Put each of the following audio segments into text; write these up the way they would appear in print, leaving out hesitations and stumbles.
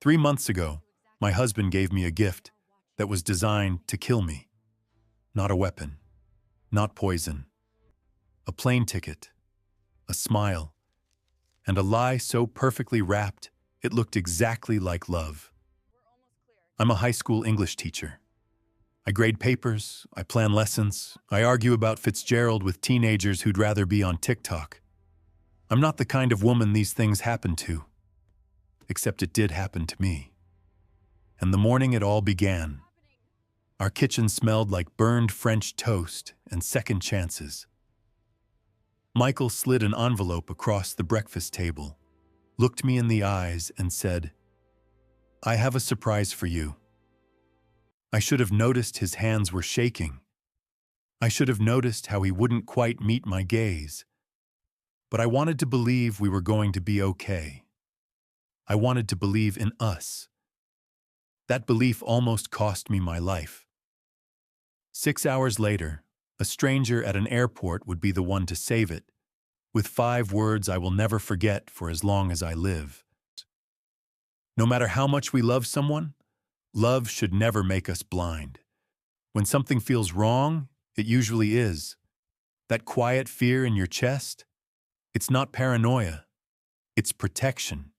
3 months ago, my husband gave me a gift that was designed to kill me. Not a weapon, not poison. A plane ticket, a smile, and a lie so perfectly wrapped it looked exactly like love. I'm a high school English teacher. I grade papers, I plan lessons, I argue about Fitzgerald with teenagers who'd rather be on TikTok. I'm not the kind of woman these things happen to, except it did happen to me. And the morning it all began. Our kitchen smelled like burned French toast and second chances. Michael slid an envelope across the breakfast table, looked me in the eyes, and said, "I have a surprise for you." I should have noticed his hands were shaking. I should have noticed how he wouldn't quite meet my gaze. But I wanted to believe we were going to be okay. I wanted to believe in us. That belief almost cost me my life. 6 hours later, a stranger at an airport would be the one to save it, with 5 words I will never forget for as long as I live. No matter how much we love someone, love should never make us blind. When something feels wrong, it usually is. That quiet fear in your chest, it's not paranoia, it's protection.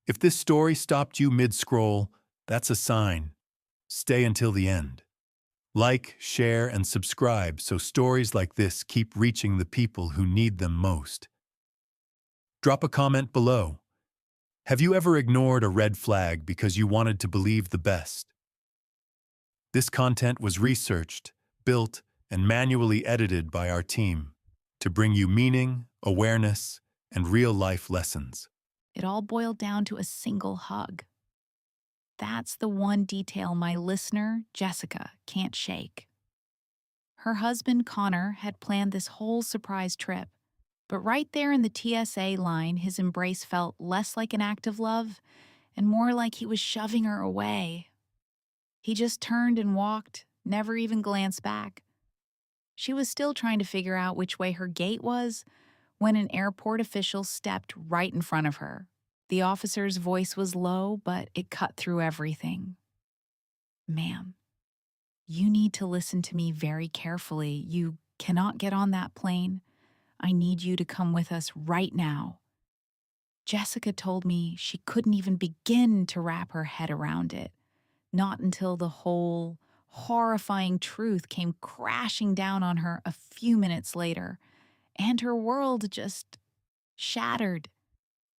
If this story stopped you mid-scroll, that's a sign. Stay until the end. Like, share, and subscribe so stories like this keep reaching the people who need them most. Drop a comment below. Have you ever ignored a red flag because you wanted to believe the best? This content was researched, built, and manually edited by our team to bring you meaning, awareness, and real-life lessons. It all boiled down to a single hug. That's the one detail my listener, Jessica, can't shake. Her husband, Connor, had planned this whole surprise trip, but right there in the TSA line, his embrace felt less like an act of love and more like he was shoving her away. He just turned and walked, never even glanced back. She was still trying to figure out which way her gate was when an airport official stepped right in front of her. The officer's voice was low, but it cut through everything. "Ma'am, you need to listen to me very carefully. You cannot get on that plane. I need you to come with us right now." Jessica told me she couldn't even begin to wrap her head around it, not until the whole horrifying truth came crashing down on her a few minutes later, and her world just shattered.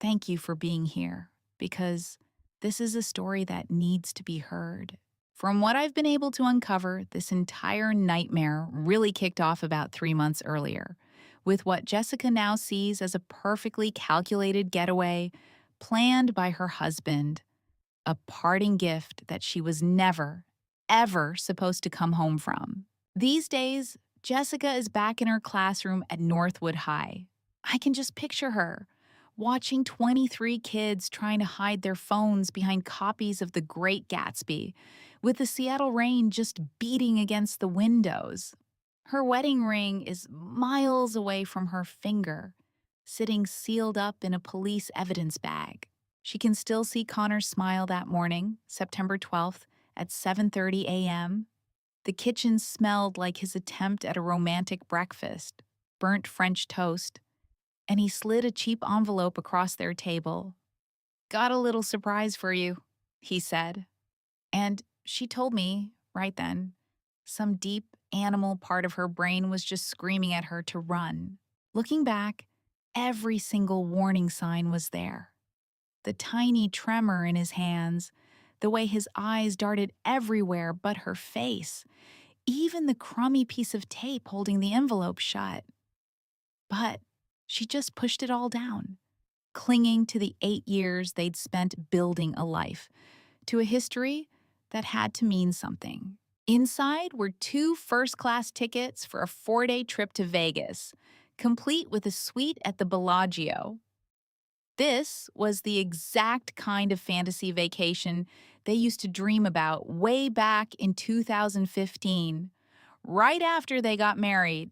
Thank you for being here, because this is a story that needs to be heard. From what I've been able to uncover, this entire nightmare really kicked off about 3 months earlier, with what Jessica now sees as a perfectly calculated getaway planned by her husband, a parting gift that she was never, ever supposed to come home from. These days, Jessica is back in her classroom at Northwood High. I can just picture her, watching 23 kids trying to hide their phones behind copies of The Great Gatsby, with the Seattle rain just beating against the windows. Her wedding ring is miles away from her finger, sitting sealed up in a police evidence bag. She can still see Connor's smile that morning, September 12th, at 7:30 a.m. The kitchen smelled like his attempt at a romantic breakfast, burnt French toast, and he slid a cheap envelope across their table. "Got a little surprise for you," he said. And she told me, right then, some deep animal part of her brain was just screaming at her to run. Looking back, every single warning sign was there. The tiny tremor in his hands, the way his eyes darted everywhere but her face, even the crummy piece of tape holding the envelope shut. But she just pushed it all down, clinging to the 8 years they'd spent building a life, to a history that had to mean something. Inside were 2 first-class tickets for a 4-day trip to Vegas, complete with a suite at the Bellagio. This was the exact kind of fantasy vacation they used to dream about way back in 2015, right after they got married,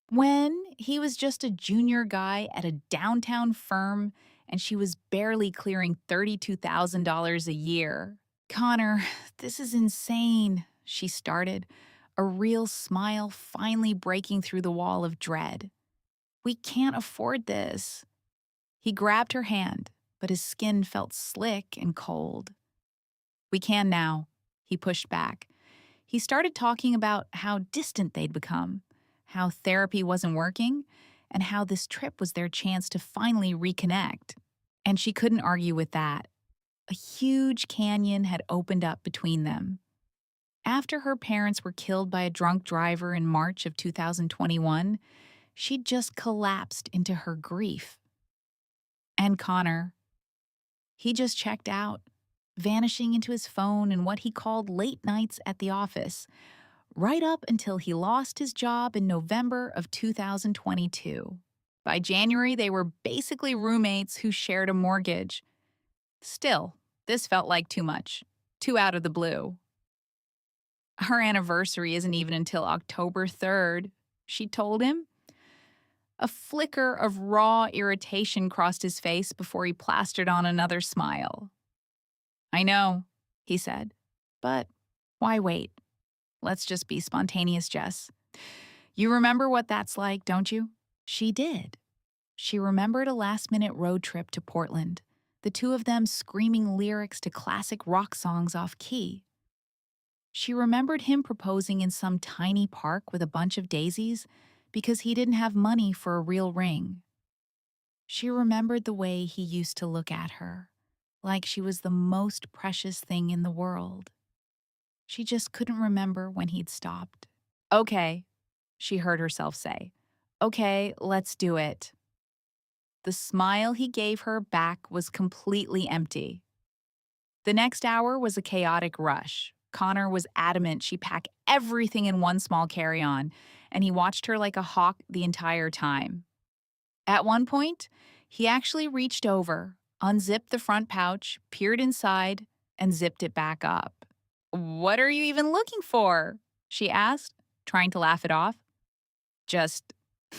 when he was just a junior guy at a downtown firm and she was barely clearing $32,000 a year. Connor, this is insane, she started, a real smile finally breaking through the wall of dread. We can't afford this. He grabbed her hand, but his skin felt slick and cold. We can now, he pushed back. He started talking about how distant they'd become, how therapy wasn't working, and how this trip was their chance to finally reconnect. And she couldn't argue with that. A huge canyon had opened up between them. After her parents were killed by a drunk driver in March of 2021, she'd just collapsed into her grief. And Connor, he just checked out, vanishing into his phone and what he called late nights at the office, right up until he lost his job in November of 2022. By January, they were basically roommates who shared a mortgage. Still, this felt like too much, too out of the blue. Her anniversary isn't even until October 3rd, she told him. A flicker of raw irritation crossed his face before he plastered on another smile. I know, he said, but why wait? Let's just be spontaneous, Jess. You remember what that's like, don't you? She did. She remembered a last-minute road trip to Portland, the two of them screaming lyrics to classic rock songs off key. She remembered him proposing in some tiny park with a bunch of daisies because he didn't have money for a real ring. She remembered the way he used to look at her, like she was the most precious thing in the world. She just couldn't remember when he'd stopped. Okay, she heard herself say. Okay, let's do it. The smile he gave her back was completely empty. The next hour was a chaotic rush. Connor was adamant she pack everything in one small carry-on, and he watched her like a hawk the entire time. At one point, he actually reached over, unzipped the front pouch, peered inside, and zipped it back up. What are you even looking for? She asked, trying to laugh it off. Just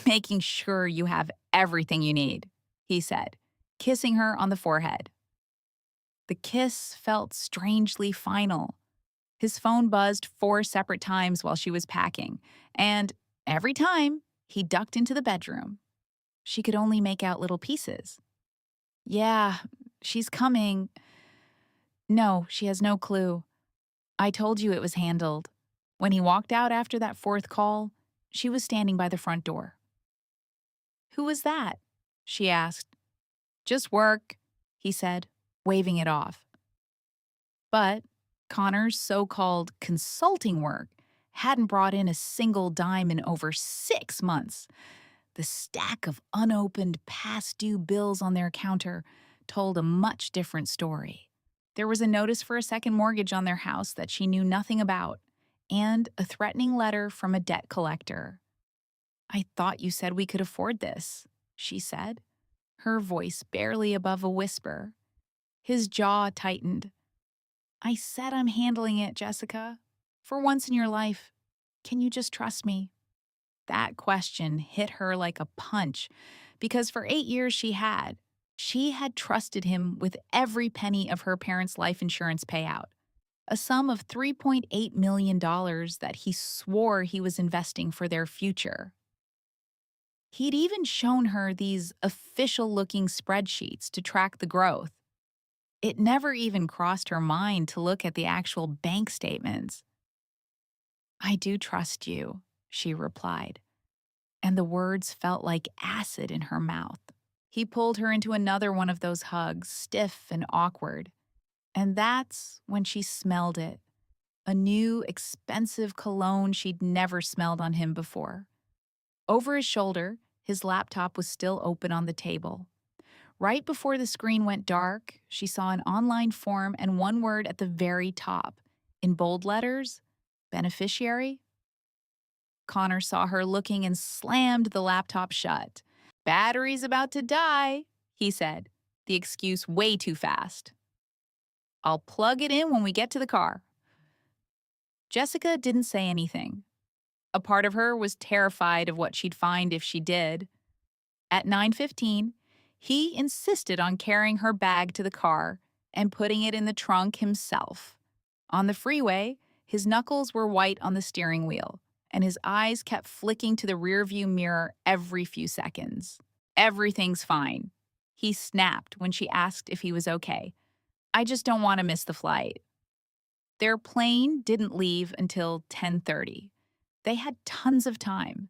making sure you have everything you need, he said, kissing her on the forehead. The kiss felt strangely final. His phone buzzed 4 separate times while she was packing, and every time, he ducked into the bedroom. She could only make out little pieces. Yeah, she's coming. No, she has no clue. I told you it was handled. When he walked out after that 4th call, she was standing by the front door. Who was that? She asked. Just work, he said, waving it off. But Connor's so-called consulting work hadn't brought in a single dime in over 6 months. The stack of unopened past-due bills on their counter told a much different story. There was a notice for a second mortgage on their house that she knew nothing about, and a threatening letter from a debt collector. I thought you said we could afford this, she said, her voice barely above a whisper. His jaw tightened. I said I'm handling it, Jessica. For once in your life, can you just trust me? That question hit her like a punch, because for 8 years she had trusted him with every penny of her parents' life insurance payout, a sum of $3.8 million that he swore he was investing for their future. He'd even shown her these official-looking spreadsheets to track the growth. It never even crossed her mind to look at the actual bank statements. I do trust you, she replied, and the words felt like acid in her mouth. He pulled her into another one of those hugs, stiff and awkward. And that's when she smelled it. A new, expensive cologne she'd never smelled on him before. Over his shoulder, his laptop was still open on the table. Right before the screen went dark, she saw an online form and one word at the very top. In bold letters, beneficiary. Connor saw her looking and slammed the laptop shut. Battery's about to die, he said, the excuse way too fast. I'll plug it in when we get to the car. Jessica didn't say anything. A part of her was terrified of what she'd find if she did. At 9:15, He insisted on carrying her bag to the car and putting it in the trunk himself. On the freeway, his knuckles were white on the steering wheel, and his eyes kept flicking to the rearview mirror every few seconds. "Everything's fine," he snapped when she asked if he was okay. "I just don't want to miss the flight." Their plane didn't leave until 10:30. They had tons of time.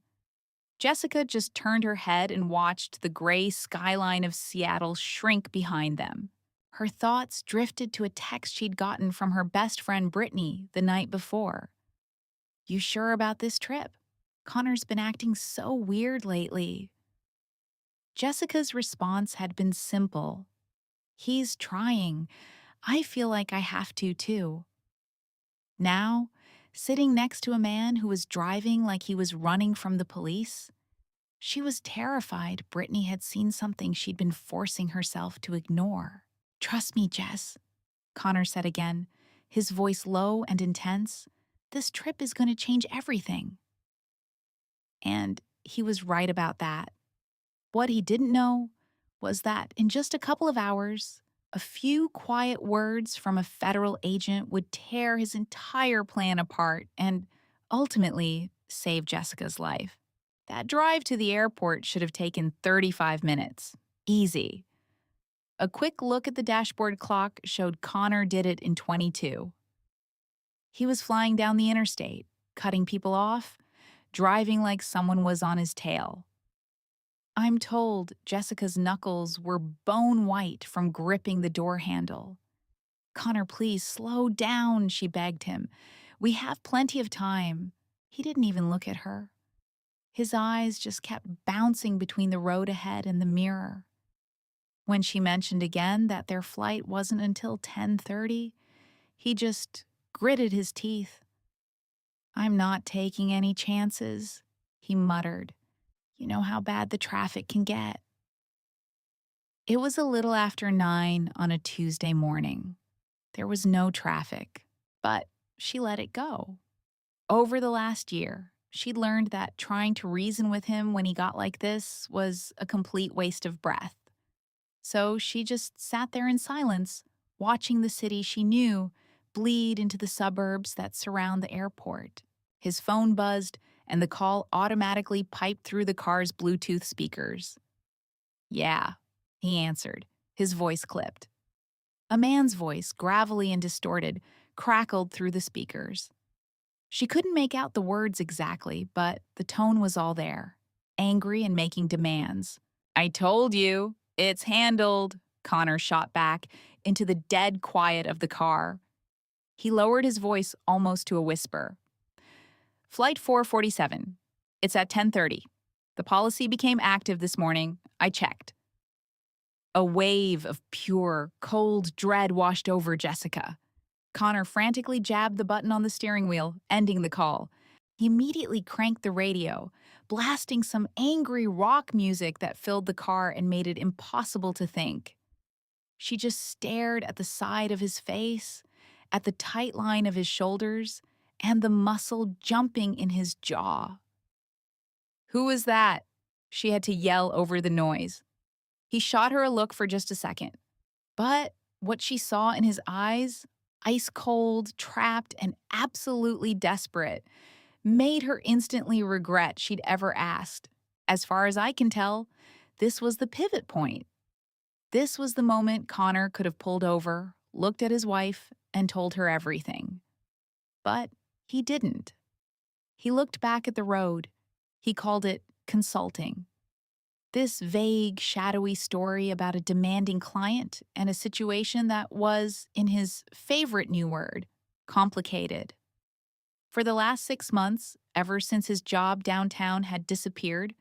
Jessica just turned her head and watched the gray skyline of Seattle shrink behind them. Her thoughts drifted to a text she'd gotten from her best friend Brittany the night before. "You sure about this trip? Connor's been acting so weird lately." Jessica's response had been simple. "He's trying. I feel like I have to, too." Now, sitting next to a man who was driving like he was running from the police, she was terrified Brittany had seen something she'd been forcing herself to ignore. "Trust me, Jess," Connor said again, his voice low and intense. "This trip is going to change everything." And he was right about that. What he didn't know was that in just a couple of hours, a few quiet words from a federal agent would tear his entire plan apart and ultimately save Jessica's life. That drive to the airport should have taken 35 minutes. Easy. A quick look at the dashboard clock showed Connor did it in 22. He was flying down the interstate, cutting people off, driving like someone was on his tail. I'm told Jessica's knuckles were bone white from gripping the door handle. "Connor, please slow down," she begged him. "We have plenty of time." He didn't even look at her. His eyes just kept bouncing between the road ahead and the mirror. When she mentioned again that their flight wasn't until 10:30, he just gritted his teeth. "I'm not taking any chances," he muttered. "You know how bad the traffic can get." It was a little after 9 on a Tuesday morning. There was no traffic, but she let it go. Over the last year, she'd learned that trying to reason with him when he got like this was a complete waste of breath. So she just sat there in silence, watching the city she knew bleed into the suburbs that surround the airport. His phone buzzed, and the call automatically piped through the car's Bluetooth speakers. "Yeah," he answered, his voice clipped. A man's voice, gravelly and distorted, crackled through the speakers. She couldn't make out the words exactly, but the tone was all there, angry and making demands. "I told you, it's handled," Connor shot back into the dead quiet of the car. He lowered his voice almost to a whisper. "Flight 447. It's at 10:30. The policy became active this morning. I checked." A wave of pure, cold dread washed over Jessica. Connor frantically jabbed the button on the steering wheel, ending the call. He immediately cranked the radio, blasting some angry rock music that filled the car and made it impossible to think. She just stared at the side of his face, at the tight line of his shoulders, and the muscle jumping in his jaw. "Who was that?" she had to yell over the noise. He shot her a look for just a second. But what she saw in his eyes, ice cold, trapped, and absolutely desperate, made her instantly regret she'd ever asked. As far as I can tell, this was the pivot point. This was the moment Connor could have pulled over, looked at his wife, and told her everything. But he didn't. He looked back at the road. He called it consulting. This vague, shadowy story about a demanding client and a situation that was, in his favorite new word, complicated. For the last 6 months, ever since his job downtown had disappeared,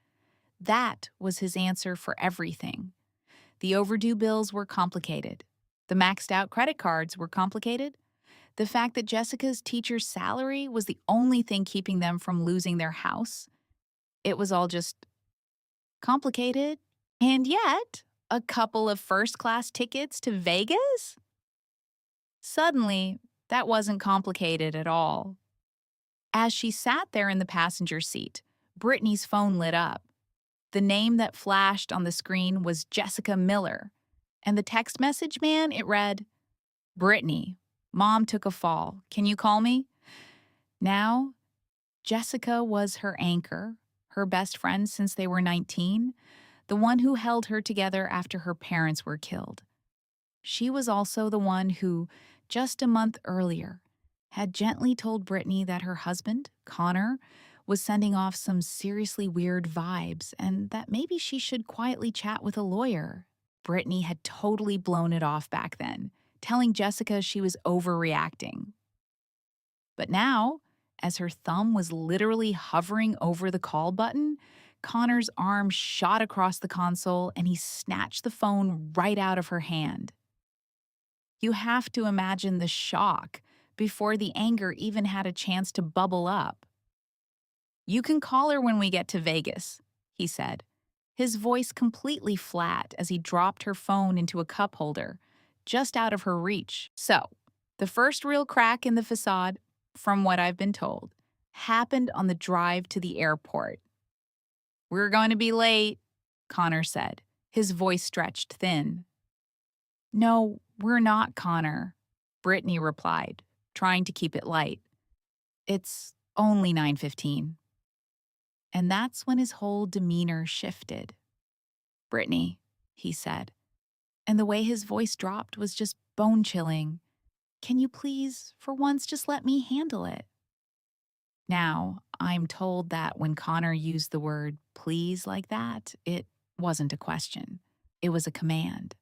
that was his answer for everything. The overdue bills were complicated. The maxed out credit cards were complicated. The fact that Jessica's teacher's salary was the only thing keeping them from losing their house. It was all just complicated. And yet, a couple of first-class tickets to Vegas? Suddenly, that wasn't complicated at all. As she sat there in the passenger seat, Brittany's phone lit up. The name that flashed on the screen was Jessica Miller. And the text message, man, it read, Brittany, Mom took a fall. Can you call me? Now, Jessica was her anchor, her best friend since they were 19, the one who held her together after her parents were killed. She was also the one who, just a month earlier, had gently told Brittany that her husband, Connor, was sending off some seriously weird vibes and that maybe she should quietly chat with a lawyer. Brittany had totally blown it off back then, telling Jessica she was overreacting. But now, as her thumb was literally hovering over the call button, Connor's arm shot across the console and he snatched the phone right out of her hand. You have to imagine the shock before the anger even had a chance to bubble up. You can call her when we get to Vegas, he said, his voice completely flat as he dropped her phone into a cup holder, just out of her reach. So, the first real crack in the facade, from what I've been told, happened on the drive to the airport. We're going to be late, Connor said, his voice stretched thin. No, we're not, Connor, Brittany replied, trying to keep it light. It's only 9:15. And that's when his whole demeanor shifted. Brittany, he said, and the way his voice dropped was just bone-chilling. Can you please, for once, just let me handle it? Now, I'm told that when Connor used the word please like that, it wasn't a question. It was a command.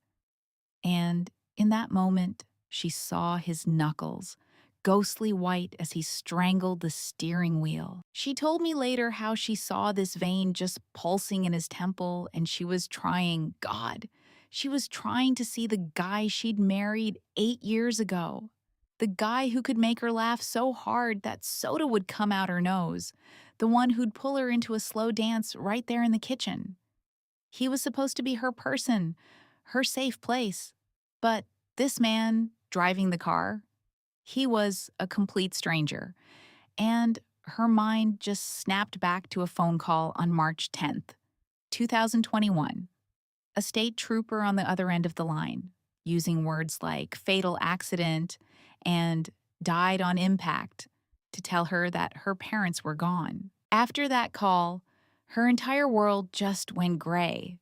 And in that moment, she saw his knuckles, ghostly white as he strangled the steering wheel. She told me later how she saw this vein just pulsing in his temple and she was trying, God, she was trying to see the guy she'd married 8 years ago. The guy who could make her laugh so hard that soda would come out her nose. The one who'd pull her into a slow dance right there in the kitchen. He was supposed to be her person, her safe place. But this man, driving the car, he was a complete stranger. And her mind just snapped back to a phone call on March 10th, 2021. A state trooper on the other end of the line, using words like fatal accident and died on impact to tell her that her parents were gone. After that call, her entire world just went gray.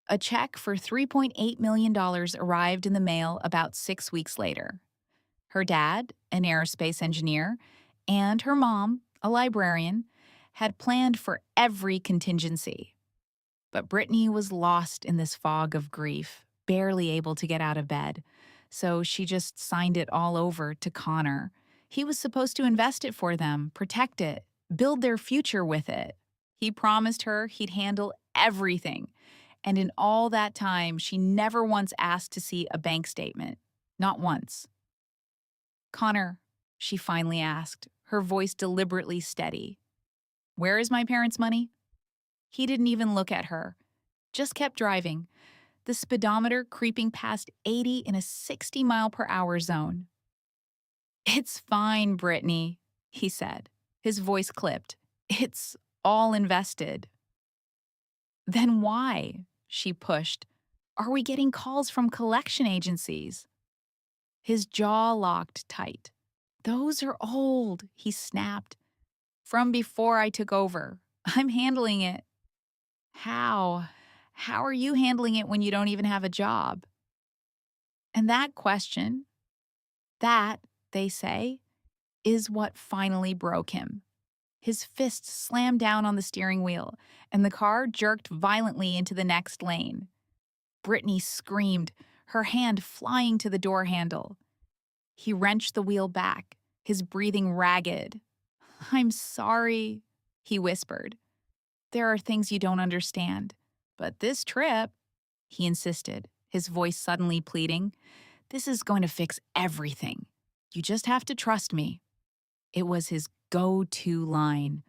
A check for $3.8 million arrived in the mail about 6 weeks later. Her dad, an aerospace engineer, and her mom, a librarian, had planned for every contingency. But Brittany was lost in this fog of grief, barely able to get out of bed. So she just signed it all over to Connor. He was supposed to invest it for them, protect it, build their future with it. He promised her he'd handle everything. And in all that time, she never once asked to see a bank statement. Not once. Connor, she finally asked, her voice deliberately steady. Where is my parents' money? He didn't even look at her, just kept driving, the speedometer creeping past 80 in a 60-mile-per-hour zone. It's fine, Brittany, he said, his voice clipped. It's all invested. Then why? She pushed. Are we getting calls from collection agencies? His jaw locked tight. Those are old, he snapped. From before I took over. I'm handling it. How? How are you handling it when you don't even have a job? And that question, that, they say, is what finally broke him. His fist slammed down on the steering wheel, and the car jerked violently into the next lane. Brittany screamed, her hand flying to the door handle. He wrenched the wheel back, his breathing ragged. I'm sorry, he whispered. There are things you don't understand. But this trip, he insisted, his voice suddenly pleading, this is going to fix everything. You just have to trust me. It was his go-to line,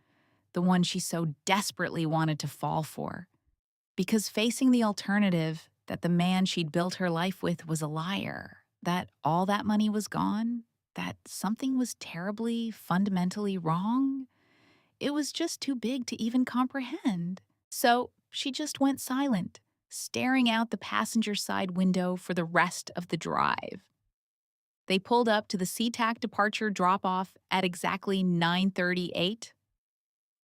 the one she so desperately wanted to fall for. Because facing the alternative that the man she'd built her life with was a liar, that all that money was gone, that something was terribly, fundamentally wrong, it was just too big to even comprehend. So She just went silent, staring out the passenger side window for the rest of the drive. They pulled up to the SeaTac departure drop-off at exactly 9:38.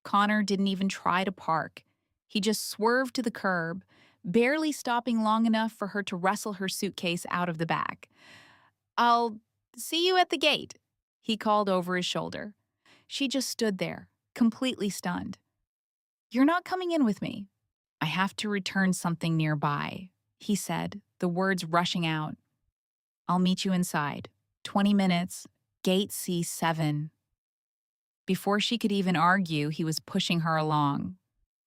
Connor didn't even try to park. He just swerved to the curb, barely stopping long enough for her to wrestle her suitcase out of the back. "I'll see you at the gate," he called over his shoulder. She just stood there, completely stunned. "You're not coming in with me." "I have to return something nearby," he said, the words rushing out. "I'll meet you inside. 20 minutes, gate C7. Before she could even argue, he was pushing her along.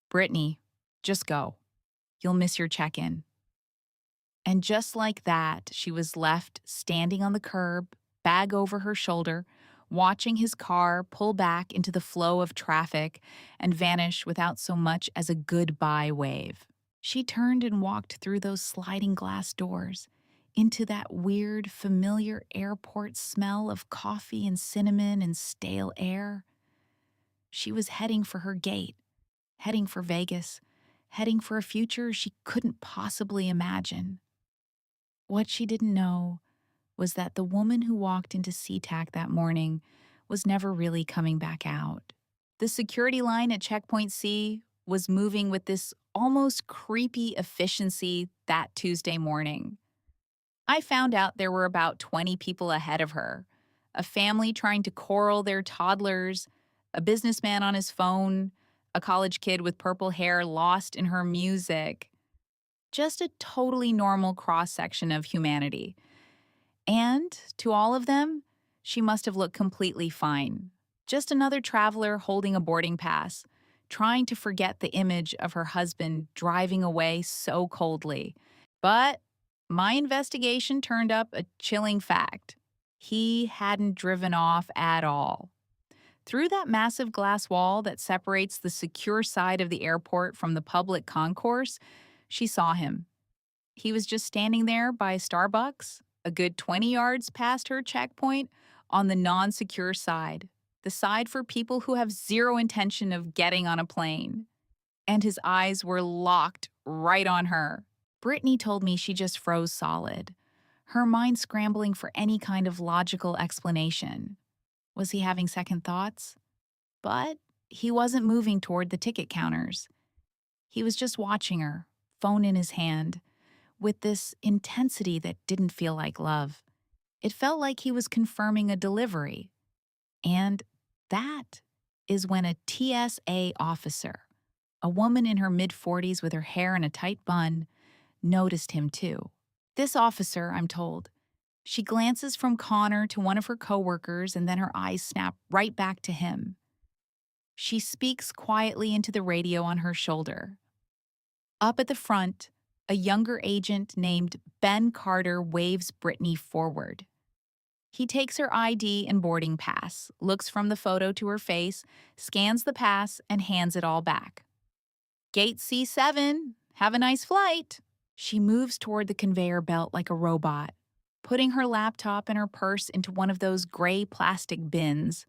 "Brittany, just go. You'll miss your check-in." And just like that, she was left standing on the curb, bag over her shoulder, watching his car pull back into the flow of traffic and vanish without so much as a goodbye wave. She turned and walked through those sliding glass doors into that weird, familiar airport smell of coffee and cinnamon and stale air. She was heading for her gate, heading for Vegas, heading for a future she couldn't possibly imagine. What she didn't know was that the woman who walked into SeaTac that morning was never really coming back out. The security line at Checkpoint C was moving with this almost creepy efficiency that Tuesday morning. I found out there were about 20 people ahead of her, a family trying to coral their toddlers, a businessman on his phone, a college kid with purple hair lost in her music. Just a totally normal cross-section of humanity. And to all of them, she must have looked completely fine. Just another traveler holding a boarding pass, trying to forget the image of her husband driving away so coldly. But my investigation turned up a chilling fact. He hadn't driven off at all. Through that massive glass wall that separates the secure side of the airport from the public concourse, she saw him. He was just standing there by Starbucks, a good 20 yards past her checkpoint, on the non-secure side, the side for people who have zero intention of getting on a plane. And his eyes were locked right on her. Brittany told me she just froze solid, her mind scrambling for any kind of logical explanation. Was he having second thoughts? But he wasn't moving toward the ticket counters. He was just watching her, phone in his hand, with this intensity that didn't feel like love. It felt like he was confirming a delivery. And that is when a TSA officer, a woman in her mid-40s with her hair in a tight bun, noticed him too. This officer, I'm told, she glances from Connor to one of her coworkers and then her eyes snap right back to him. She speaks quietly into the radio on her shoulder. Up at the front, a younger agent named Ben Carter waves Brittany forward. He takes her ID and boarding pass, looks from the photo to her face, scans the pass, and hands it all back. "Gate C7, have a nice flight." She moves toward the conveyor belt like a robot, putting her laptop and her purse into one of those gray plastic bins.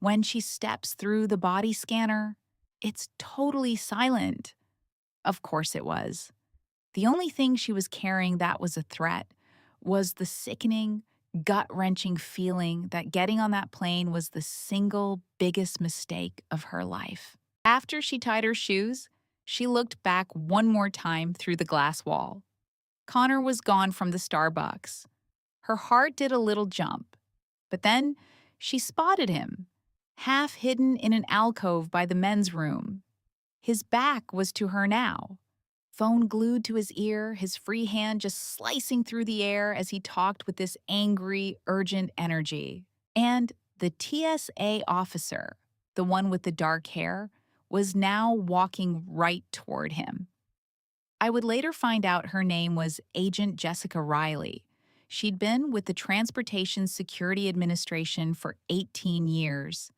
When she steps through the body scanner, it's totally silent. Of course it was. The only thing she was carrying that was a threat was the sickening, gut-wrenching feeling that getting on that plane was the single biggest mistake of her life. After she tied her shoes, she looked back one more time through the glass wall. Connor was gone from the Starbucks. Her heart did a little jump, but then she spotted him, half hidden in an alcove by the men's room. His back was to her now, phone glued to his ear, his free hand just slicing through the air as he talked with this angry, urgent energy. And the TSA officer, the one with the dark hair, was now walking right toward him. I would later find out her name was Agent Jessica Riley. She'd been with the Transportation Security Administration for 18 years.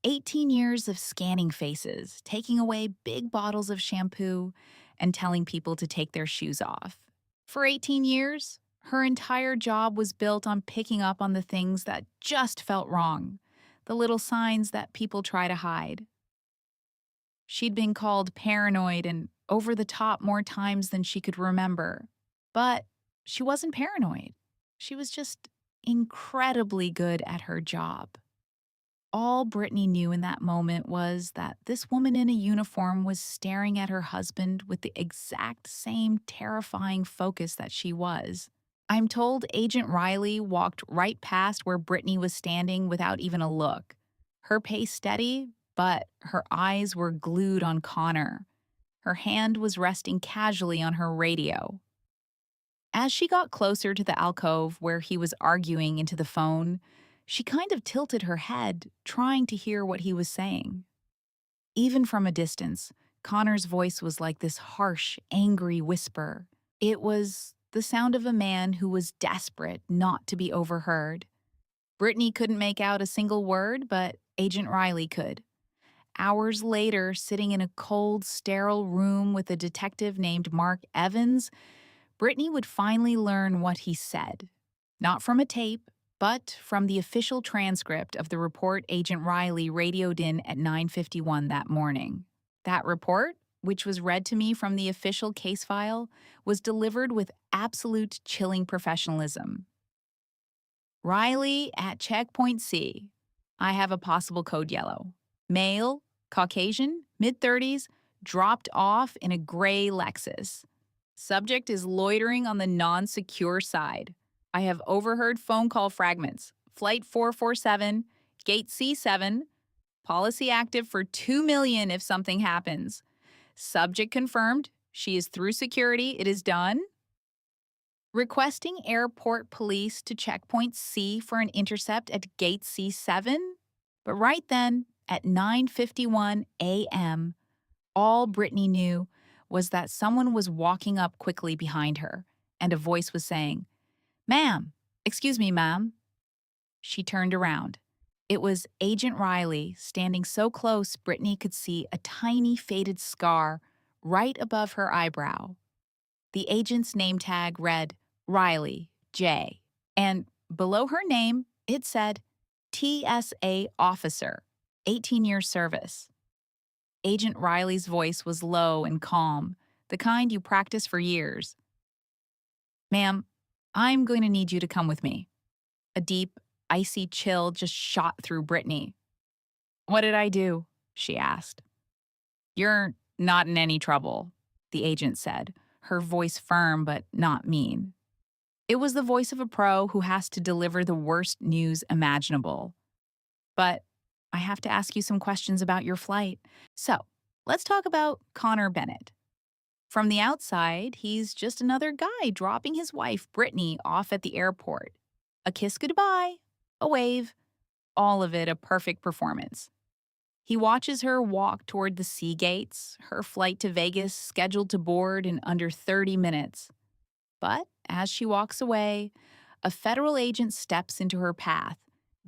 18 years of scanning faces, taking away big bottles of shampoo, and telling people to take their shoes off. For 18 years, her entire job was built on picking up on the things that just felt wrong, the little signs that people try to hide. She'd been called paranoid and over the top more times than she could remember. But she wasn't paranoid. She was just incredibly good at her job. All Brittany knew in that moment was that this woman in a uniform was staring at her husband with the exact same terrifying focus that she was. I'm told Agent Riley walked right past where Brittany was standing without even a look. Her pace steady, but her eyes were glued on Connor. Her hand was resting casually on her radio. As she got closer to the alcove where he was arguing into the phone, she kind of tilted her head, trying to hear what he was saying. Even from a distance, Connor's voice was like this harsh, angry whisper. It was the sound of a man who was desperate not to be overheard. Brittany couldn't make out a single word, but Agent Riley could. Hours later, sitting in a cold, sterile room with a detective named Mark Evans, Brittany would finally learn what he said. Not from a tape, but from the official transcript of the report Agent Riley radioed in at 9:51 that morning. That report, which was read to me from the official case file, was delivered with absolute chilling professionalism. Riley at checkpoint C. I have a possible code yellow. Male, Caucasian, mid-30s, dropped off in a gray Lexus. Subject is loitering on the non-secure side. I have overheard phone call fragments. Flight 447, gate C7, policy active for $2 million if something happens. Subject confirmed. She is through security. It is done. Requesting airport police to checkpoint C for an intercept at gate C7. But right then, at 9:51 a.m., all Brittany knew was that someone was walking up quickly behind her, and a voice was saying, "Ma'am, excuse me, ma'am." She turned around. It was Agent Riley, standing so close Brittany could see a tiny faded scar right above her eyebrow. The agent's name tag read Riley, J. And below her name, it said TSA officer, 18 years service. Agent Riley's voice was low and calm, the kind you practice for years. "Ma'am, I'm going to need you to come with me." A deep, icy chill just shot through Brittany. "What did I do?" she asked. "You're not in any trouble," the agent said, her voice firm but not mean. It was the voice of a pro who has to deliver the worst news imaginable. "But I have to ask you some questions about your flight. So, let's talk about Connor Bennett. From the outside, he's just another guy dropping his wife, Brittany, off at the airport. A kiss goodbye, a wave, all of it a perfect performance. He watches her walk toward the sea gates, her flight to Vegas scheduled to board in under 30 minutes. But as she walks away, a federal agent steps into her path,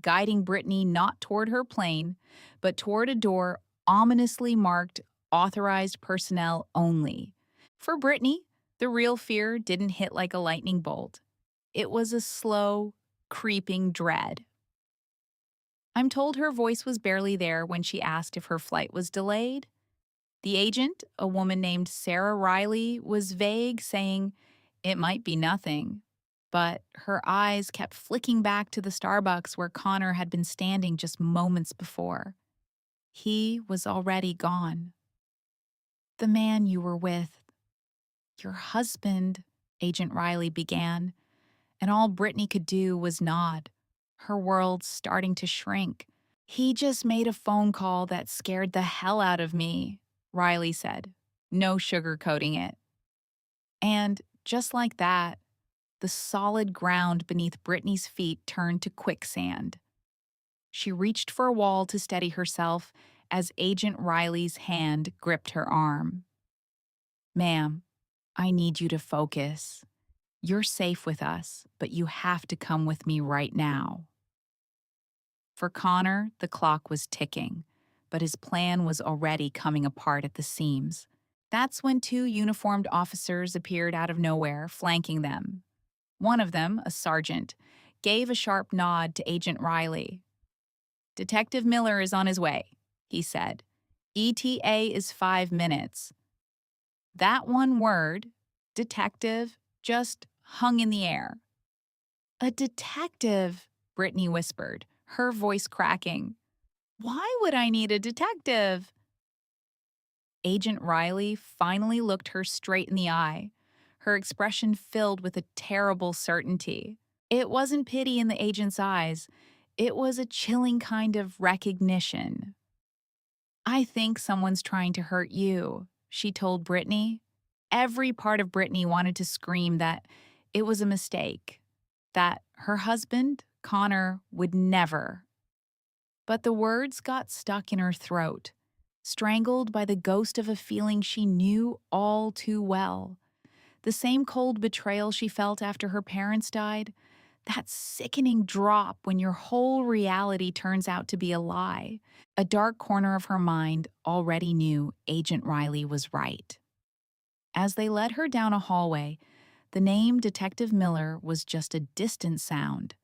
guiding Brittany not toward her plane, but toward a door ominously marked authorized personnel only. For Brittany, the real fear didn't hit like a lightning bolt. It was a slow, creeping dread. I'm told her voice was barely there when she asked if her flight was delayed. The agent, a woman named Sarah Riley, was vague, saying it might be nothing. But her eyes kept flicking back to the Starbucks where Connor had been standing just moments before. He was already gone. "The man you were with, your husband," Agent Riley began, and all Brittany could do was nod, her world starting to shrink. "He just made a phone call that scared the hell out of me," Riley said, no sugarcoating it. And just like that, the solid ground beneath Brittany's feet turned to quicksand. She reached for a wall to steady herself as Agent Riley's hand gripped her arm. "Ma'am, I need you to focus. You're safe with us, but you have to come with me right now." For Connor, the clock was ticking, but his plan was already coming apart at the seams. That's when two uniformed officers appeared out of nowhere, flanking them. One of them, a sergeant, gave a sharp nod to Agent Riley. "Detective Miller is on his way," he said. "ETA is 5 minutes." That one word, detective, just hung in the air. A detective, Brittany whispered, her voice cracking. Why would I need a detective? Agent Riley finally looked her straight in the eye, her expression filled with a terrible certainty. It wasn't pity in the agent's eyes, it was a chilling kind of recognition. I think someone's trying to hurt you, she told Brittany. Every part of Brittany wanted to scream that it was a mistake, that her husband, Connor, would never. But the words got stuck in her throat, strangled by the ghost of a feeling she knew all too well. The same cold betrayal she felt after her parents died, that sickening drop when your whole reality turns out to be a lie. A dark corner of her mind already knew Agent Riley was right. As they led her down a hallway, the name Detective Miller was just a distant sound,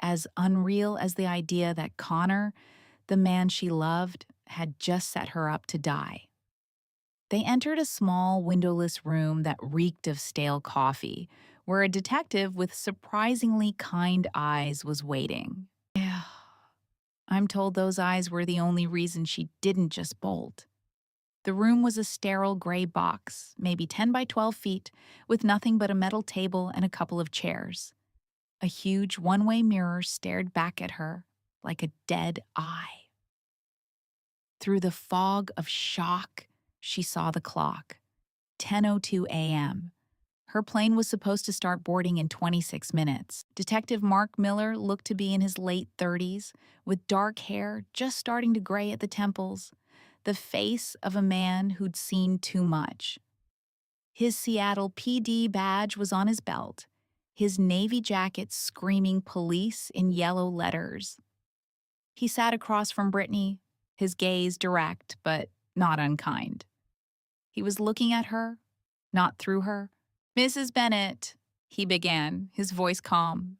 as unreal as the idea that Connor, the man she loved, had just set her up to die. They entered a small, windowless room that reeked of stale coffee, where a detective with surprisingly kind eyes was waiting. Yeah, I'm told those eyes were the only reason she didn't just bolt. The room was a sterile gray box, maybe 10 by 12 feet, with nothing but a metal table and a couple of chairs. A huge one-way mirror stared back at her like a dead eye. Through the fog of shock, she saw the clock. 10:02 a.m. Her plane was supposed to start boarding in 26 minutes. Detective Mark Miller looked to be in his late 30s, with dark hair just starting to gray at the temples, the face of a man who'd seen too much. His Seattle PD badge was on his belt, his navy jacket screaming police in yellow letters. He sat across from Brittany, his gaze direct but not unkind. He was looking at her, not through her. Mrs. Bennett, he began, his voice calm.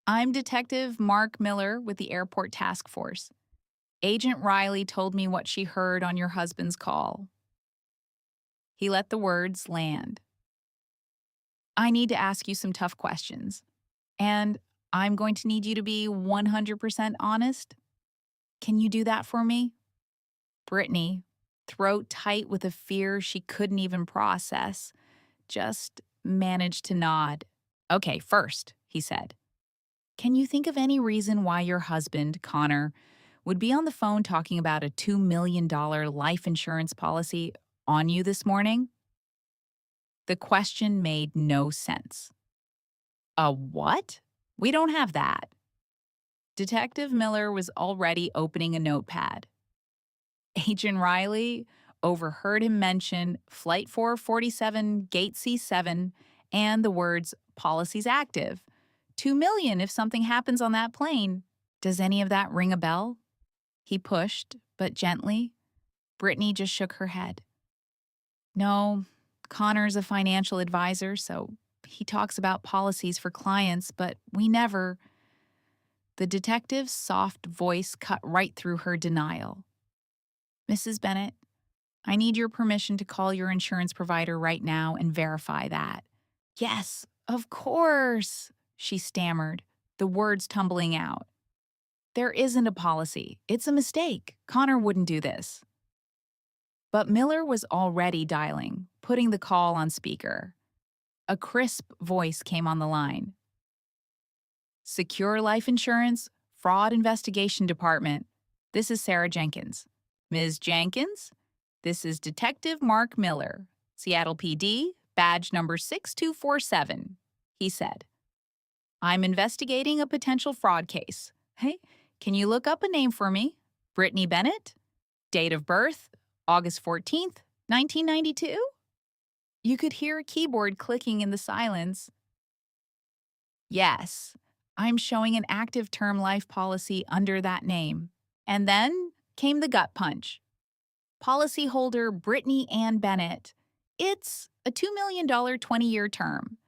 I'm Detective Mark Miller with the Airport Task Force. Agent Riley told me what she heard on your husband's call. He let the words land. I need to ask you some tough questions, and I'm going to need you to be 100% honest. Can you do that for me? Brittany, throat tight with a fear she couldn't even process, just managed to nod. Okay, first, he said. Can you think of any reason why your husband, Connor, would be on the phone talking about a $2 million life insurance policy on you this morning? The question made no sense. A what? We don't have that. Detective Miller was already opening a notepad. Agent Riley overheard him mention Flight 447, Gate C7, and the words policies active. 2 million if something happens on that plane. Does any of that ring a bell? He pushed, but gently. Brittany just shook her head. No, Connor's a financial advisor, so he talks about policies for clients, but we never. The detective's soft voice cut right through her denial. Mrs. Bennett, I need your permission to call your insurance provider right now and verify that. Yes, of course, she stammered, the words tumbling out. There isn't a policy. It's a mistake. Connor wouldn't do this. But Miller was already dialing, putting the call on speaker. A crisp voice came on the line. Secure Life Insurance, Fraud Investigation Department. This is Sarah Jenkins. Ms. Jenkins, this is Detective Mark Miller, Seattle PD, badge number 6247, he said. I'm investigating a potential fraud case. Hey, can you look up a name for me? Brittany Bennett? Date of birth, August 14th, 1992? You could hear a keyboard clicking in the silence. Yes, I'm showing an active term life policy under that name. And then came the gut punch. Policyholder Brittany Ann Bennett. It's a $2 million 20-year term.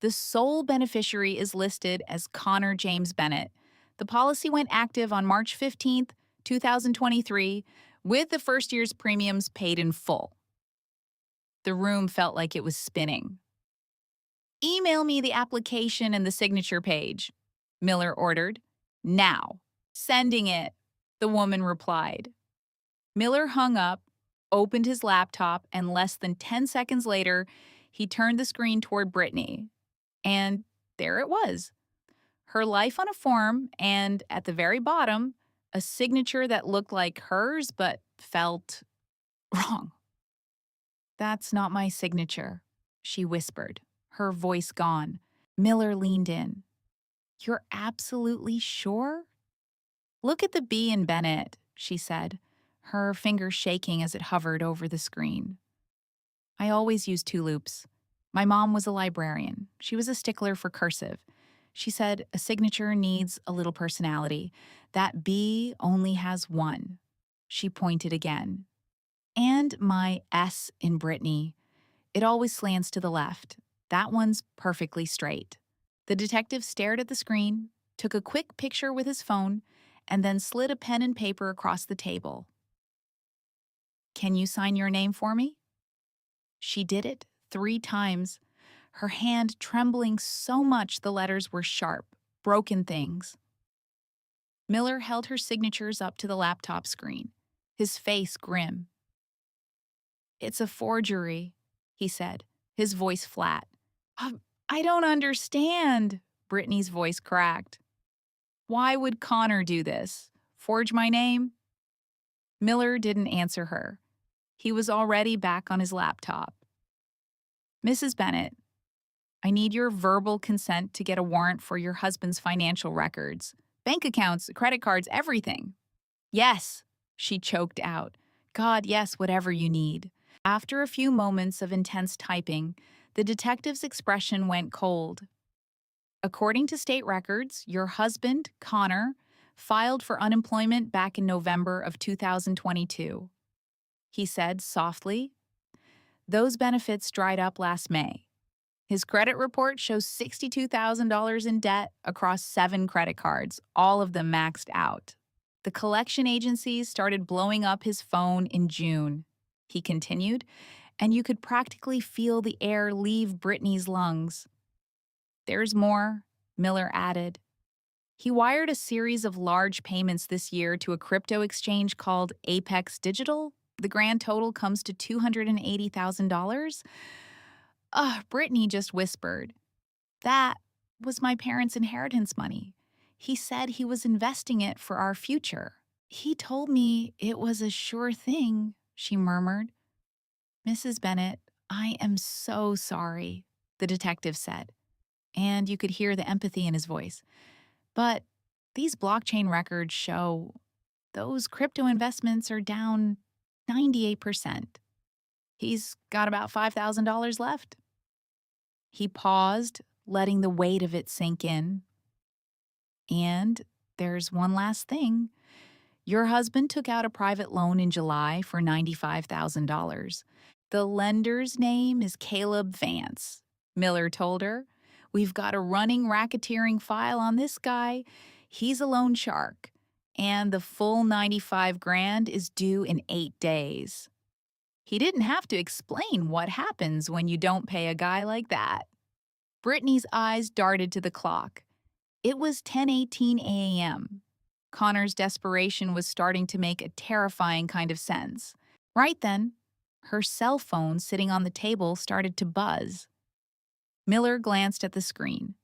The sole beneficiary is listed as Connor James Bennett. The policy went active on March 15th, 2023, with the first year's premiums paid in full. The room felt like it was spinning. Email me the application and the signature page, Miller ordered. Now. Sending it, the woman replied. Miller hung up, opened his laptop, and less than 10 seconds later, he turned the screen toward Brittany. And there it was. Her life on a form, and at the very bottom, a signature that looked like hers but felt wrong. That's not my signature, she whispered, her voice gone. Miller leaned in. You're absolutely sure? Look at the B in Bennett, she said, her finger shaking as it hovered over the screen. I always use two loops. My mom was a librarian. She was a stickler for cursive. She said a signature needs a little personality. That B only has one. She pointed again. And my S in Brittany. It always slants to the left. That one's perfectly straight. The detective stared at the screen, took a quick picture with his phone, and then slid a pen and paper across the table. Can you sign your name for me? She did it 3 times, her hand trembling so much the letters were sharp, broken things. Miller held her signatures up to the laptop screen, his face grim. It's a forgery, he said, his voice flat. I don't understand, Brittany's voice cracked. Why would Connor do this? Forge my name? Miller didn't answer her. He was already back on his laptop. Mrs. Bennett, I need your verbal consent to get a warrant for your husband's financial records. Bank accounts, credit cards, everything. Yes, she choked out. God, yes, whatever you need. After a few moments of intense typing, the detective's expression went cold. According to state records, your husband, Connor, filed for unemployment back in November of 2022. He said softly, those benefits dried up last May. His credit report shows $62,000 in debt across 7 credit cards, all of them maxed out. The collection agencies started blowing up his phone in June. He continued, and you could practically feel the air leave Brittany's lungs. There's more, Miller added. He wired a series of large payments this year to a crypto exchange called Apex Digital. The grand total comes to $280,000. Brittany just whispered. That was my parents' inheritance money. He said he was investing it for our future. He told me it was a sure thing, she murmured. Mrs. Bennett, I am so sorry, the detective said, and you could hear the empathy in his voice. But these blockchain records show those crypto investments are down 98%. He's got about $5,000 left. He paused, letting the weight of it sink in. And there's one last thing. Your husband took out a private loan in July for $95,000. The lender's name is Caleb Vance, Miller told her. We've got a running racketeering file on this guy. He's a loan shark. And the full 95 grand is due in 8 days. He didn't have to explain what happens when you don't pay a guy like that. Brittany's eyes darted to the clock. It was 10:18 a.m. Connor's desperation was starting to make a terrifying kind of sense. Right then, her cell phone sitting on the table started to buzz. Miller glanced at the screen.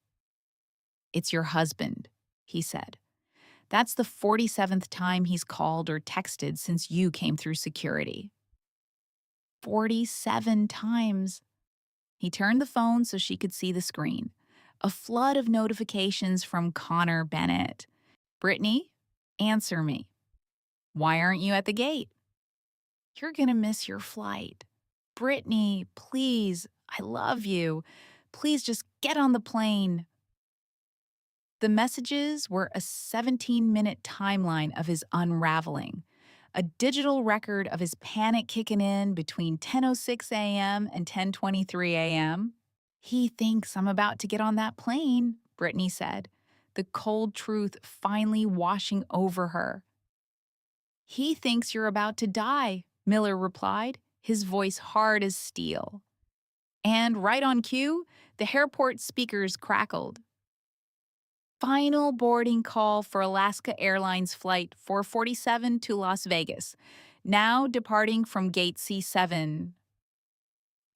It's your husband, he said. That's the 47th time he's called or texted since you came through security. 47 times. He turned the phone so she could see the screen. A flood of notifications from Connor Bennett. Brittany, answer me. Why aren't you at the gate? You're gonna miss your flight. Brittany, please, I love you. Please just get on the plane. The messages were a 17-minute timeline of his unraveling, a digital record of his panic kicking in between 10:06 a.m. and 10:23 a.m. He thinks I'm about to get on that plane, Brittany said, the cold truth finally washing over her. He thinks you're about to die, Miller replied, his voice hard as steel. And right on cue, the airport speakers crackled. Final boarding call for Alaska Airlines Flight 447 to Las Vegas, now departing from Gate C7.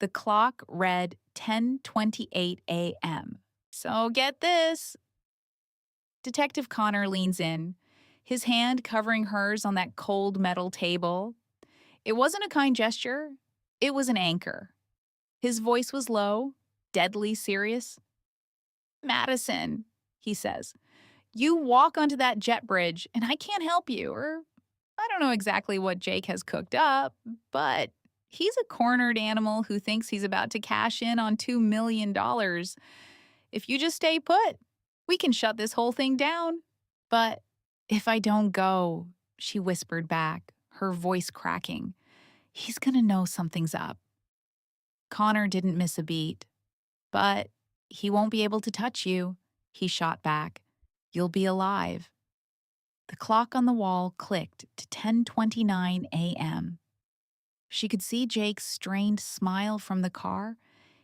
The clock read 10:28 a.m. So get this. Detective Connor leans in, his hand covering hers on that cold metal table. It wasn't a kind gesture, it was an anchor. His voice was low, deadly serious. Madison, he says, you walk onto that jet bridge and I can't help you, or I don't know exactly what Jake has cooked up, but he's a cornered animal who thinks he's about to cash in on $2 million. If you just stay put, we can shut this whole thing down. But if I don't go, she whispered back, her voice cracking, he's gonna know something's up. Connor didn't miss a beat. But he won't be able to touch you, he shot back. You'll be alive. The clock on the wall clicked to 10:29 a.m. She could see Jake's strained smile from the car,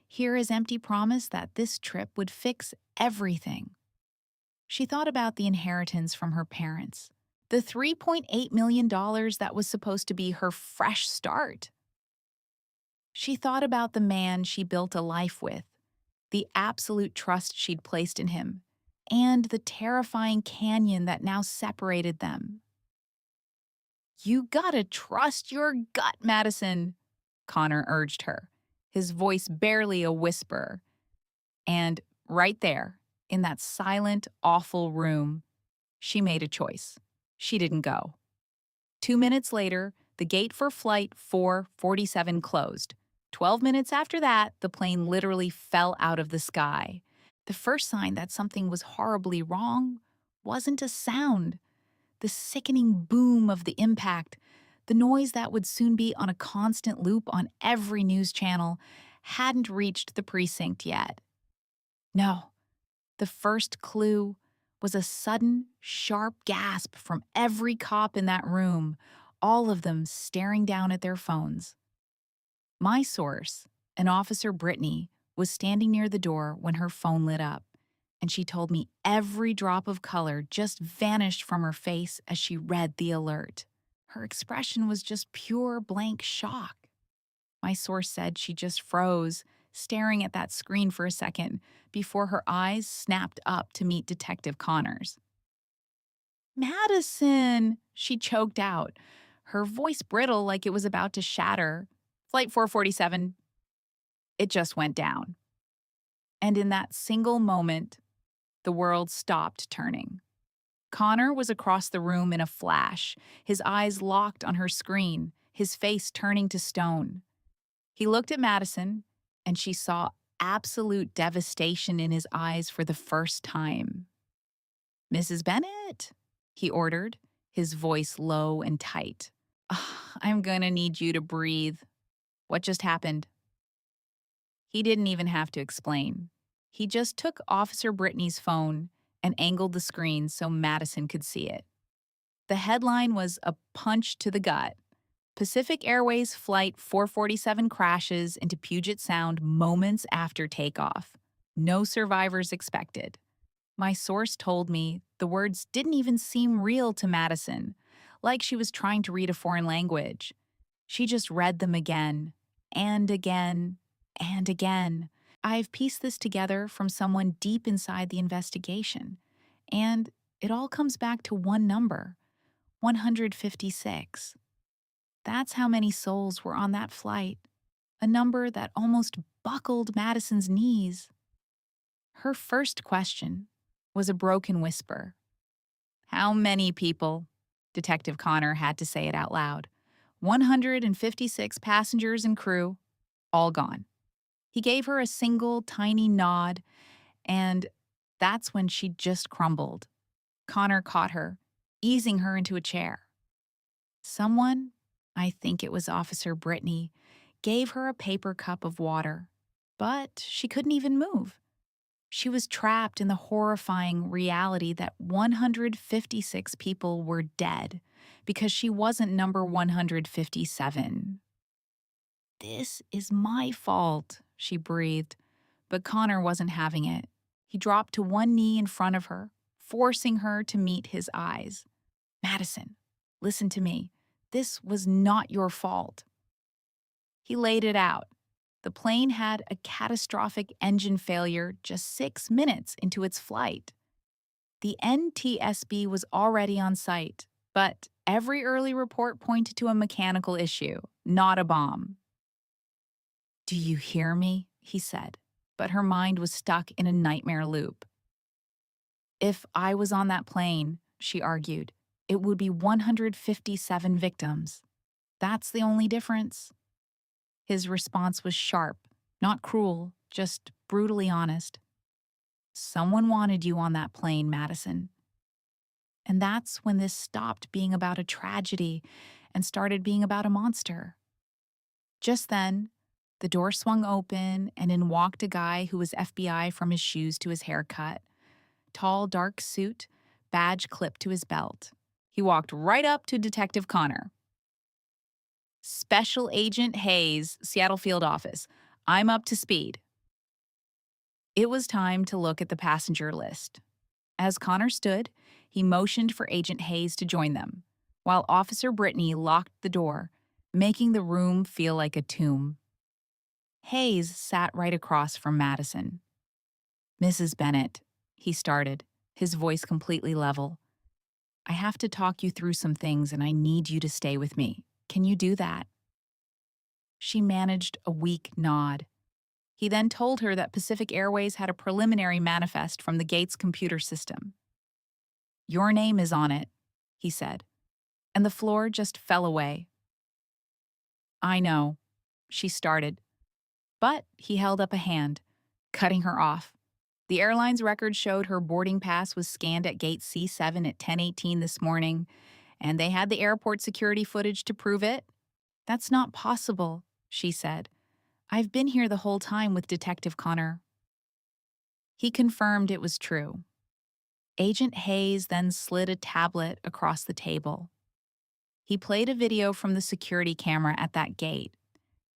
hear his empty promise that this trip would fix everything. She thought about the inheritance from her parents, the $3.8 million that was supposed to be her fresh start. She thought about the man she built a life with, the absolute trust she'd placed in him, and the terrifying canyon that now separated them. You gotta trust your gut, Madison, Connor urged her, his voice barely a whisper. And right there, in that silent, awful room, she made a choice. She didn't go. 2 minutes later, the gate for Flight 447 closed. 12 minutes after that, the plane literally fell out of the sky. The first sign that something was horribly wrong wasn't a sound. The sickening boom of the impact, the noise that would soon be on a constant loop on every news channel, hadn't reached the precinct yet. No, the first clue was a sudden, sharp gasp from every cop in that room, all of them staring down at their phones. My source, an Officer Brittany, was standing near the door when her phone lit up, and she told me every drop of color just vanished from her face as she read the alert. Her expression was just pure blank shock. My source said she just froze, staring at that screen for a second before her eyes snapped up to meet Detective Connors. Madison, she choked out, her voice brittle like it was about to shatter. Flight 447. It just went down. And in that single moment, the world stopped turning. Connor was across the room in a flash, his eyes locked on her screen, his face turning to stone. He looked at Madison, and she saw absolute devastation in his eyes for the first time. Mrs. Bennett, he ordered, his voice low and tight. I'm gonna need you to breathe. What just happened? He didn't even have to explain. He just took Officer Brittany's phone and angled the screen so Madison could see it. The headline was a punch to the gut. Pacific Airways Flight 447 crashes into Puget Sound moments after takeoff. No survivors expected. My source told me the words didn't even seem real to Madison, like she was trying to read a foreign language. She just read them again, and again, and again. I've pieced this together from someone deep inside the investigation, and it all comes back to one number, 156. That's how many souls were on that flight, a number that almost buckled Madison's knees. Her first question was a broken whisper. How many people? Detective Connor had to say it out loud. 156 passengers and crew, all gone. He gave her a single tiny nod, and that's when she just crumbled. Connor caught her, easing her into a chair. Someone, I think it was Officer Brittany, gave her a paper cup of water, but she couldn't even move. She was trapped in the horrifying reality that 156 people were dead because she wasn't number 157. This is my fault, she breathed. But Connor wasn't having it. He dropped to one knee in front of her, forcing her to meet his eyes. Madison, listen to me. This was not your fault. He laid it out. The plane had a catastrophic engine failure just 6 minutes into its flight. The NTSB was already on site, but every early report pointed to a mechanical issue, not a bomb. Do you hear me? He said, but her mind was stuck in a nightmare loop. If I was on that plane, she argued, it would be 157 victims. That's the only difference. His response was sharp, not cruel, just brutally honest. Someone wanted you on that plane, Madison. And that's when this stopped being about a tragedy and started being about a monster. Just then, the door swung open and in walked a guy who was FBI from his shoes to his haircut. Tall, dark suit, badge clipped to his belt. He walked right up to Detective Connor. Special Agent Hayes, Seattle Field Office. I'm up to speed. It was time to look at the passenger list. As Connor stood, he motioned for Agent Hayes to join them, while Officer Brittany locked the door, making the room feel like a tomb. Hayes sat right across from Madison. Mrs. Bennett, he started, his voice completely level. I have to talk you through some things and I need you to stay with me. Can you do that? She managed a weak nod. He then told her that Pacific Airways had a preliminary manifest from the Gates computer system. Your name is on it, he said, and the floor just fell away. I know, she started, but he held up a hand, cutting her off. The airline's record showed her boarding pass was scanned at gate C7 at 10:18 this morning, and they had the airport security footage to prove it. That's not possible, she said. I've been here the whole time with Detective Connor. He confirmed it was true. Agent Hayes then slid a tablet across the table. He played a video from the security camera at that gate.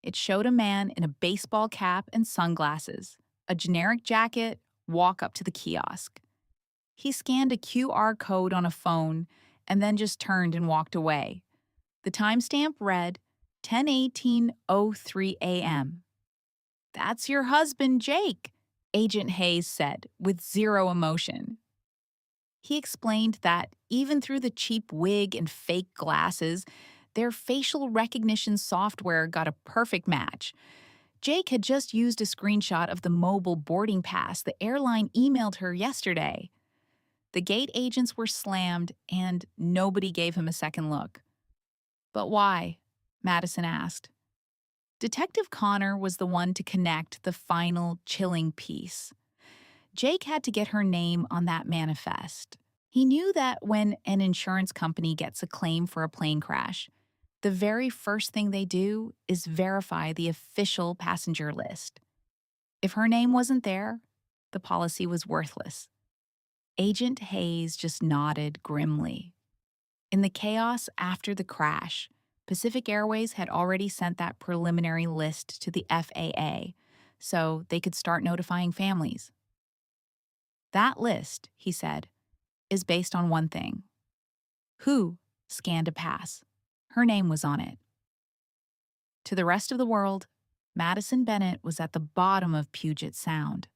It showed a man in a baseball cap and sunglasses, a generic jacket, walk up to the kiosk. He scanned a QR code on a phone and then just turned and walked away. The timestamp read 10:18:03 a.m. That's your husband, Jake, Agent Hayes said, with zero emotion. He explained that even through the cheap wig and fake glasses, their facial recognition software got a perfect match. Jake had just used a screenshot of the mobile boarding pass the airline emailed her yesterday. The gate agents were slammed, and nobody gave him a second look. But why? Madison asked. Detective Connor was the one to connect the final chilling piece. Jake had to get her name on that manifest. He knew that when an insurance company gets a claim for a plane crash, the very first thing they do is verify the official passenger list. If her name wasn't there, the policy was worthless. Agent Hayes just nodded grimly. In the chaos after the crash, Pacific Airways had already sent that preliminary list to the FAA so they could start notifying families. That list, he said, is based on one thing. Who scanned a pass? Her name was on it. To the rest of the world, Madison Bennett was at the bottom of Puget Sound.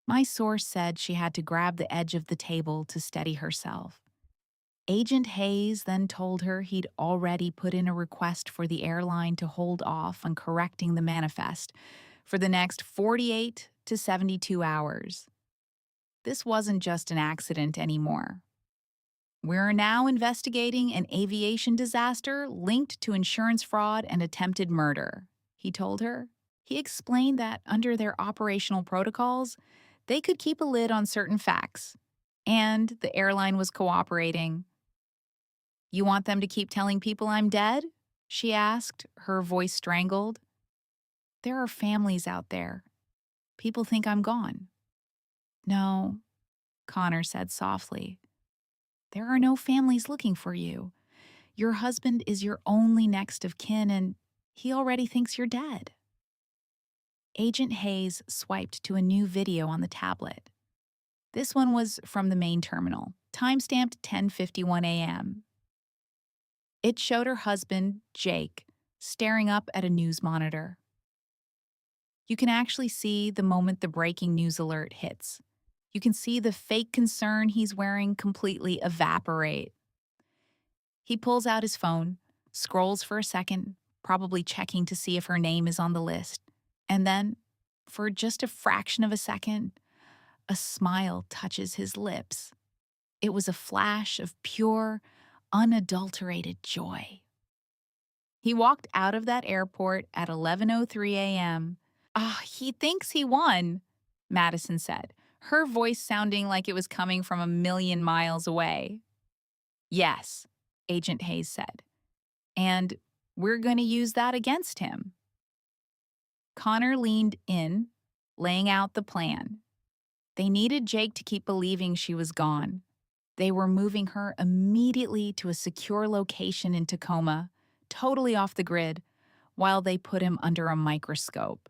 My source said she had to grab the edge of the table to steady herself. Agent Hayes then told her he'd already put in a request for the airline to hold off on correcting the manifest for the next 48 to 72 hours. This wasn't just an accident anymore. We're now investigating an aviation disaster linked to insurance fraud and attempted murder, he told her. He explained that under their operational protocols, they could keep a lid on certain facts, and the airline was cooperating. You want them to keep telling people I'm dead? She asked, her voice strangled. There are families out there. People think I'm gone. No, Connor said softly. There are no families looking for you. Your husband is your only next of kin, and He already thinks you're dead. Agent Hayes swiped to a new video on the tablet. This one was from the main terminal, timestamped 10:51 a.m. It showed her husband, Jake, staring up at a news monitor. You can actually see the moment the breaking news alert hits. You can see the fake concern he's wearing completely evaporate. He pulls out his phone, scrolls for a second, probably checking to see if her name is on the list, and then, for just a fraction of a second, a smile touches his lips. It was a flash of pure, unadulterated joy. He walked out of that airport at 11:03 a.m. Ah, he thinks he won, Madison said, her voice sounding like it was coming from a million miles away. Yes, Agent Hayes said, and we're going to use that against him. Connor leaned in, laying out the plan. They needed Jake to keep believing she was gone. They were moving her immediately to a secure location in Tacoma, totally off the grid, while they put him under a microscope.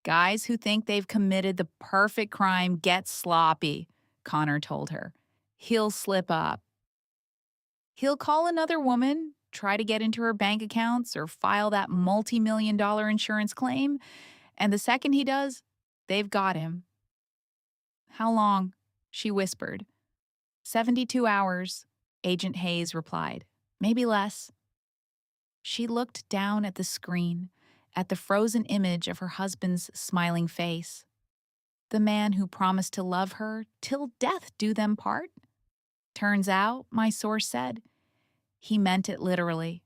Guys who think they've committed the perfect crime get sloppy, Connor told her. He'll slip up. He'll call another woman, try to get into her bank accounts, or file that multi-million-dollar insurance claim, and the second he does, they've got him. How long? She whispered. 72 hours, Agent Hayes replied. Maybe less. She looked down at the screen, at the frozen image of her husband's smiling face. The man who promised to love her till death do them part? Turns out, my source said, he meant it literally.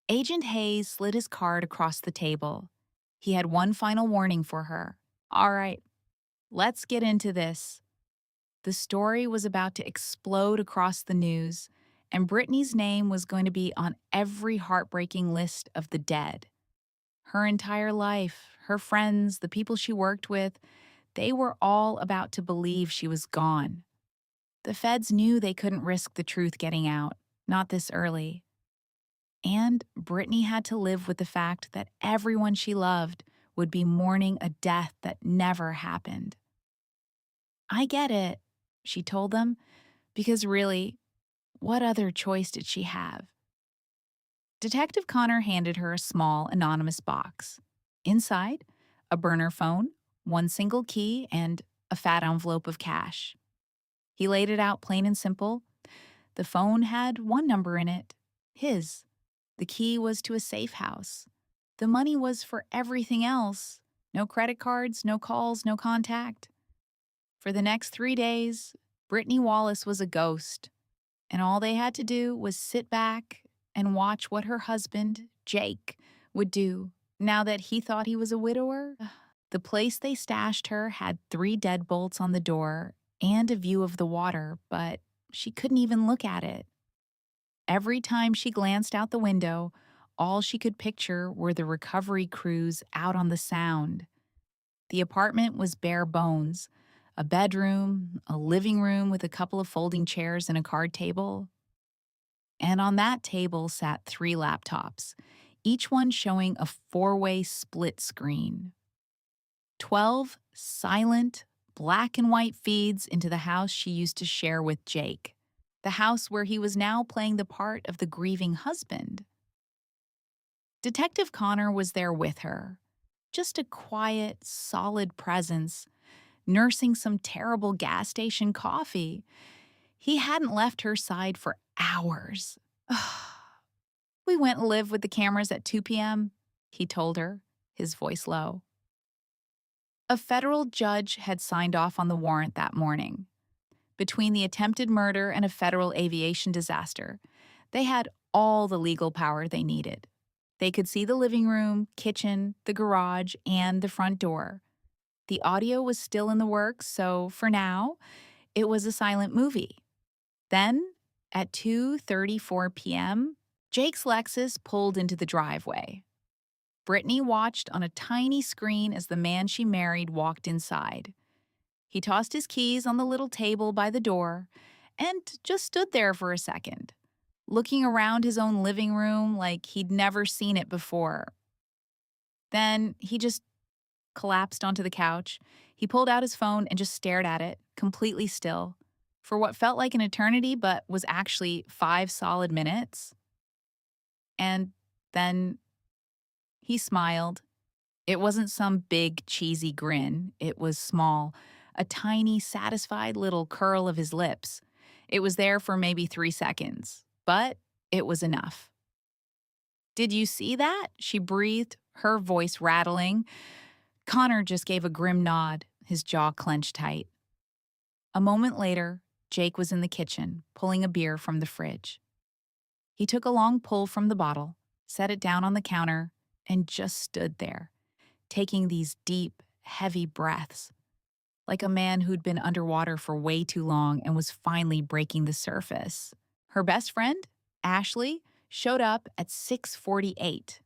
Agent Hayes slid his card across the table. He had one final warning for her. All right, let's get into this. The story was about to explode across the news, and Brittany's name was going to be on every heartbreaking list of the dead. Her entire life, her friends, the people she worked with, they were all about to believe she was gone. The feds knew they couldn't risk the truth getting out, not this early. And Brittany had to live with the fact that everyone she loved would be mourning a death that never happened. I get it, she told them, because really, what other choice did she have? Detective Connor handed her a small, anonymous box. Inside, a burner phone, one single key, and a fat envelope of cash. He laid it out plain and simple. The phone had one number in it, his. The key was to a safe house. The money was for everything else. No credit cards, no calls, no contact. For the next 3 days, Brittany Wallace was a ghost, and all they had to do was sit back and watch what her husband, Jake, would do now that he thought he was a widower. The place they stashed her had 3 deadbolts on the door and a view of the water, but she couldn't even look at it. Every time she glanced out the window, all she could picture were the recovery crews out on the Sound. The apartment was bare bones. A bedroom, a living room with a couple of folding chairs and a card table. And on that table sat 3 laptops, each one showing a 4-way split screen. 12 silent, black and white feeds into the house she used to share with Jake, the house where he was now playing the part of the grieving husband. Detective Connor was there with her, just a quiet, solid presence, nursing some terrible gas station coffee. He hadn't left her side for hours. We went and lived with the cameras at 2 p.m., he told her, his voice low. A federal judge had signed off on the warrant that morning. Between the attempted murder and a federal aviation disaster, they had all the legal power they needed. They could see the living room, kitchen, the garage, and the front door. The audio was still in the works, so for now, it was a silent movie. Then, at 2:34 p.m., Jake's Lexus pulled into the driveway. Brittany watched on a tiny screen as the man she married walked inside. He tossed his keys on the little table by the door and just stood there for a second, looking around his own living room like he'd never seen it before. Then he just collapsed onto the couch. He pulled out his phone and just stared at it, completely still, for what felt like an eternity but was actually 5 solid minutes. And then he smiled. It wasn't some big, cheesy grin. It was small, a tiny, satisfied little curl of his lips. It was there for maybe 3 seconds, but it was enough. Did you see that? She breathed, her voice rattling. Connor just gave a grim nod, his jaw clenched tight. A moment later, Jake was in the kitchen, pulling a beer from the fridge. He took a long pull from the bottle, set it down on the counter, and just stood there, taking these deep, heavy breaths, like a man who'd been underwater for way too long and was finally breaking the surface. Her best friend, Ashley, showed up at 6:48.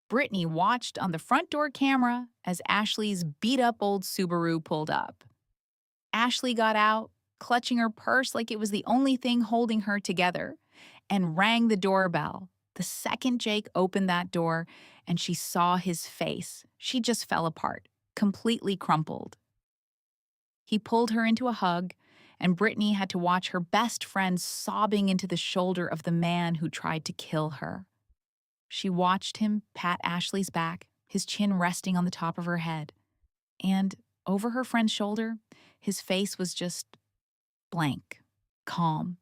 Brittany watched on the front door camera as Ashley's beat-up old Subaru pulled up. Ashley got out, clutching her purse like it was the only thing holding her together, and rang the doorbell. The second Jake opened that door and she saw his face, she just fell apart, completely crumpled. He pulled her into a hug, and Brittany had to watch her best friend sobbing into the shoulder of the man who tried to kill her. She watched him pat Ashley's back, his chin resting on the top of her head. And over her friend's shoulder, his face was just blank, calm.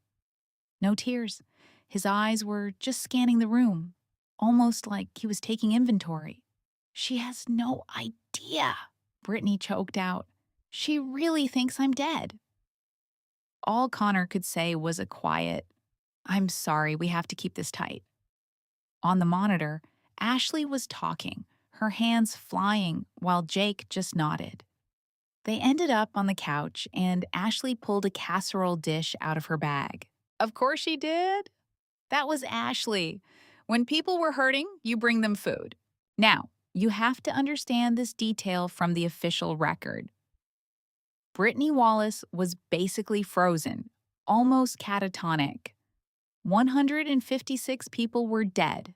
No tears. His eyes were just scanning the room, almost like he was taking inventory. She has no idea, Brittany choked out. She really thinks I'm dead. All Connor could say was a quiet, "I'm sorry, we have to keep this tight." On the monitor, Ashley was talking, her hands flying, while Jake just nodded. They ended up on the couch, and Ashley pulled a casserole dish out of her bag. Of course she did. That was Ashley. When people were hurting, you bring them food. Now, you have to understand this detail from the official record. Brittany Wallace was basically frozen, almost catatonic. 156 people were dead,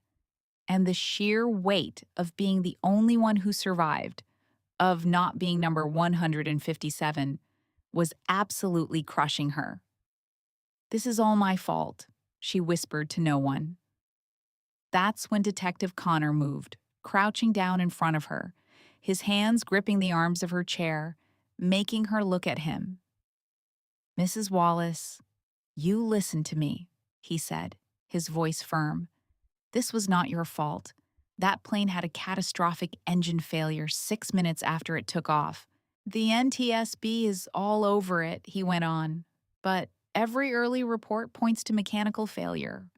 and the sheer weight of being the only one who survived, of not being number 157, was absolutely crushing her. "This is all my fault," she whispered to no one. That's when Detective Connor moved, crouching down in front of her, his hands gripping the arms of her chair, making her look at him. "Mrs. Wallace, you listen to me," he said, his voice firm. "This was not your fault. That plane had a catastrophic engine failure 6 minutes after it took off. The NTSB is all over it," he went on, "but every early report points to mechanical failure.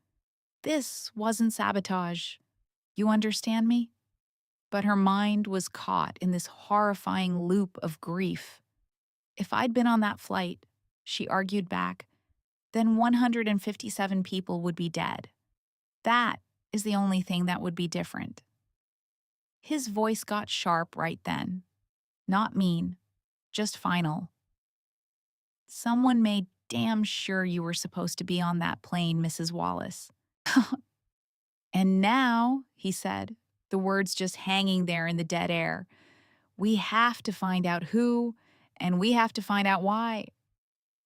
This wasn't sabotage. You understand me?" But her mind was caught in this horrifying loop of grief. "If I'd been on that flight," she argued back, "then 157 people would be dead. That is the only thing that would be different." His voice got sharp right then. Not mean, just final. "Someone made damn sure you were supposed to be on that plane, Mrs. Wallace." "And now," he said, the words just hanging there in the dead air, "we have to find out who, and we have to find out why."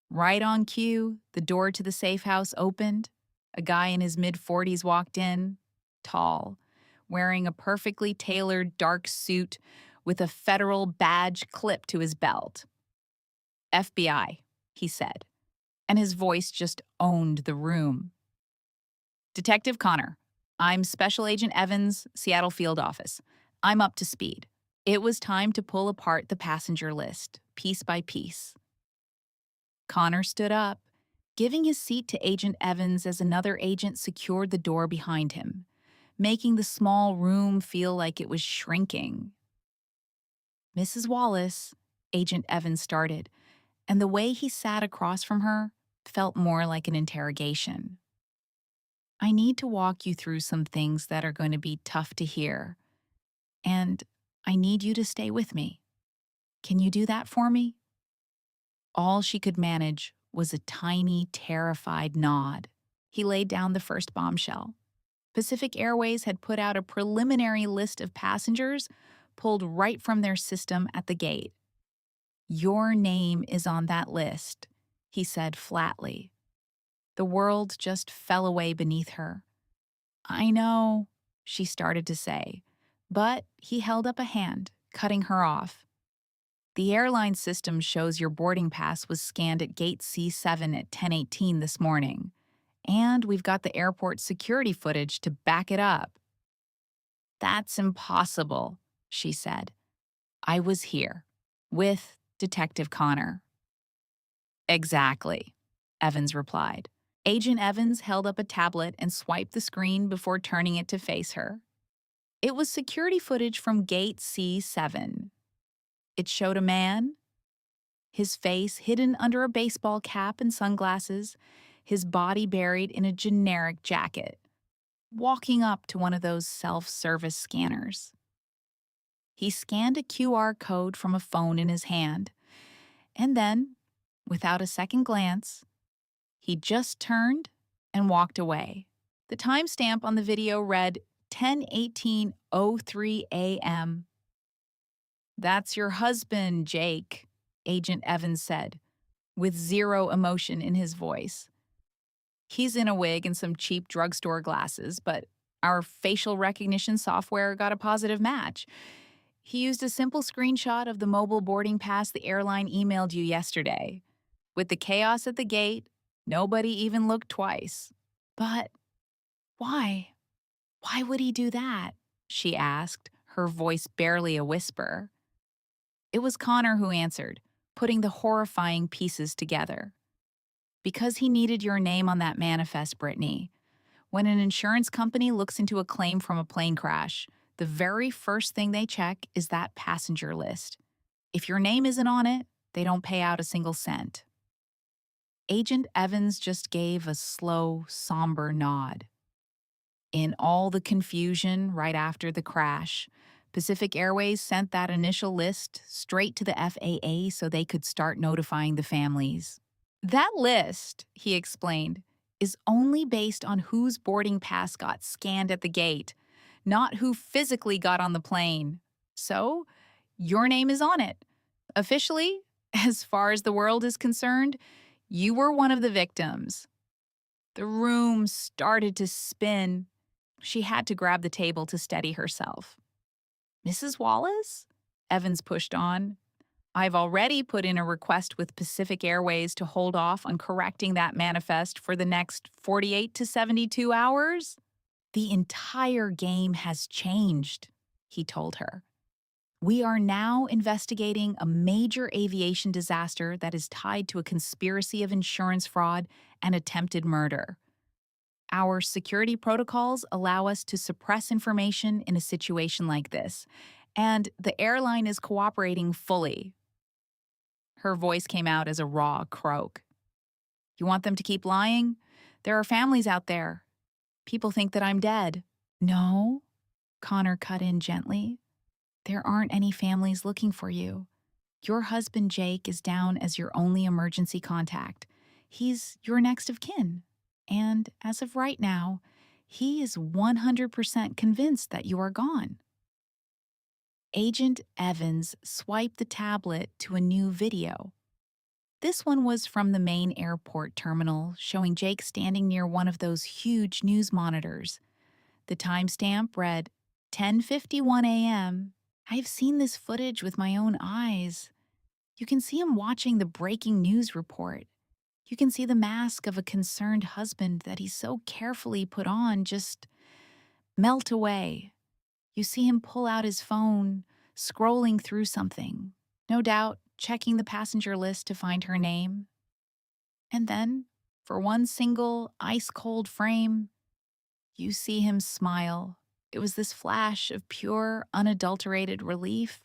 Right on cue, the door to the safe house opened. A guy in his mid-40s walked in, tall, wearing a perfectly tailored dark suit with a federal badge clipped to his belt. "FBI," he said, and his voice just owned the room. "Detective Connor, I'm Special Agent Evans, Seattle Field Office. I'm up to speed." It was time to pull apart the passenger list, piece by piece. Connor stood up, giving his seat to Agent Evans as another agent secured the door behind him, making the small room feel like it was shrinking. "Mrs. Wallace," Agent Evans started, and the way he sat across from her felt more like an interrogation. "I need to walk you through some things that are going to be tough to hear, and I need you to stay with me. Can you do that for me?" All she could manage was a tiny, terrified nod. He laid down the first bombshell. Pacific Airways had put out a preliminary list of passengers pulled right from their system at the gate. "Your name is on that list," he said flatly. The world just fell away beneath her. "I know," she started to say, but he held up a hand, cutting her off. "The airline system shows your boarding pass was scanned at gate C7 at 10:18 this morning, and we've got the airport security footage to back it up." "That's impossible," she said. "I was here, with Detective Connor." "Exactly," Evans replied. Agent Evans held up a tablet and swiped the screen before turning it to face her. It was security footage from gate C7. It showed a man, his face hidden under a baseball cap and sunglasses, his body buried in a generic jacket, walking up to one of those self-service scanners. He scanned a QR code from a phone in his hand, and then, without a second glance, he just turned and walked away. The timestamp on the video read 10:18:03 a.m. "That's your husband, Jake," Agent Evans said, with zero emotion in his voice. "He's in a wig and some cheap drugstore glasses, but our facial recognition software got a positive match. He used a simple screenshot of the mobile boarding pass the airline emailed you yesterday. With the chaos at the gate, nobody even looked twice." "But why? Why would he do that?" she asked, her voice barely a whisper. It was Connor who answered, putting the horrifying pieces together. "Because he needed your name on that manifest, Brittany. When an insurance company looks into a claim from a plane crash, the very first thing they check is that passenger list. If your name isn't on it, they don't pay out a single cent." Agent Evans just gave a slow, somber nod. In all the confusion right after the crash, Pacific Airways sent that initial list straight to the FAA so they could start notifying the families. "That list," he explained, "is only based on whose boarding pass got scanned at the gate, not who physically got on the plane. So, your name is on it. Officially, as far as the world is concerned, you were one of the victims." The room started to spin. She had to grab the table to steady herself. "Mrs. Wallace?" Evans pushed on. "I've already put in a request with Pacific Airways to hold off on correcting that manifest for the next 48 to 72 hours. The entire game has changed," he told her. "We are now investigating a major aviation disaster that is tied to a conspiracy of insurance fraud and attempted murder. Our security protocols allow us to suppress information in a situation like this, and the airline is cooperating fully." Her voice came out as a raw croak. "You want them to keep lying? There are families out there. People think that I'm dead." "No," Connor cut in gently. "There aren't any families looking for you. Your husband, Jake, is down as your only emergency contact. He's your next of kin. And as of right now, he is 100% convinced that you are gone." Agent Evans swiped the tablet to a new video. This one was from the main airport terminal, showing Jake standing near one of those huge news monitors. The timestamp read 10:51 a.m. "I've seen this footage with my own eyes." You can see him watching the breaking news report. You can see the mask of a concerned husband that he so carefully put on just melt away. You see him pull out his phone, scrolling through something, no doubt checking the passenger list to find her name. And then, for one single ice-cold frame, you see him smile. It was this flash of pure, unadulterated relief.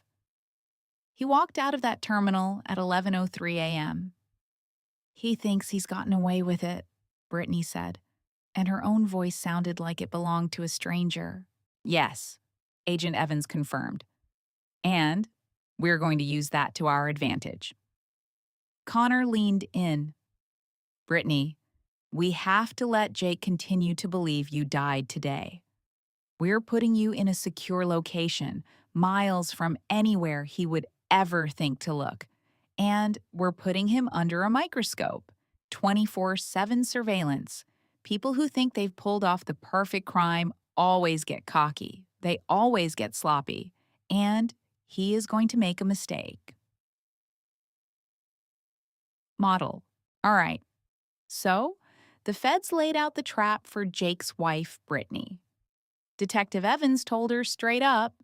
He walked out of that terminal at 11:03 a.m. "He thinks he's gotten away with it," Brittany said, and her own voice sounded like it belonged to a stranger. "Yes," Agent Evans confirmed. "And we're going to use that to our advantage." Connor leaned in. "Brittany, We have to let Jake continue to believe you died today. We're putting you in a secure location, miles from anywhere he would ever think to look. And we're putting him under a microscope, 24/7 surveillance. People who think they've pulled off the perfect crime always get cocky. They always get sloppy. And he is going to make a mistake. Model. All right. So, the feds laid out the trap for Jake's wife, Brittany. Detective Evans told her straight up,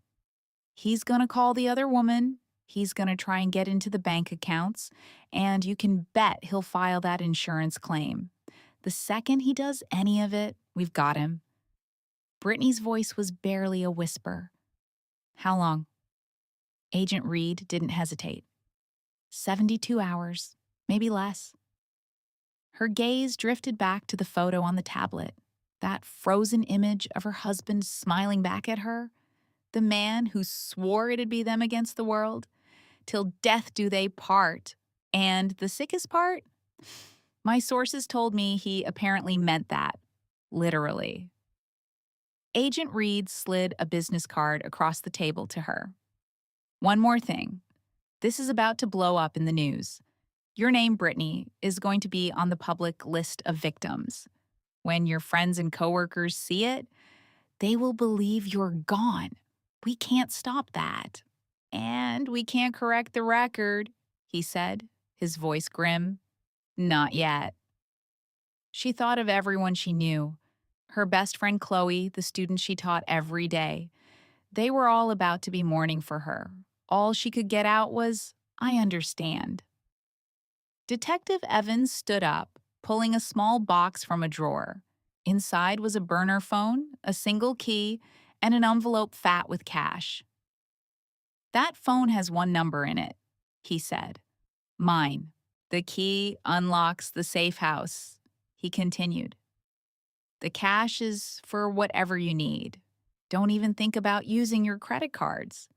he's going to call the other woman, he's going to try and get into the bank accounts, and you can bet he'll file that insurance claim. The second he does any of it, we've got him. Brittany's voice was barely a whisper. How long? Agent Reed didn't hesitate. 72 hours, maybe less. Her gaze drifted back to the photo on the tablet, that frozen image of her husband smiling back at her, the man who swore it'd be them against the world. Till death do they part. And the sickest part? My sources told me he apparently meant that, literally. Agent Reed slid a business card across the table to her. One more thing. This is about to blow up in the news. Your name, Brittany, is going to be on the public list of victims. When your friends and coworkers see it, they will believe you're gone. We can't stop that. And we can't correct the record, he said, his voice grim. Not yet. She thought of everyone she knew. Her best friend Chloe, the student she taught every day. They were all about to be mourning for her. All she could get out was, I understand. Detective Evans stood up, pulling a small box from a drawer. Inside was a burner phone, a single key, and an envelope fat with cash. That phone has one number in it, he said. Mine. The key unlocks the safe house, he continued. The cash is for whatever you need. Don't even think about using your credit cards.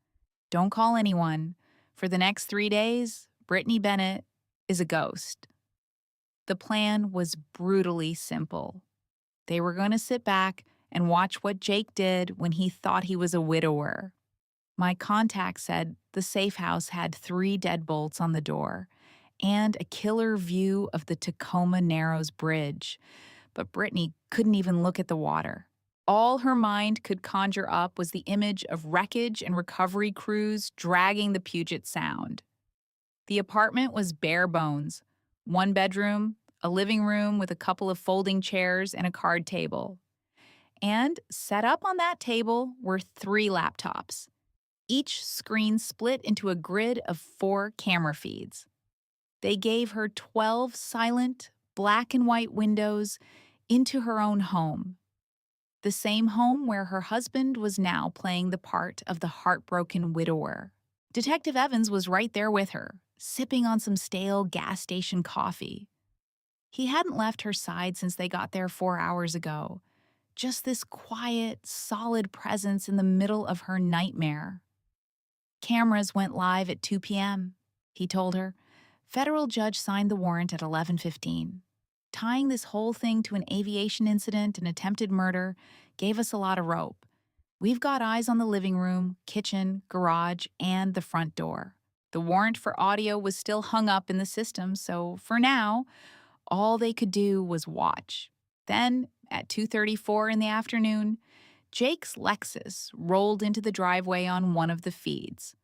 Don't call anyone. For the next 3 days, Brittany Bennett is a ghost. The plan was brutally simple. They were going to sit back and watch what Jake did when he thought he was a widower. My contact said the safe house had 3 deadbolts on the door and a killer view of the Tacoma Narrows Bridge, but Brittany couldn't even look at the water. All her mind could conjure up was the image of wreckage and recovery crews dragging the Puget Sound. The apartment was bare bones. 1 bedroom, a living room with a couple of folding chairs and a card table. And set up on that table were 3 laptops, each screen split into a grid of 4 camera feeds. They gave her 12 silent, black and white windows into her own home. The same home where her husband was now playing the part of the heartbroken widower. Detective Evans was right there with her, sipping on some stale gas station coffee. He hadn't left her side since they got there 4 hours ago. Just this quiet, solid presence in the middle of her nightmare. Cameras went live at 2 p.m., he told her. Federal judge signed the warrant at 11:15. Tying this whole thing to an aviation incident and attempted murder gave us a lot of rope. We've got eyes on the living room, kitchen, garage, and the front door. The warrant for audio was still hung up in the system, so for now, all they could do was watch. Then, at 2:34 in the afternoon, Jake's Lexus rolled into the driveway on one of the feeds.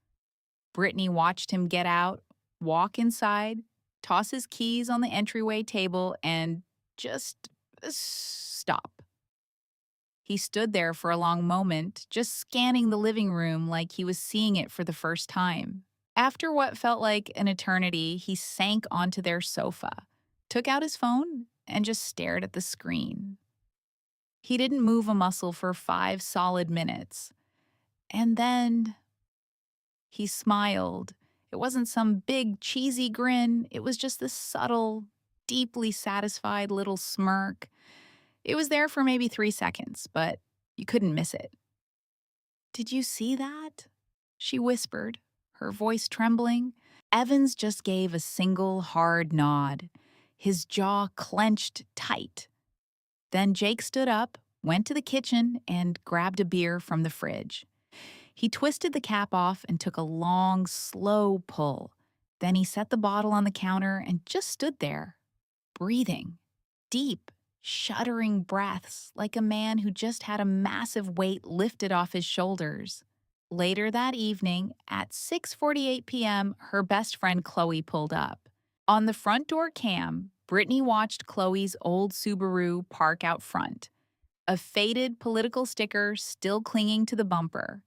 Brittany watched him get out, walk inside, toss his keys on the entryway table, and just stop. He stood there for a long moment, just scanning the living room like he was seeing it for the first time. After what felt like an eternity, he sank onto their sofa, took out his phone, and just stared at the screen. He didn't move a muscle for 5 solid minutes. And then he smiled. It wasn't some big, cheesy grin. It was just this subtle, deeply satisfied little smirk. It was there for maybe 3 seconds, but you couldn't miss it. Did you see that? She whispered, her voice trembling. Evans just gave a single hard nod. his jaw clenched tight. Then Jake stood up, went to the kitchen, and grabbed a beer from the fridge. He twisted the cap off and took a long, slow pull. Then he set the bottle on the counter and just stood there, breathing, deep, shuddering breaths like a man who just had a massive weight lifted off his shoulders. Later that evening, at 6:48 p.m., her best friend Chloe pulled up. On the front door cam, Brittany watched Chloe's old Subaru park out front, a faded political sticker still clinging to the bumper.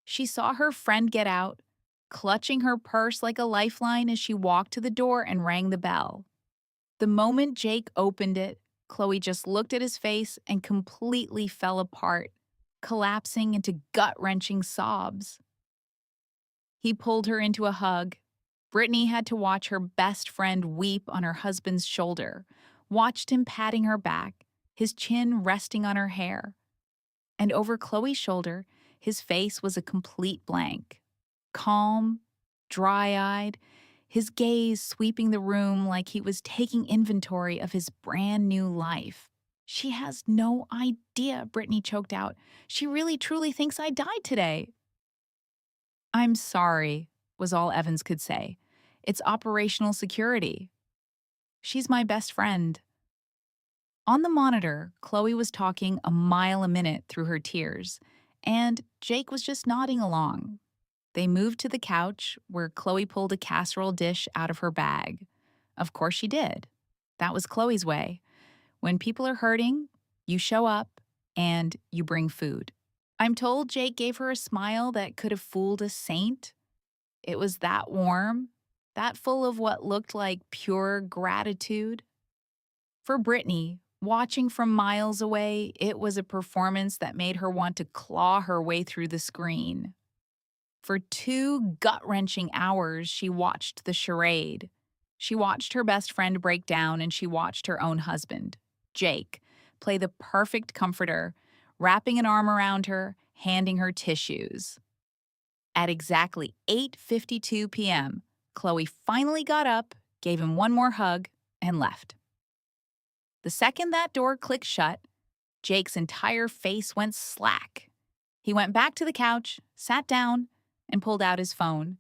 She saw her friend get out, clutching her purse like a lifeline as she walked to the door and rang the bell. The moment Jake opened it, Chloe just looked at his face and completely fell apart, collapsing into gut-wrenching sobs. He pulled her into a hug. Brittany had to watch her best friend weep on her husband's shoulder, watched him patting her back, his chin resting on her hair. And over Chloe's shoulder, his face was a complete blank. Calm, dry-eyed, his gaze sweeping the room like he was taking inventory of his brand new life. "She has no idea," Brittany choked out. "She really truly thinks I died today." "I'm sorry," was all Evans could say. "It's operational security. She's my best friend." On the monitor, Chloe was talking a mile a minute through her tears, and Jake was just nodding along. They moved to the couch, where Chloe pulled a casserole dish out of her bag. Of course she did. That was Chloe's way. When people are hurting, you show up and you bring food. I'm told Jake gave her a smile that could have fooled a saint. It was that warm, that full of what looked like pure gratitude. For Brittany, watching from miles away, it was a performance that made her want to claw her way through the screen. For 2 gut-wrenching hours, she watched the charade. She watched her best friend break down, and she watched her own husband, Jake, play the perfect comforter, wrapping an arm around her, handing her tissues. At exactly 8:52 p.m., Chloe finally got up, gave him one more hug, and left. The second that door clicked shut, Jake's entire face went slack. He went back to the couch, sat down, and pulled out his phone.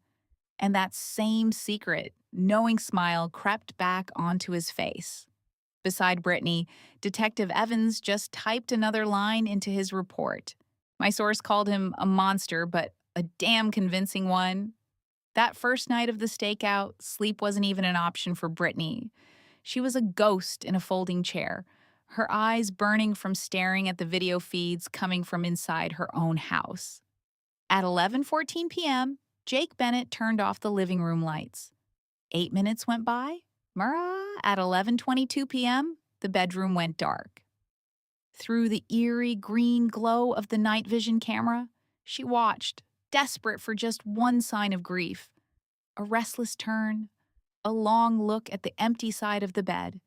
And that same secret, knowing smile crept back onto his face. Beside Brittany, Detective Evans just typed another line into his report. My source called him a monster, but a damn convincing one. That first night of the stakeout, sleep wasn't even an option for Brittany. She was a ghost in a folding chair, her eyes burning from staring at the video feeds coming from inside her own house. At 11:14 p.m., Jake Bennett turned off the living room lights. 8 minutes went by. At 11:22 p.m., the bedroom went dark. Through the eerie green glow of the night vision camera, she watched, desperate for just one sign of grief. A restless turn, a long look at the empty side of the bed,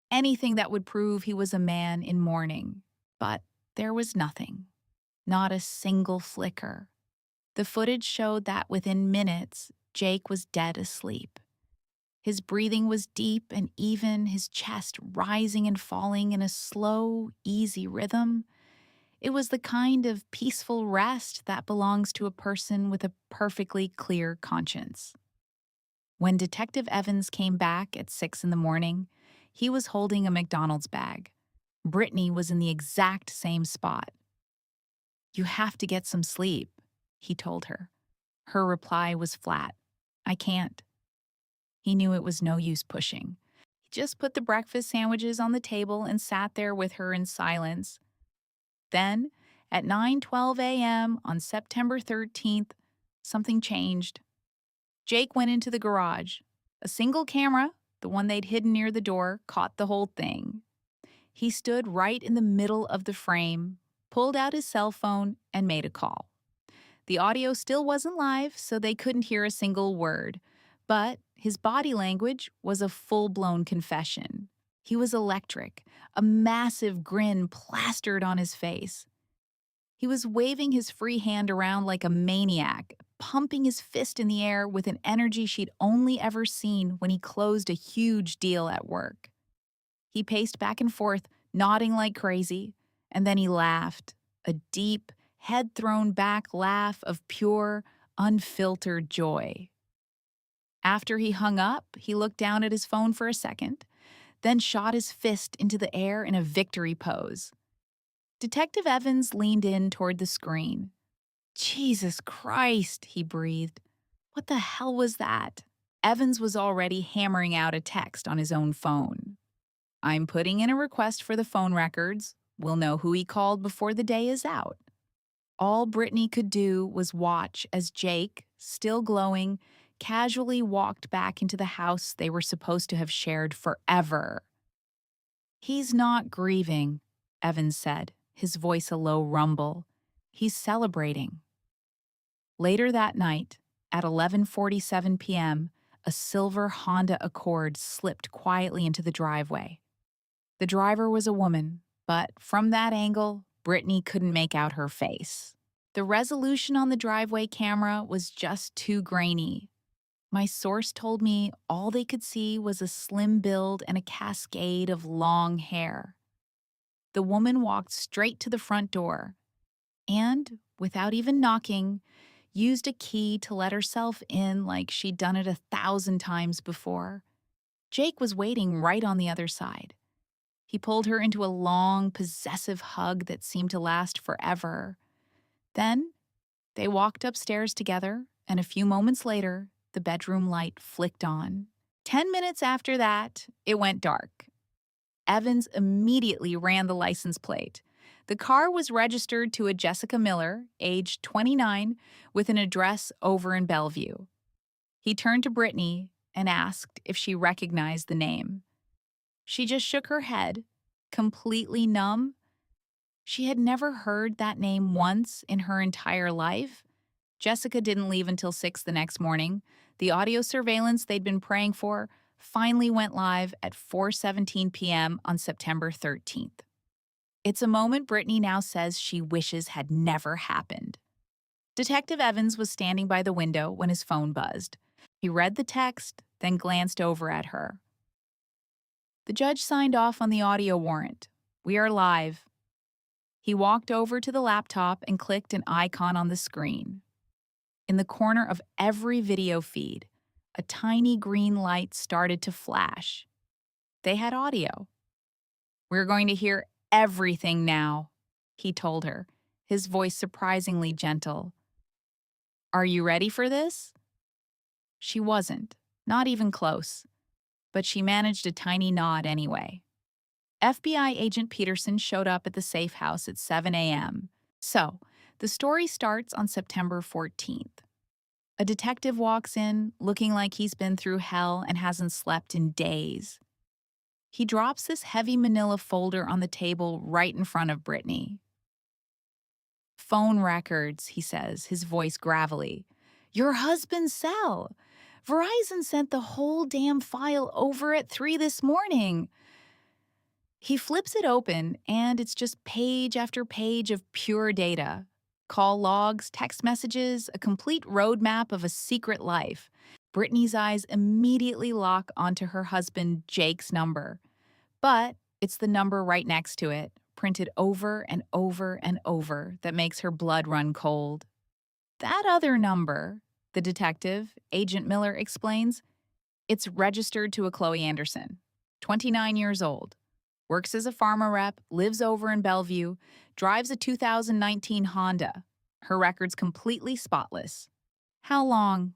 anything that would prove he was a man in mourning. But there was nothing, not a single flicker. The footage showed that within minutes, Jake was dead asleep. His breathing was deep and even, his chest rising and falling in a slow, easy rhythm. It was the kind of peaceful rest that belongs to a person with a perfectly clear conscience. When Detective Evans came back at 6 in the morning, he was holding a McDonald's bag. Brittany was in the exact same spot. "You have to get some sleep," he told her. Her reply was flat. "I can't." He knew it was no use pushing. He just put the breakfast sandwiches on the table and sat there with her in silence. Then, at 9:12 a.m. on September 13th, something changed. Jake went into the garage. A single camera, the one they'd hidden near the door, caught the whole thing. He stood right in the middle of the frame, pulled out his cell phone, and made a call. The audio still wasn't live, so they couldn't hear a single word. But his body language was a full-blown confession. He was electric, a massive grin plastered on his face. He was waving his free hand around like a maniac, pumping his fist in the air with an energy she'd only ever seen when he closed a huge deal at work. He paced back and forth, nodding like crazy, and then he laughed, a deep, head-thrown-back laugh of pure, unfiltered joy. After he hung up, he looked down at his phone for a second, then shot his fist into the air in a victory pose. Detective Evans leaned in toward the screen. "Jesus Christ," he breathed. "What the hell was that?" Evans was already hammering out a text on his own phone. "I'm putting in a request for the phone records. We'll know who he called before the day is out." All Brittany could do was watch as Jake, still glowing, casually walked back into the house they were supposed to have shared forever. "He's not grieving," Evans said, his voice a low rumble. "He's celebrating." Later that night, at 11:47 p.m., a silver Honda Accord slipped quietly into the driveway. The driver was a woman, but from that angle, Brittany couldn't make out her face. The resolution on the driveway camera was just too grainy. My source told me all they could see was a slim build and a cascade of long hair. The woman walked straight to the front door and, without even knocking, used a key to let herself in like she'd done it 1,000 times before. Jake was waiting right on the other side. He pulled her into a long, possessive hug that seemed to last forever. Then, they walked upstairs together, and a few moments later, the bedroom light flicked on. 10 minutes after that, it went dark. Evans immediately ran the license plate. The car was registered to a Jessica Miller, age 29, with an address over in Bellevue. He turned to Brittany and asked if she recognized the name. She just shook her head, completely numb. She had never heard that name once in her entire life. Jessica didn't leave until 6 the next morning. The audio surveillance they'd been praying for finally went live at 4:17 p.m. on September 13th. It's a moment Brittany now says she wishes had never happened. Detective Evans was standing by the window when his phone buzzed. He read the text, then glanced over at her. The judge signed off on the audio warrant. "We are live." He walked over to the laptop and clicked an icon on the screen. In the corner of every video feed, a tiny green light started to flash. They had audio. "We're going to hear everything now," he told her, his voice surprisingly gentle. "Are you ready for this?" She wasn't, not even close, but she managed a tiny nod anyway. FBI agent Peterson showed up at the safe house at 7 a.m. So, the story starts on September 14th. A detective walks in, looking like he's been through hell and hasn't slept in days. He drops this heavy manila folder on the table right in front of Brittany. "Phone records," he says, his voice gravelly. "Your husband's cell. Verizon sent the whole damn file over at 3 this morning." He flips it open, and it's just page after page of pure data. Call logs, text messages, a complete roadmap of a secret life. Brittany's eyes immediately lock onto her husband Jake's number. But it's the number right next to it, printed over and over and over, that makes her blood run cold. That other number, the detective, Agent Miller, explains, it's registered to a Chloe Anderson, 29 years old. Works as a pharma rep, lives over in Bellevue, drives a 2019 Honda. Her record's completely spotless. How long?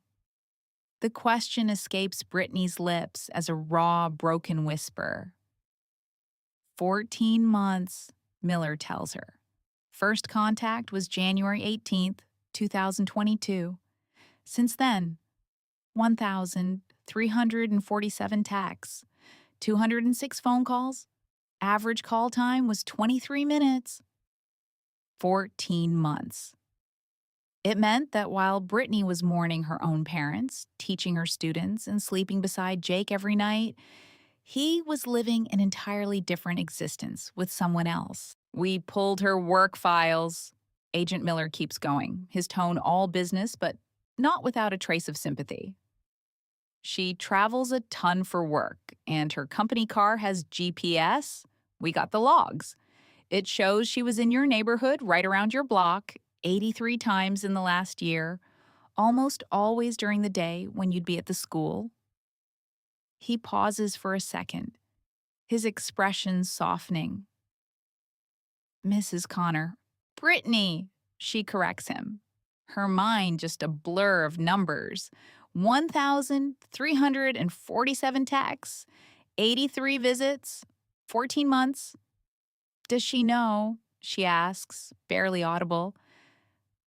The question escapes Brittany's lips as a raw, broken whisper. 14 months, Miller tells her. First contact was January 18th, 2022. Since then, 1,347 texts, 206 phone calls. Average call time was 23 minutes. 14 months. It meant that while Brittany was mourning her own parents, teaching her students, and sleeping beside Jake every night, he was living an entirely different existence with someone else. "We pulled her work files." Agent Miller keeps going, his tone all business but not without a trace of sympathy. She travels a ton for work, and her company car has GPS. We got the logs. It shows she was in your neighborhood right around your block 83 times in the last year, almost always during the day when you'd be at the school. He pauses for a second, his expression softening. Mrs. Connor. Brittany, she corrects him. Her mind just a blur of numbers. 1,347 texts, 83 visits, 14 months. Does she know, she asks, barely audible,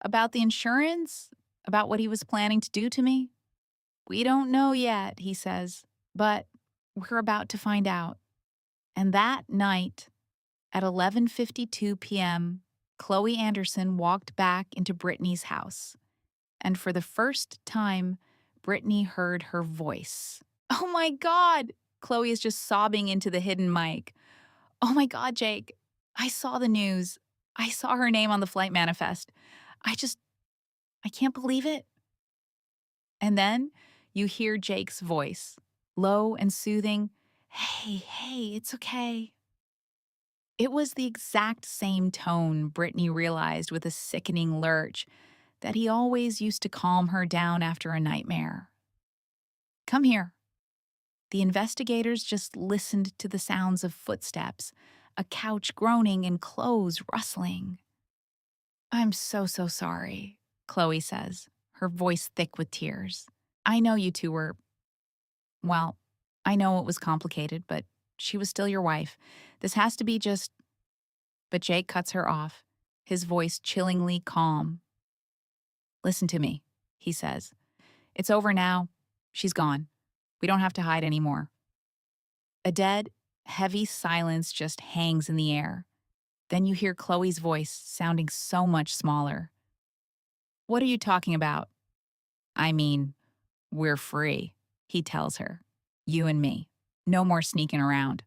about the insurance? About what he was planning to do to me? We don't know yet, he says, but we're about to find out. And that night, at 11:52 p.m., Chloe Anderson walked back into Brittany's house. And for the first time, Brittany heard her voice. Oh my God! Chloe is just sobbing into the hidden mic. Oh my God, Jake. I saw the news. I saw her name on the flight manifest. I can't believe it. And then you hear Jake's voice, low and soothing. Hey, it's okay. It was the exact same tone, Brittany realized with a sickening lurch, that he always used to calm her down after a nightmare. Come here. The investigators just listened to the sounds of footsteps, a couch groaning and clothes rustling. I'm so sorry, Chloe says, her voice thick with tears. I know you two were, well, I know it was complicated, but she was still your wife. This has to be just. But Jake cuts her off, his voice chillingly calm. Listen to me, he says. It's over now. She's gone. We don't have to hide anymore. A dead, heavy silence just hangs in the air. Then you hear Chloe's voice sounding so much smaller. What are you talking about? I mean, we're free, he tells her. You and me. No more sneaking around.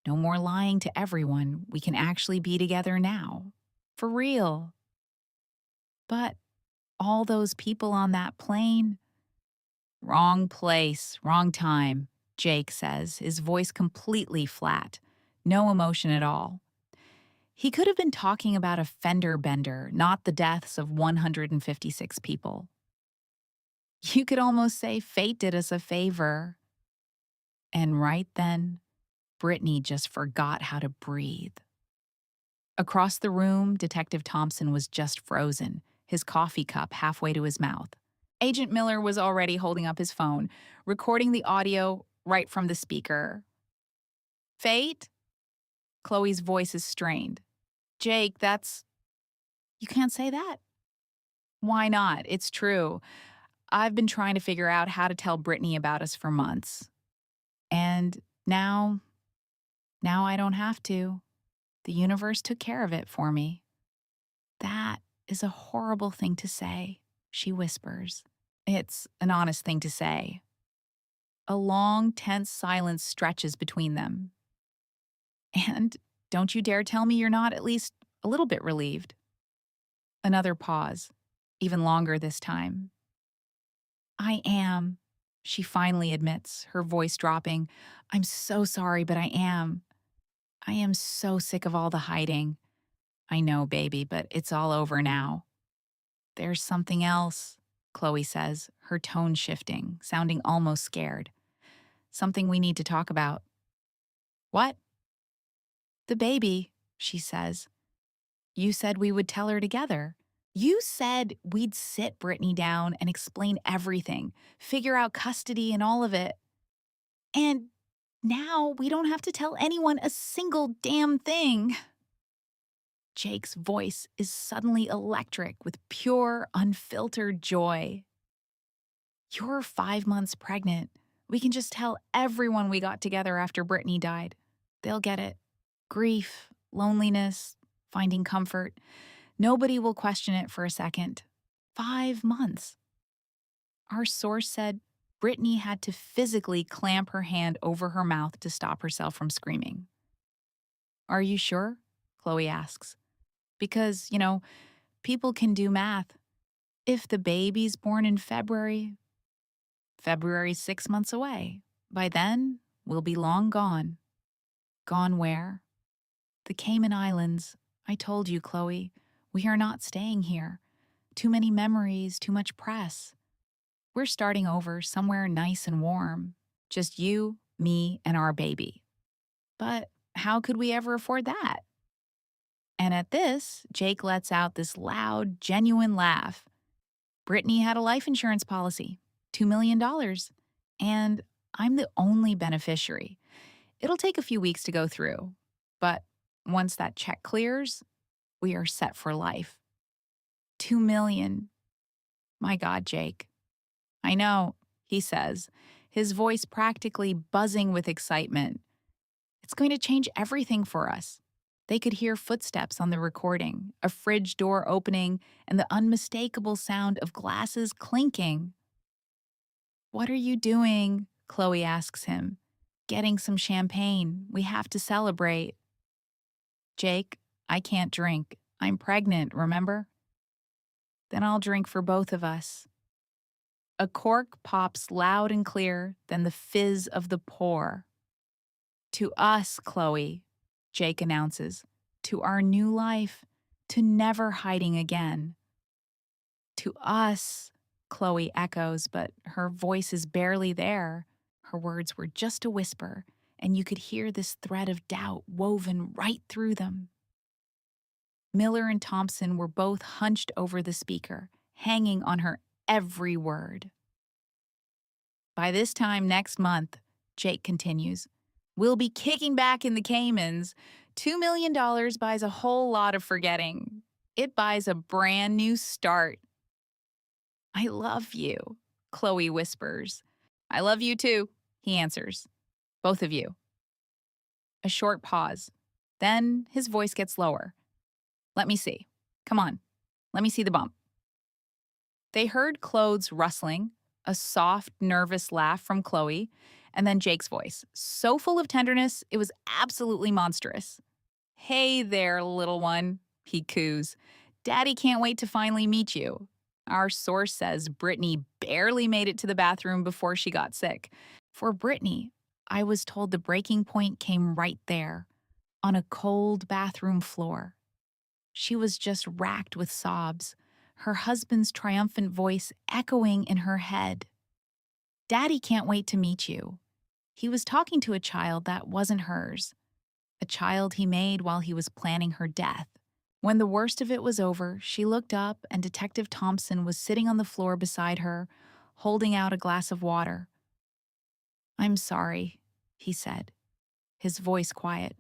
No more lying to everyone. We can actually be together now. For real. But all those people on that plane? Wrong place, wrong time, Jake says, his voice completely flat. No emotion at all. He could have been talking about a fender bender, not the deaths of 156 people. You could almost say fate did us a favor. And right then, Brittany just forgot how to breathe. Across the room, Detective Thompson was just frozen, his coffee cup halfway to his mouth. Agent Miller was already holding up his phone, recording the audio right from the speaker. Fate? Chloe's voice is strained. Jake, that's. You can't say that. Why not? It's true. I've been trying to figure out how to tell Brittany about us for months. And now I don't have to. The universe took care of it for me. That is a horrible thing to say, she whispers. It's an honest thing to say. A long, tense silence stretches between them. And don't you dare tell me you're not at least a little bit relieved. Another pause, even longer this time. I am, she finally admits, her voice dropping. I'm so sorry, but I am. I am so sick of all the hiding. I know, baby, but it's all over now. There's something else, Chloe says, her tone shifting, sounding almost scared. Something we need to talk about. What? The baby, she says. You said we would tell her together. You said we'd sit Brittany down and explain everything, figure out custody and all of it. And now we don't have to tell anyone a single damn thing. Jake's voice is suddenly electric with pure, unfiltered joy. You're 5 months pregnant. We can just tell everyone we got together after Brittany died. They'll get it. Grief, loneliness, finding comfort. Nobody will question it for a second. 5 months. Our source said Brittany had to physically clamp her hand over her mouth to stop herself from screaming. Are you sure? Chloe asks. Because, people can do math. If the baby's born in February, February's 6 months away. By then, we'll be long gone. Gone where? The Cayman Islands. I told you, Chloe. We are not staying here. Too many memories, too much press. We're starting over somewhere nice and warm. Just you, me, and our baby. But how could we ever afford that? And at this, Jake lets out this loud, genuine laugh. Brittany had a life insurance policy, $2 million. And I'm the only beneficiary. It'll take a few weeks to go through. But once that check clears, we are set for life. 2 million. My God, Jake. I know, he says, his voice practically buzzing with excitement. It's going to change everything for us. They could hear footsteps on the recording, a fridge door opening, and the unmistakable sound of glasses clinking. What are you doing? Chloe asks him. Getting some champagne. We have to celebrate. Jake, I can't drink. I'm pregnant, remember? Then I'll drink for both of us. A cork pops loud and clear, then the fizz of the pour. To us, Chloe, Jake announces. To our new life. To never hiding again. To us, Chloe echoes, but her voice is barely there. Her words were just a whisper, and you could hear this thread of doubt woven right through them. Miller and Thompson were both hunched over the speaker, hanging on her every word. By this time next month, Jake continues, we'll be kicking back in the Caymans. $2 million buys a whole lot of forgetting. It buys a brand new start. I love you, Chloe whispers. I love you too, he answers. Both of you. A short pause. Then his voice gets lower. Let me see. Come on. Let me see the bump. They heard clothes rustling, a soft, nervous laugh from Chloe, and then Jake's voice, so full of tenderness, it was absolutely monstrous. Hey there, little one, he coos. Daddy can't wait to finally meet you. Our source says Brittany barely made it to the bathroom before she got sick. For Brittany, I was told the breaking point came right there, on a cold bathroom floor. She was just racked with sobs, her husband's triumphant voice echoing in her head. Daddy can't wait to meet you. He was talking to a child that wasn't hers, a child he made while he was planning her death. When the worst of it was over, she looked up and Detective Thompson was sitting on the floor beside her, holding out a glass of water. I'm sorry, he said, his voice quiet.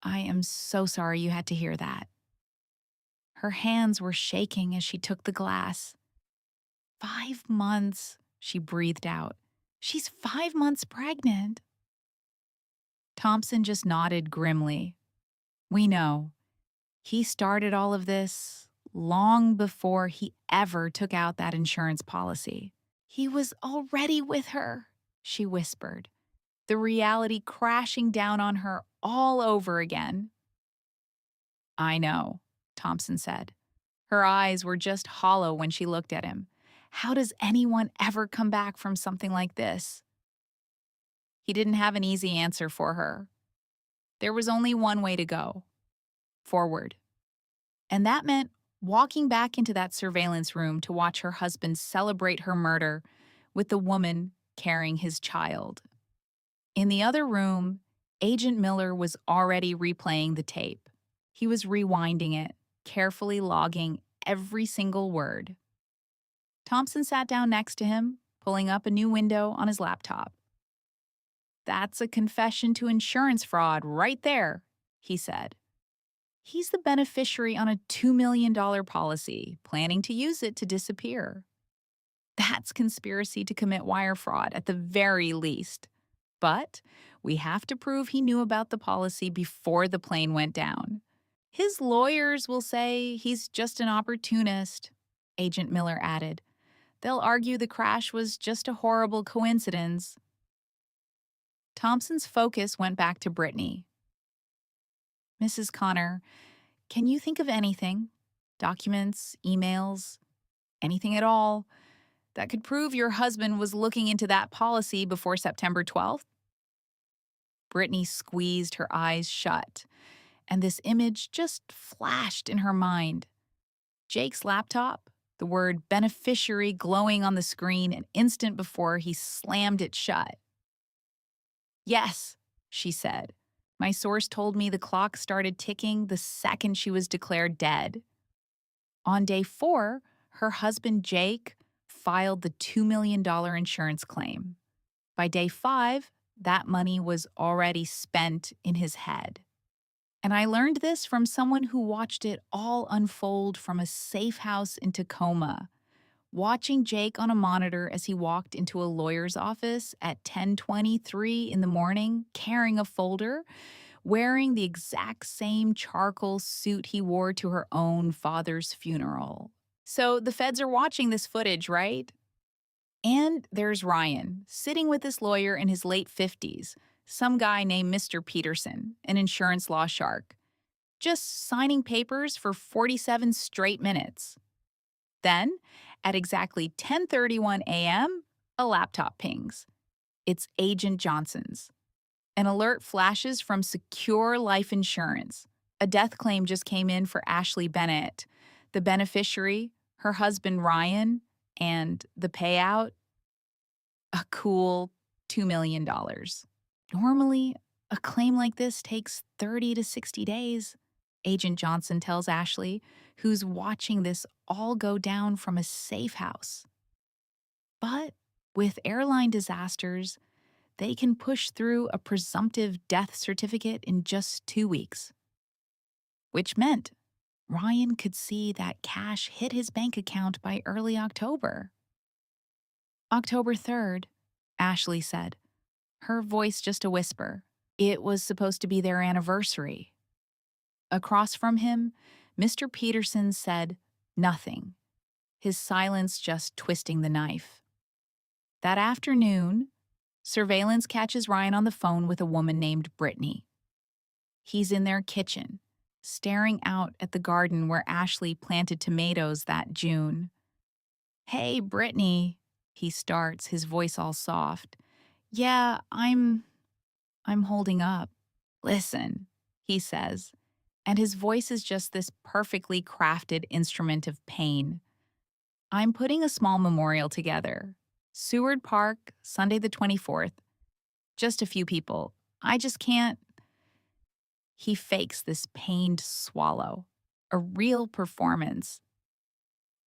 I am so sorry you had to hear that. Her hands were shaking as she took the glass. 5 months, she breathed out. She's 5 months pregnant. Thompson just nodded grimly. We know. He started all of this long before he ever took out that insurance policy. He was already with her, she whispered, the reality crashing down on her all over again. I know, Thompson said. Her eyes were just hollow when she looked at him. How does anyone ever come back from something like this? He didn't have an easy answer for her. There was only one way to go. Forward. And that meant walking back into that surveillance room to watch her husband celebrate her murder with the woman carrying his child. In the other room, Agent Miller was already replaying the tape. He was rewinding it, carefully logging every single word. Thompson sat down next to him, pulling up a new window on his laptop. That's a confession to insurance fraud right there, he said. He's the beneficiary on a $2 million policy, planning to use it to disappear. That's conspiracy to commit wire fraud at the very least. But we have to prove he knew about the policy before the plane went down. His lawyers will say he's just an opportunist, Agent Miller added. They'll argue the crash was just a horrible coincidence. Thompson's focus went back to Brittany. Mrs. Connor, can you think of anything? Documents, emails, Anything at all that could prove your husband was looking into that policy before September 12th? Brittany squeezed her eyes shut, and this image just flashed in her mind. Jake's laptop, the word beneficiary glowing on the screen an instant before he slammed it shut. Yes, she said. My source told me the clock started ticking the second she was declared dead. On day 4, her husband Jake filed the $2 million insurance claim. By day 5, that money was already spent in his head. And I learned this from someone who watched it all unfold from a safe house in Tacoma, watching Jake on a monitor as he walked into a lawyer's office at 10:23 in the morning, carrying a folder, wearing the exact same charcoal suit he wore to her own father's funeral. So the feds are watching this footage, right? And there's Ryan, sitting with this lawyer in his late 50s, some guy named Mr. Peterson, an insurance law shark, just signing papers for 47 straight minutes. Then, at exactly 10:31 a.m., a laptop pings. It's Agent Johnson's. An alert flashes from Secure Life Insurance. A death claim just came in for Ashley Bennett. The beneficiary, her husband Ryan, and the payout, a cool $2 million. Normally, a claim like this takes 30 to 60 days, Agent Johnson tells Ashley, who's watching this all go down from a safe house. But with airline disasters, they can push through a presumptive death certificate in just 2 weeks. Which meant Ryan could see that cash hit his bank account by early October. October 3rd, Ashley said, her voice just a whisper. It was supposed to be their anniversary. Across from him, Mr. Peterson said nothing, his silence just twisting the knife. That afternoon, surveillance catches Ryan on the phone with a woman named Brittany. He's in their kitchen, staring out at the garden where Ashley planted tomatoes that June. Hey, Brittany, he starts, his voice all soft. Yeah, I'm holding up. Listen, he says, and his voice is just this perfectly crafted instrument of pain. I'm putting a small memorial together. Seward Park, Sunday the 24th. Just a few people. I just can't. He fakes this pained swallow. A real performance.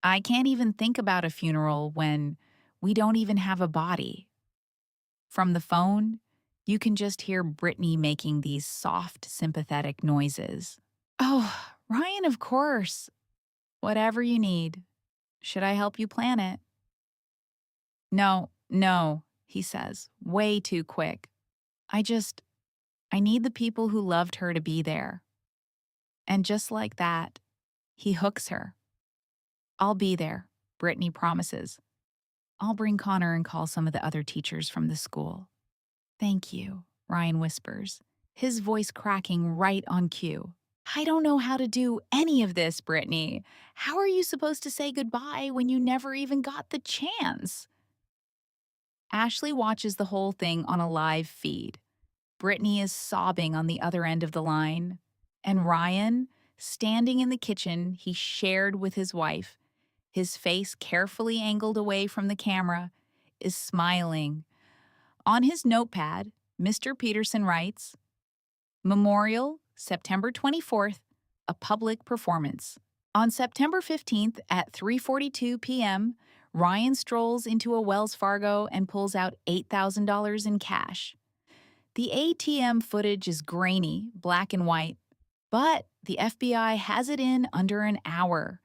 I can't even think about a funeral when we don't even have a body. From the phone, you can just hear Brittany making these soft, sympathetic noises. Oh, Ryan, of course. Whatever you need. Should I help you plan it? No, he says, way too quick. I need the people who loved her to be there. And just like that, he hooks her. I'll be there, Brittany promises. I'll bring Connor and call some of the other teachers from the school. Thank you, Ryan whispers, his voice cracking right on cue. I don't know how to do any of this, Brittany. How are you supposed to say goodbye when you never even got the chance? Ashley watches the whole thing on a live feed. Brittany is sobbing on the other end of the line. And Ryan, standing in the kitchen he shared with his wife, his face carefully angled away from the camera, is smiling. On his notepad, Mr. Peterson writes, Memorial, September 24th, a public performance. On September 15th at 3:42 p.m., Ryan strolls into a Wells Fargo and pulls out $8,000 in cash. The ATM footage is grainy, black and white, but the FBI has it in under an hour.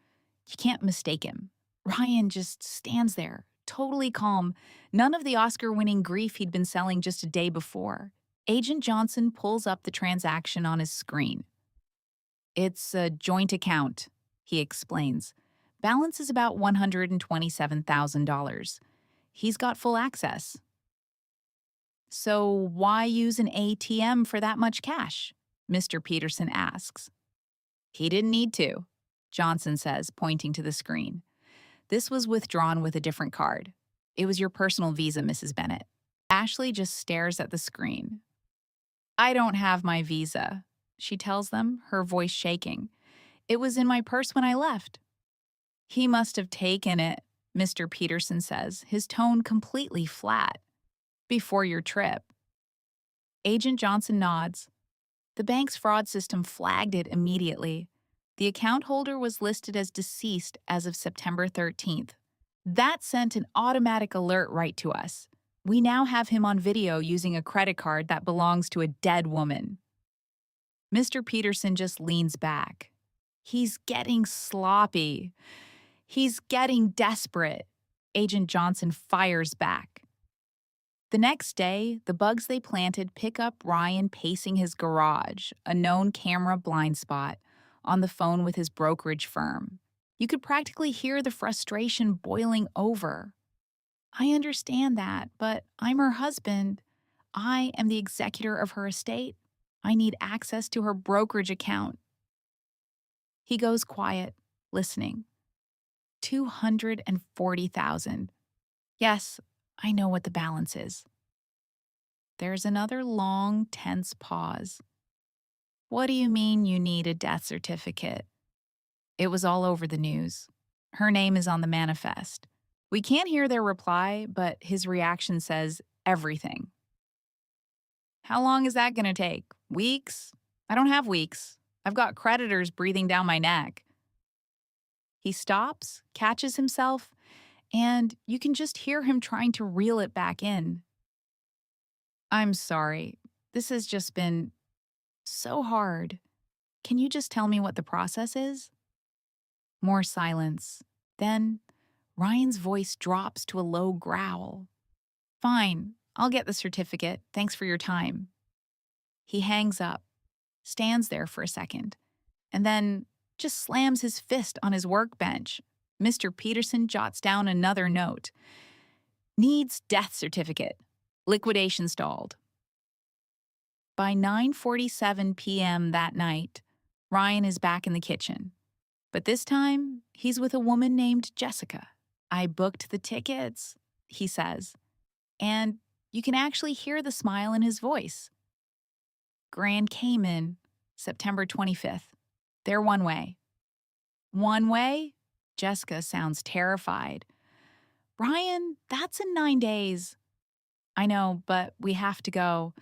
You can't mistake him. Ryan just stands there, totally calm, none of the Oscar-winning grief he'd been selling just a day before. Agent Johnson pulls up the transaction on his screen. It's a joint account, he explains. Balance is about $127,000. He's got full access. So why use an ATM for that much cash? Mr. Peterson asks. He didn't need to, Johnson says, pointing to the screen. This was withdrawn with a different card. It was your personal visa, Mrs. Bennett. Ashley just stares at the screen. I don't have my visa, she tells them, her voice shaking. It was in my purse when I left. He must have taken it, Mr. Peterson says, his tone completely flat. Before your trip. Agent Johnson nods. The bank's fraud system flagged it immediately. The account holder was listed as deceased as of September 13th. That sent an automatic alert right to us. We now have him on video using a credit card that belongs to a dead woman. Mr. Peterson just leans back. He's getting sloppy. He's getting desperate. Agent Johnson fires back. The next day, the bugs they planted pick up Ryan pacing his garage, a known camera blind spot, on the phone with his brokerage firm. You could practically hear the frustration boiling over. I understand that, but I'm her husband. I am the executor of her estate. I need access to her brokerage account. He goes quiet, listening. 240,000. Yes, I know what the balance is. There's another long, tense pause. What do you mean you need a death certificate? It was all over the news. Her name is on the manifest. We can't hear their reply, but his reaction says everything. How long is that going to take? Weeks? I don't have weeks. I've got creditors breathing down my neck. He stops, catches himself, and you can just hear him trying to reel it back in. I'm sorry. This has just been so hard. Can you just tell me what the process is? More silence. Then Ryan's voice drops to a low growl. Fine, I'll get the certificate. Thanks for your time. He hangs up, stands there for a second, and then just slams his fist on his workbench. Mr. Peterson jots down another note. Needs death certificate. Liquidation stalled. By 9:47 p.m. that night, Ryan is back in the kitchen. But this time, he's with a woman named Jessica. I booked the tickets, he says. And you can actually hear the smile in his voice. Grand Cayman, September 25th. They're one way. One way? Jessica sounds terrified. Ryan, that's in 9 days. I know, but we have to go.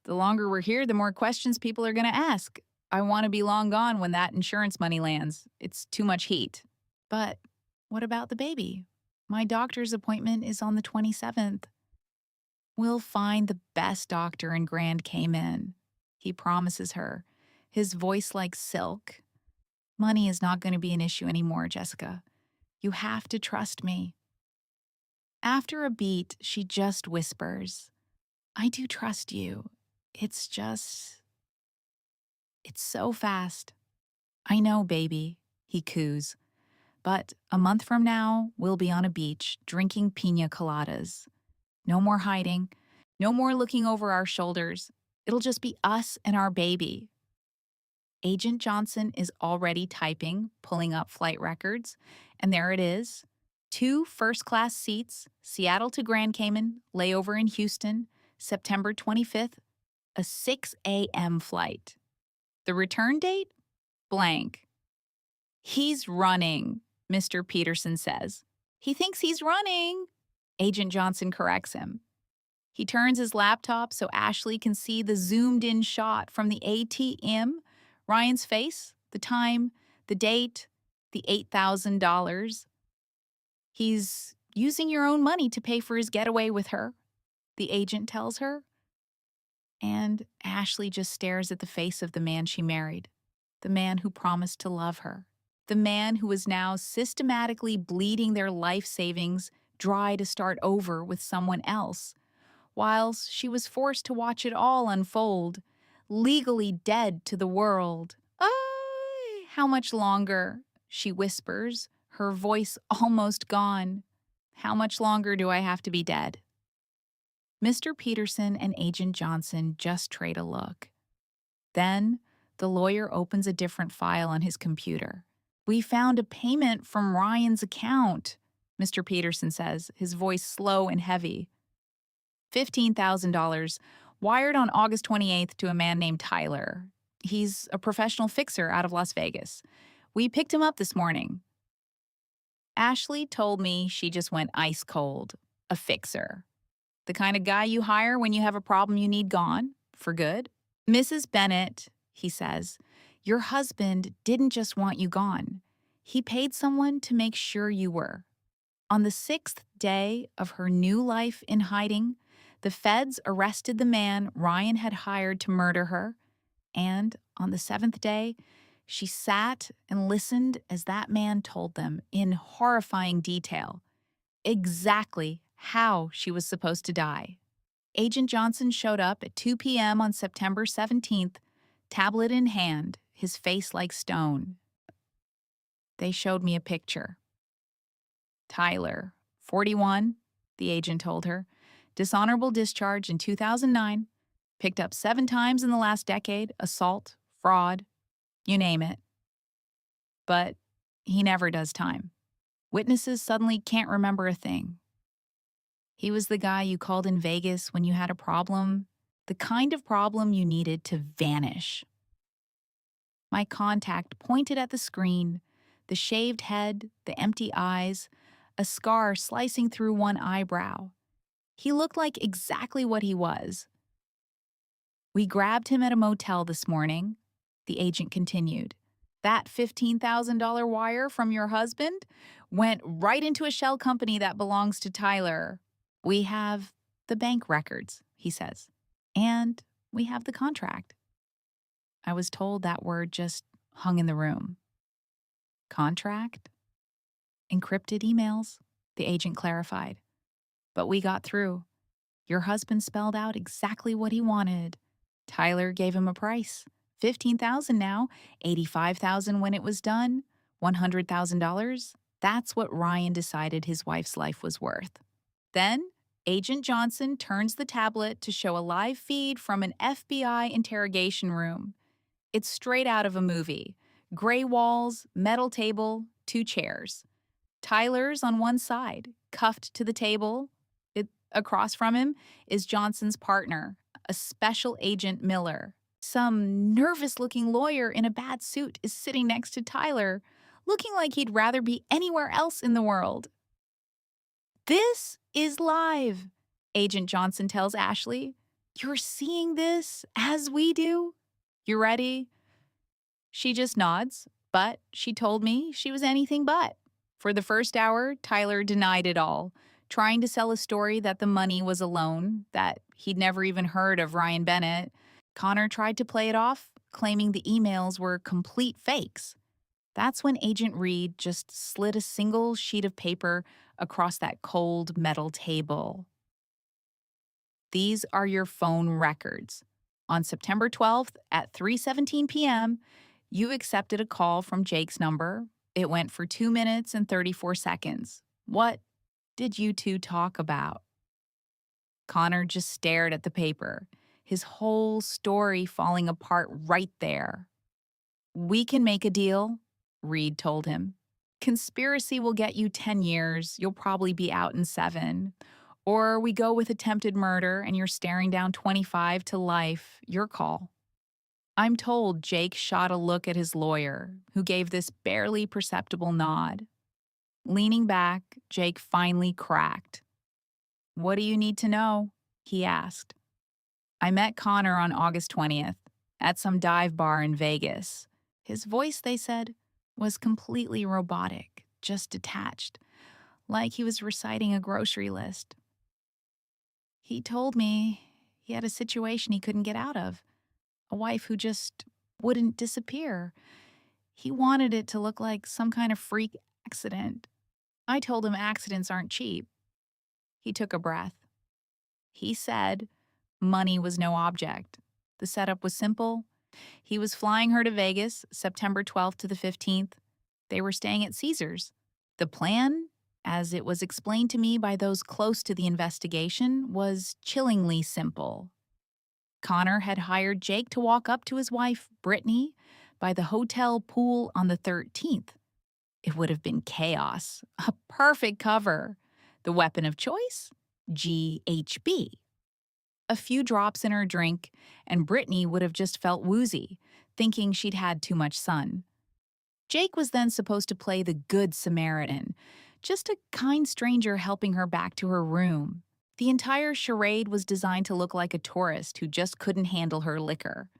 The longer we're here, the more questions people are going to ask. I want to be long gone when that insurance money lands. It's too much heat. But what about the baby? My doctor's appointment is on the 27th. We'll find the best doctor in Grand Cayman, he promises her, his voice like silk. Money is not going to be an issue anymore, Jessica. You have to trust me. After a beat, she just whispers, I do trust you. It's so fast. I know, baby, he coos. But a month from now, we'll be on a beach drinking pina coladas. No more hiding. No more looking over our shoulders. It'll just be us and our baby. Agent Johnson is already typing, pulling up flight records, and there it is. 2 first-class seats, Seattle to Grand Cayman, layover in Houston, September 25th, a 6 a.m. flight. The return date? Blank. He's running, Mr. Peterson says. He thinks he's running. Agent Johnson corrects him. He turns his laptop so Ashley can see the zoomed-in shot from the ATM, Ryan's face, the time, the date, the $8,000. He's using your own money to pay for his getaway with her, the agent tells her. And Ashley just stares at the face of the man she married, the man who promised to love her, the man who is now systematically bleeding their life savings dry to start over with someone else, whilst she was forced to watch it all unfold, legally dead to the world. "Ay, how much longer?" she whispers, her voice almost gone. "How much longer do I have to be dead?" Mr. Peterson and Agent Johnson just trade a look. Then, the lawyer opens a different file on his computer. We found a payment from Ryan's account, Mr. Peterson says, his voice slow and heavy. $15,000 wired on August 28th to a man named Tyler. He's a professional fixer out of Las Vegas. We picked him up this morning. Ashley told me she just went ice cold. A fixer. The kind of guy you hire when you have a problem you need gone, for good. Mrs. Bennett, he says, your husband didn't just want you gone. He paid someone to make sure you were. On the 6th day of her new life in hiding, the feds arrested the man Ryan had hired to murder her, and on the 7th day, she sat and listened as that man told them in horrifying detail exactly how she was supposed to die. Agent Johnson showed up at 2 p.m. on September 17th, tablet in hand, his face like stone. They showed me a picture. Tyler, 41, the agent told her, dishonorable discharge in 2009, picked up 7 times in the last decade, assault, fraud, you name it. But he never does time. Witnesses suddenly can't remember a thing. He was the guy you called in Vegas when you had a problem, the kind of problem you needed to vanish. My contact pointed at the screen, the shaved head, the empty eyes, a scar slicing through one eyebrow. He looked like exactly what he was. We grabbed him at a motel this morning, the agent continued. That $15,000 wire from your husband went right into a shell company that belongs to Tyler. We have the bank records, he says, and we have the contract. I was told that word just hung in the room. Contract? Encrypted emails, the agent clarified. But we got through. Your husband spelled out exactly what he wanted. Tyler gave him a price. $15,000 now, $85,000 when it was done, $100,000. That's what Ryan decided his wife's life was worth. Then, Agent Johnson turns the tablet to show a live feed from an FBI interrogation room. It's straight out of a movie. Gray walls, metal table, 2 chairs. Tyler's on one side, cuffed to the table. Across from him is Johnson's partner, a special agent Miller. Some nervous-looking lawyer in a bad suit is sitting next to Tyler, looking like he'd rather be anywhere else in the world. This is live, Agent Johnson tells Ashley. You're seeing this as we do? You ready? She just nods, but she told me she was anything but. For the first hour, Tyler denied it all, trying to sell a story that the money was a loan, that he'd never even heard of Ryan Bennett. Connor tried to play it off, claiming the emails were complete fakes. That's when Agent Reed just slid a single sheet of paper across that cold metal table. These are your phone records. On September 12th at 3:17 p.m., you accepted a call from Jake's number. It went for 2 minutes and 34 seconds. What did you two talk about? Connor just stared at the paper, his whole story falling apart right there. We can make a deal, Reed told him. Conspiracy will get you 10 years. You'll probably be out in 7. Or we go with attempted murder and you're staring down 25 to life. Your call. I'm told Jake shot a look at his lawyer, who gave this barely perceptible nod. Leaning back, Jake finally cracked. What do you need to know? He asked. I met Connor on August 20th at some dive bar in Vegas. His voice, they said, was completely robotic, just detached, like he was reciting a grocery list. He told me he had a situation he couldn't get out of, a wife who just wouldn't disappear. He wanted it to look like some kind of freak accident. I told him accidents aren't cheap. He took a breath. He said money was no object. The setup was simple. He was flying her to Vegas, September 12th to the 15th. They were staying at Caesars. The plan, as it was explained to me by those close to the investigation, was chillingly simple. Connor had hired Jake to walk up to his wife, Brittany, by the hotel pool on the 13th. It would have been chaos. A perfect cover. The weapon of choice? GHB. A few drops in her drink, and Brittany would have just felt woozy, thinking she'd had too much sun. Jake was then supposed to play the Good Samaritan, just a kind stranger helping her back to her room. The entire charade was designed to look like a tourist who just couldn't handle her liquor.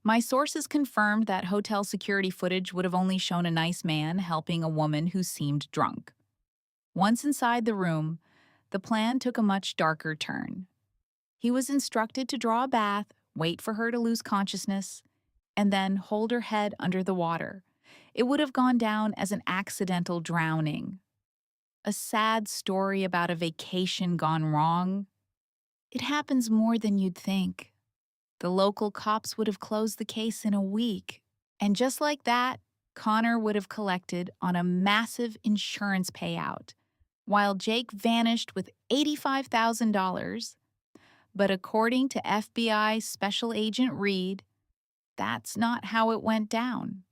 My sources confirmed that hotel security footage would have only shown a nice man helping a woman who seemed drunk. Once inside the room, the plan took a much darker turn. He was instructed to draw a bath, wait for her to lose consciousness, and then hold her head under the water. It would have gone down as an accidental drowning. A sad story about a vacation gone wrong. It happens more than you'd think. The local cops would have closed the case in a week. And just like that, Connor would have collected on a massive insurance payout, while Jake vanished with $85,000. But according to FBI Special Agent Reed, that's not how it went down.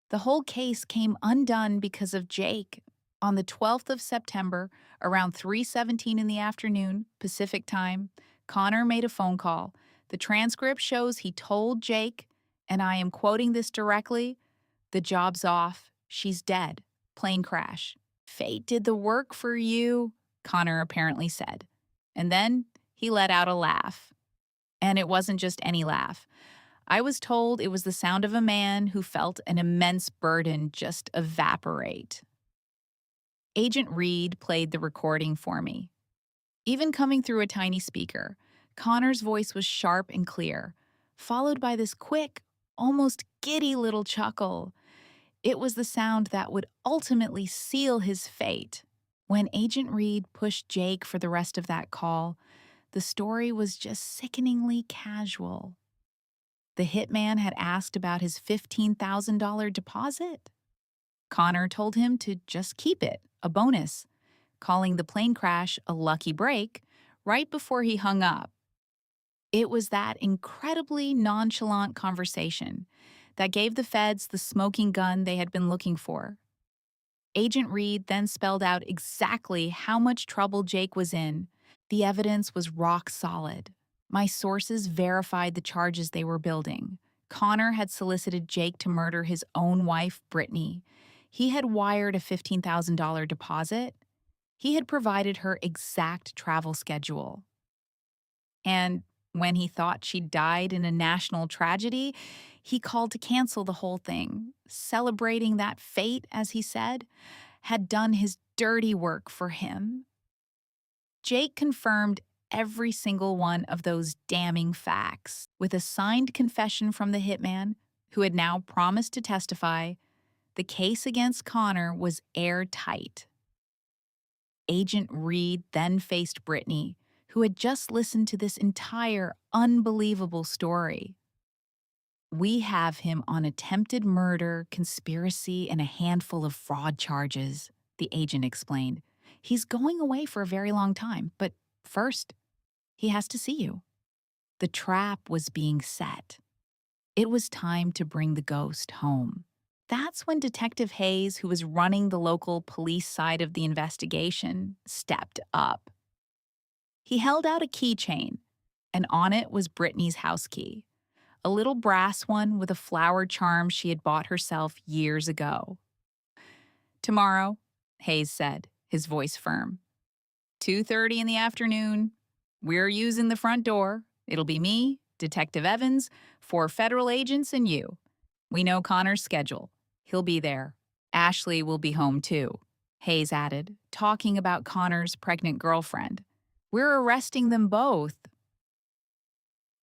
The whole case came undone because of Jake. On the 12th of September, around 3:17 in the afternoon, Pacific time, Connor made a phone call. The transcript shows he told Jake, and I am quoting this directly, "The job's off. She's dead. Plane crash. Fate did the work for you," Connor apparently said. And then he let out a laugh. And it wasn't just any laugh. I was told it was the sound of a man who felt an immense burden just evaporate. Agent Reed played the recording for me. Even coming through a tiny speaker, Connor's voice was sharp and clear, followed by this quick, almost giddy little chuckle. It was the sound that would ultimately seal his fate. When Agent Reed pushed Jake for the rest of that call, the story was just sickeningly casual. The hitman had asked about his $15,000 deposit. Connor told him to just keep it, a bonus, calling the plane crash a lucky break right before he hung up. It was that incredibly nonchalant conversation that gave the feds the smoking gun they had been looking for. Agent Reed then spelled out exactly how much trouble Jake was in. The evidence was rock solid. My sources verified the charges they were building. Connor had solicited Jake to murder his own wife, Brittany. He had wired a $15,000 deposit. He had provided her exact travel schedule. And when he thought she died in a national tragedy, he called to cancel the whole thing, celebrating that fate, as he said, had done his dirty work for him. Jake confirmed every single one of those damning facts with a signed confession from the hitman, who had now promised to testify. The case against Connor was airtight. Agent Reed then faced Brittany, who had just listened to this entire unbelievable story. "We have him on attempted murder, conspiracy, and a handful of fraud charges," the agent explained. "He's going away for a very long time, but first, he has to see you." The trap was being set. It was time to bring the ghost home. That's when Detective Hayes, who was running the local police side of the investigation, stepped up. He held out a keychain, and on it was Brittany's house key, a little brass one with a flower charm she had bought herself years ago. "Tomorrow," Hayes said, his voice firm. 2:30 in the afternoon. We're using the front door. It'll be me, Detective Evans, 4 federal agents, and you. We know Connor's schedule. He'll be there. Ashley will be home too," Hayes added, talking about Connor's pregnant girlfriend. "We're arresting them both."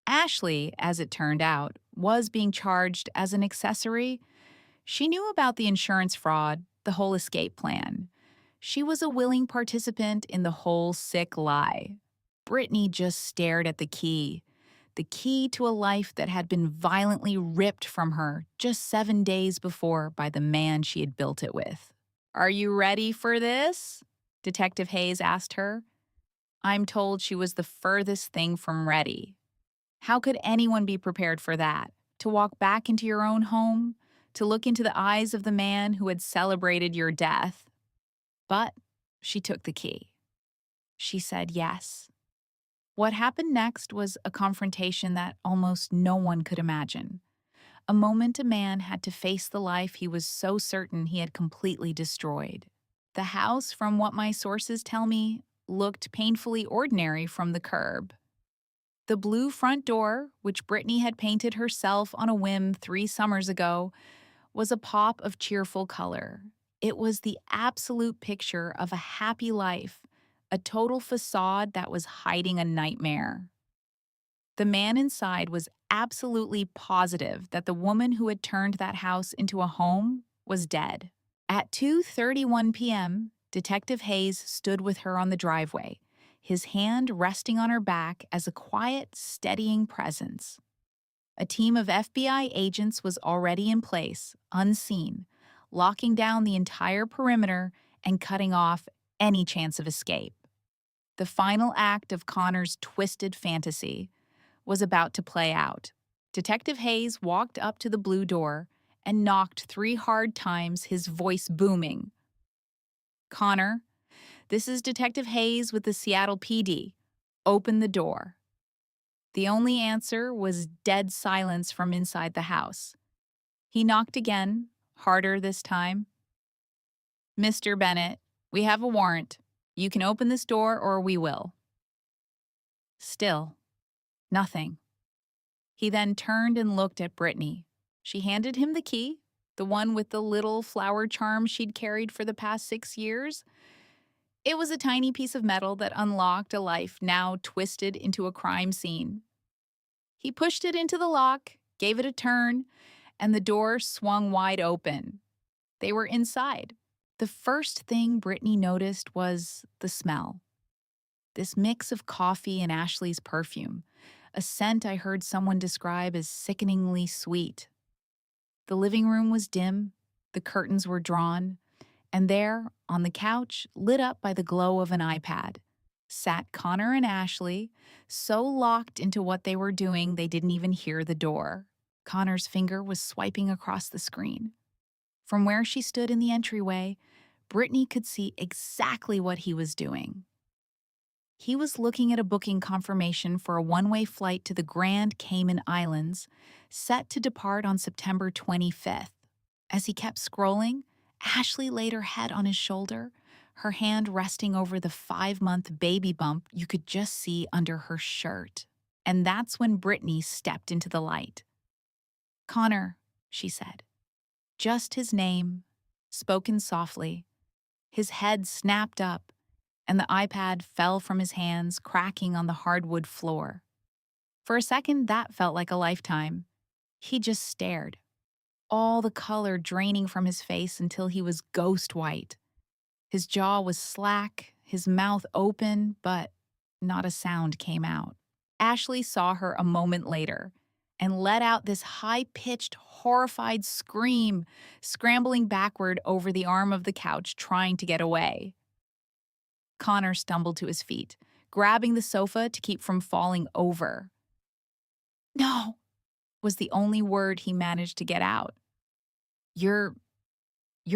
Ashley, as it turned out, was being charged as an accessory. She knew about the insurance fraud, the whole escape plan. She was a willing participant in the whole sick lie. Brittany just stared at the key to a life that had been violently ripped from her just 7 days before by the man she had built it with. "Are you ready for this?" Detective Hayes asked her. I'm told she was the furthest thing from ready. How could anyone be prepared for that? To walk back into your own home? to look into the eyes of the man who had celebrated your death. But she took the key. She said yes. What happened next was a confrontation that almost no one could imagine. A moment a man had to face the life he was so certain he had completely destroyed. The house, from what my sources tell me, looked painfully ordinary from the curb. The blue front door, which Brittany had painted herself on a whim 3 summers ago, was a pop of cheerful color. It was the absolute picture of a happy life, a total facade that was hiding a nightmare. The man inside was absolutely positive that the woman who had turned that house into a home was dead. At 2:31 p.m., Detective Hayes stood with her on the driveway, his hand resting on her back as a quiet, steadying presence. A team of FBI agents was already in place, unseen, locking down the entire perimeter and cutting off any chance of escape. The final act of Connor's twisted fantasy was about to play out. Detective Hayes walked up to the blue door and knocked 3 hard times, his voice booming. "Connor, this is Detective Hayes with the Seattle PD. Open the door." The only answer was dead silence from inside the house. He knocked again, harder this time. "Mr. Bennett, we have a warrant. You can open this door or we will." Still, nothing. He then turned and looked at Brittany. She handed him the key, the one with the little flower charm she'd carried for the past 6 years. It was a tiny piece of metal that unlocked a life now twisted into a crime scene. He pushed it into the lock, gave it a turn, and the door swung wide open. They were inside. The first thing Brittany noticed was the smell. This mix of coffee and Ashley's perfume, a scent I heard someone describe as sickeningly sweet. The living room was dim, the curtains were drawn, and there, on the couch, lit up by the glow of an iPad, sat Connor and Ashley, so locked into what they were doing they didn't even hear the door. Connor's finger was swiping across the screen. From where she stood in the entryway, Brittany could see exactly what he was doing. He was looking at a booking confirmation for a one-way flight to the Grand Cayman Islands, set to depart on September 25th. As he kept scrolling, Ashley laid her head on his shoulder, her hand resting over the 5-month baby bump you could just see under her shirt. And that's when Brittany stepped into the light. "Connor," she said. Just his name, spoken softly. His head snapped up, and the iPad fell from his hands, cracking on the hardwood floor. For a second, that felt like a lifetime. He just stared, all the color draining from his face until he was ghost white. His jaw was slack, his mouth open, but not a sound came out. Ashley saw her a moment later and let out this high-pitched, horrified scream, scrambling backward over the arm of the couch, trying to get away. Connor stumbled to his feet, grabbing the sofa to keep from falling over. "No," was the only word he managed to get out. You're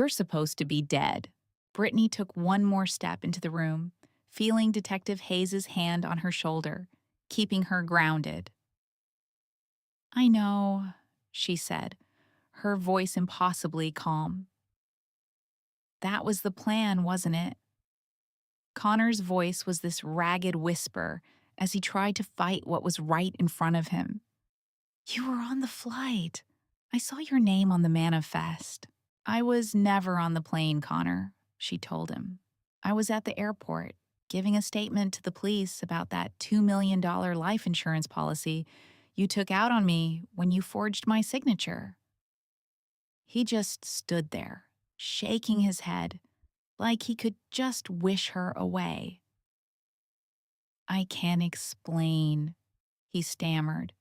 supposed to be dead." Brittany took one more step into the room, feeling Detective Hayes's hand on her shoulder, keeping her grounded. "I know," she said, her voice impossibly calm. "That was the plan, wasn't it?" Connor's voice was this ragged whisper as he tried to fight what was right in front of him. "You were on the flight. I saw your name on the manifest." "I was never on the plane, Connor," she told him. "I was at the airport, giving a statement to the police about that $2 million life insurance policy you took out on me when you forged my signature." He just stood there, shaking his head, like he could just wish her away. "I can't explain," he stammered.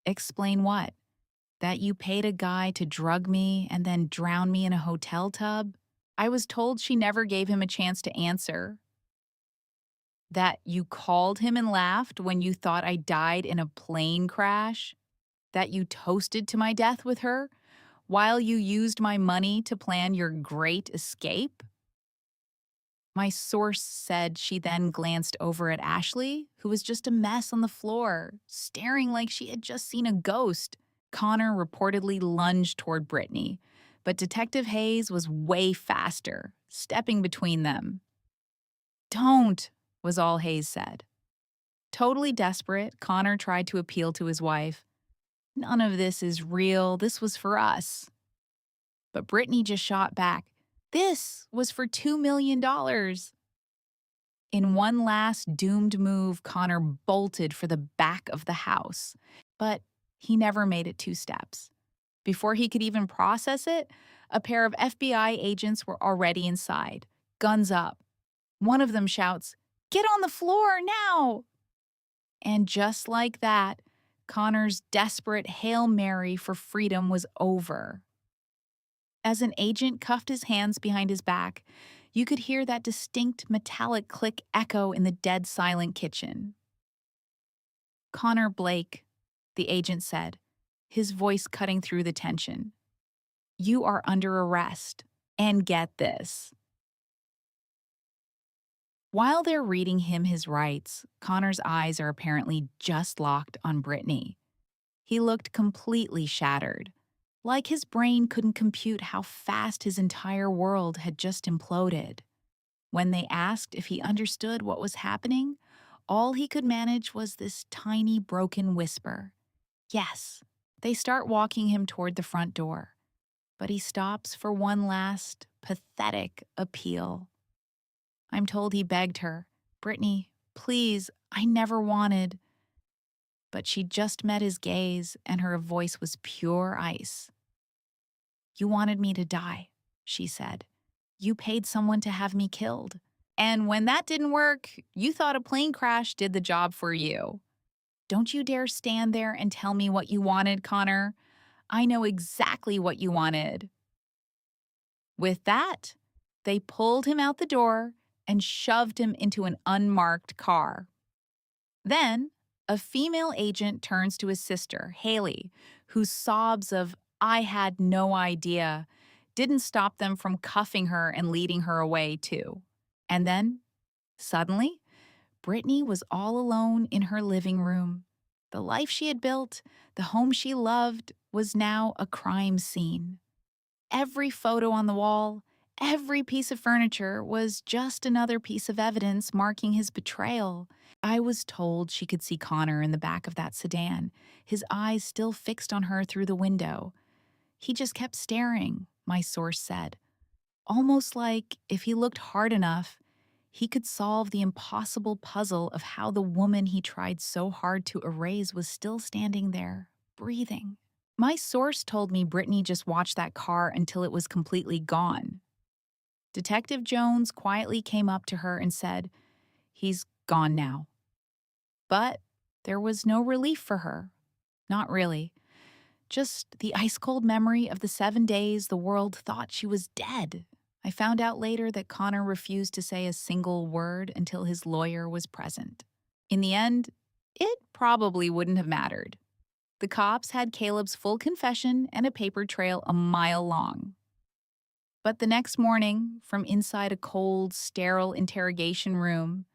"Explain what? That you paid a guy to drug me and then drown me in a hotel tub?" I was told she never gave him a chance to answer. "That you called him and laughed when you thought I died in a plane crash? That you toasted to my death with her while you used my money to plan your great escape? My source said she then glanced over at Ashley, who was just a mess on the floor, staring like she had just seen a ghost. Connor reportedly lunged toward Brittany, but Detective Hayes was way faster, stepping between them. "Don't," was all Hayes said. Totally desperate, Connor tried to appeal to his wife. "None of this is real. This was for us." But Brittany just shot back. "This was for $2 million." In one last doomed move, Connor bolted for the back of the house. But he never made it 2 steps. Before he could even process it, a pair of FBI agents were already inside, guns up. One of them shouts, "Get on the floor now!" And just like that, Connor's desperate Hail Mary for freedom was over. As an agent cuffed his hands behind his back, you could hear that distinct metallic click echo in the dead silent kitchen. "Connor Blake," the agent said, his voice cutting through the tension. "You are under arrest. And get this." While they're reading him his rights, Connor's eyes are apparently just locked on Brittany. He looked completely shattered, like his brain couldn't compute how fast his entire world had just imploded. When they asked if he understood what was happening, all he could manage was this tiny broken whisper. "Yes." They start walking him toward the front door, but he stops for one last, pathetic appeal. I'm told he begged her, "Brittany, please, I never wanted." But she just met his gaze, and her voice was pure ice. "You wanted me to die," she said. "You paid someone to have me killed. And when that didn't work, you thought a plane crash did the job for you. Don't you dare stand there and tell me what you wanted, Connor. I know exactly what you wanted." With that, they pulled him out the door and shoved him into an unmarked car. Then, a female agent turns to his sister, Haley, whose sobs of "I had no idea" didn't stop them from cuffing her and leading her away, too. And then, suddenly, Brittany was all alone in her living room. The life she had built, the home she loved, was now a crime scene. Every photo on the wall, every piece of furniture was just another piece of evidence marking his betrayal. I was told she could see Connor in the back of that sedan, his eyes still fixed on her through the window. He just kept staring, my source said, almost like if he looked hard enough, he could solve the impossible puzzle of how the woman he tried so hard to erase was still standing there, breathing. My source told me Brittany just watched that car until it was completely gone. Detective Jones quietly came up to her and said, "He's gone now." But there was no relief for her. Not really. Just the ice-cold memory of the 7 days the world thought she was dead. I found out later that Connor refused to say a single word until his lawyer was present. In the end, it probably wouldn't have mattered. The cops had Caleb's full confession and a paper trail a mile long. But the next morning, from inside a cold, sterile interrogation room,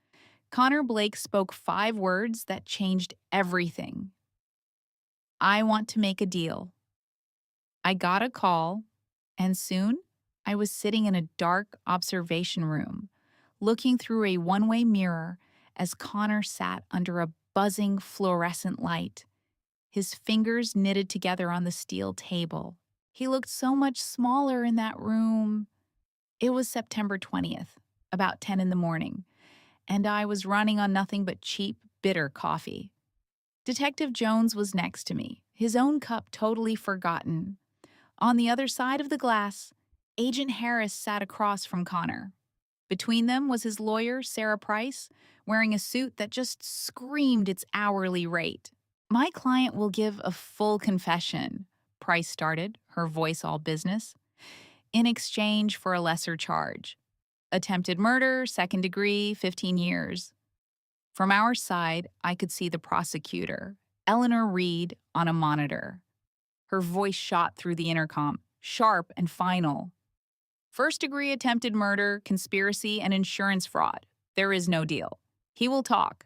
Connor Blake spoke 5 words that changed everything. "I want to make a deal." I got a call, and soon I was sitting in a dark observation room, looking through a one-way mirror as Connor sat under a buzzing fluorescent light, his fingers knitted together on the steel table. He looked so much smaller in that room. It was September 20th, about 10 in the morning, and I was running on nothing but cheap, bitter coffee. Detective Jones was next to me, his own cup totally forgotten. On the other side of the glass, Agent Harris sat across from Connor. Between them was his lawyer, Sarah Price, wearing a suit that just screamed its hourly rate. "My client will give a full confession," Price started, her voice all business, "in exchange for a lesser charge. Attempted murder, second degree, 15 years. From our side, I could see the prosecutor, Eleanor Reed, on a monitor. Her voice shot through the intercom, sharp and final. First-degree attempted murder, conspiracy, and insurance fraud. There is no deal. He will talk.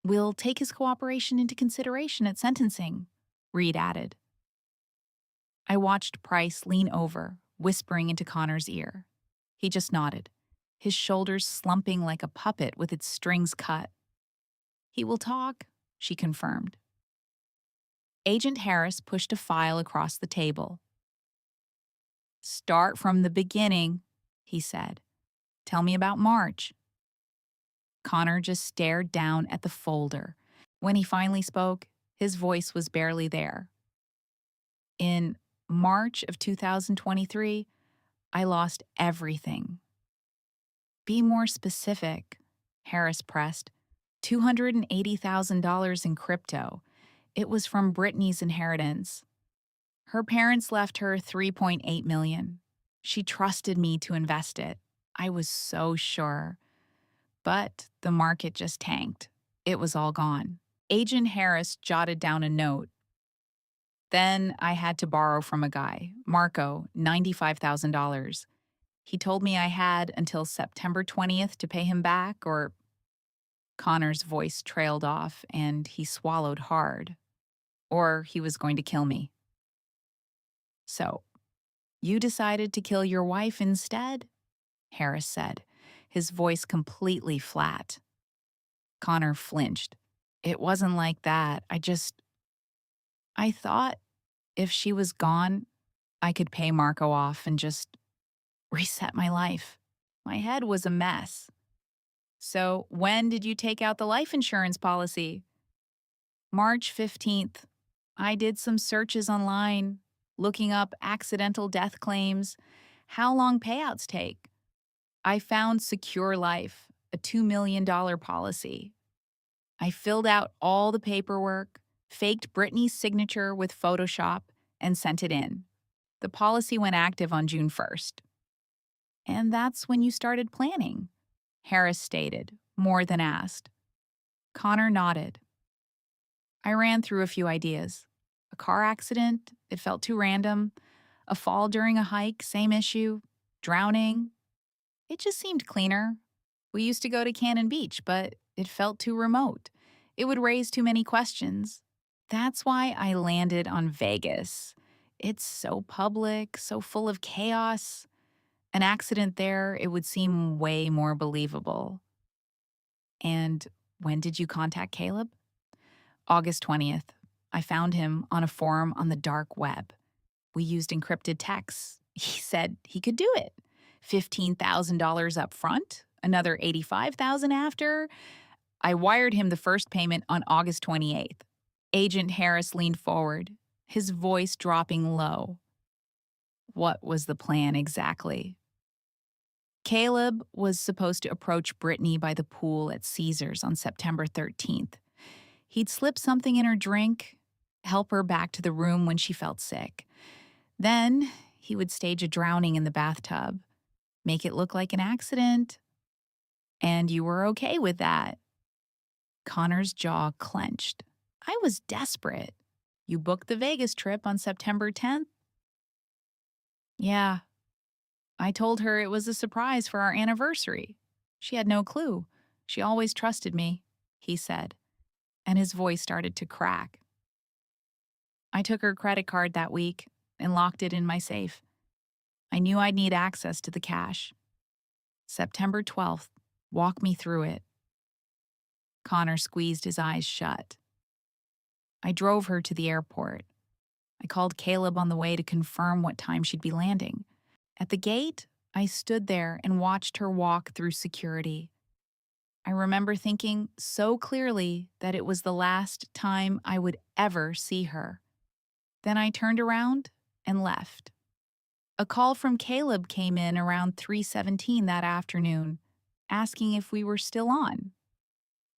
We'll take his cooperation into consideration at sentencing, Reed added. I watched Price lean over, whispering into Connor's ear. He just nodded, his shoulders slumping like a puppet with its strings cut. He will talk, she confirmed. Agent Harris pushed a file across the table. Start from the beginning, he said. Tell me about March. Connor just stared down at the folder. When he finally spoke, his voice was barely there. In March of 2023, I lost everything. Be more specific, Harris pressed. $280,000 in crypto. It was from Brittany's inheritance. Her parents left her $3.8 million. She trusted me to invest it. I was so sure. But the market just tanked. It was all gone. Agent Harris jotted down a note. Then I had to borrow from a guy, Marco, $95,000. He told me I had until September 20th to pay him back, or... Connor's voice trailed off, and he swallowed hard. Or he was going to kill me. So, you decided to kill your wife instead? Harris said, his voice completely flat. Connor flinched. It wasn't like that. I thought if she was gone, I could pay Marco off and just reset my life. My head was a mess. So, when did you take out the life insurance policy? March 15th. I did some searches online, looking up accidental death claims, how long payouts take. I found Secure Life, a $2 million policy. I filled out all the paperwork, faked Brittany's signature with Photoshop, and sent it in. The policy went active on June 1st. And that's when you started planning, Harris stated, more than asked. Connor nodded. I ran through a few ideas. A car accident, it felt too random. A fall during a hike, same issue. Drowning, it just seemed cleaner. We used to go to Cannon Beach, but it felt too remote. It would raise too many questions. That's why I landed on Vegas. It's so public, so full of chaos. An accident there, it would seem way more believable. And when did you contact Caleb? August 20th. I found him on a forum on the dark web. We used encrypted texts. He said he could do it. $15,000 up front, another $85,000 after. I wired him the first payment on August 28th. Agent Harris leaned forward, his voice dropping low. What was the plan exactly? Caleb was supposed to approach Brittany by the pool at Caesars on September 13th. He'd slip something in her drink, help her back to the room when she felt sick. Then he would stage a drowning in the bathtub, make it look like an accident. And you were okay with that. Connor's jaw clenched. I was desperate. You booked the Vegas trip on September 10th? Yeah. I told her it was a surprise for our anniversary. She had no clue. She always trusted me, he said, and his voice started to crack. I took her credit card that week and locked it in my safe. I knew I'd need access to the cash. September 12th. Walk me through it. Connor squeezed his eyes shut. I drove her to the airport. I called Caleb on the way to confirm what time she'd be landing. At the gate, I stood there and watched her walk through security. I remember thinking so clearly that it was the last time I would ever see her. Then I turned around and left. A call from Caleb came in around 3:17 that afternoon, asking if we were still on.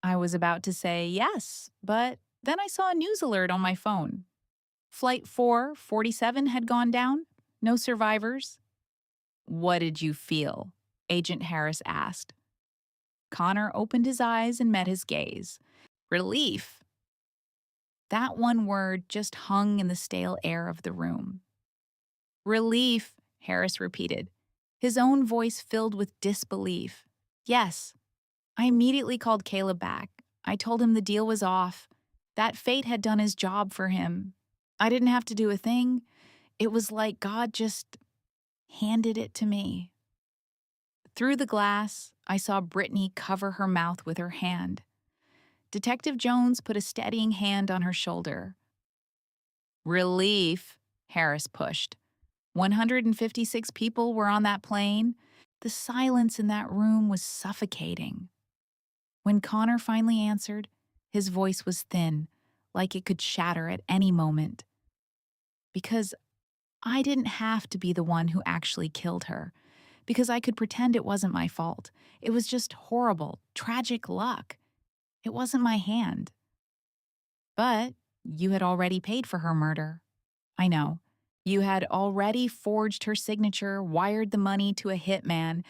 I was about to say yes, but then I saw a news alert on my phone. Flight 447 had gone down, no survivors. What did you feel? Agent Harris asked. Connor opened his eyes and met his gaze. Relief. That one word just hung in the stale air of the room. Relief, Harris repeated, his own voice filled with disbelief. Yes. I immediately called Caleb back. I told him the deal was off. That fate had done his job for him. I didn't have to do a thing. It was like God just handed it to me. Through the glass, I saw Brittany cover her mouth with her hand. Detective Jones put a steadying hand on her shoulder. Relief, Harris pushed. 156 people were on that plane. The silence in that room was suffocating. When Connor finally answered, his voice was thin, like it could shatter at any moment. Because I didn't have to be the one who actually killed her. Because I could pretend it wasn't my fault. It was just horrible, tragic luck. It wasn't my hand. But you had already paid for her murder. I know. You had already forged her signature, wired the money to a hitman,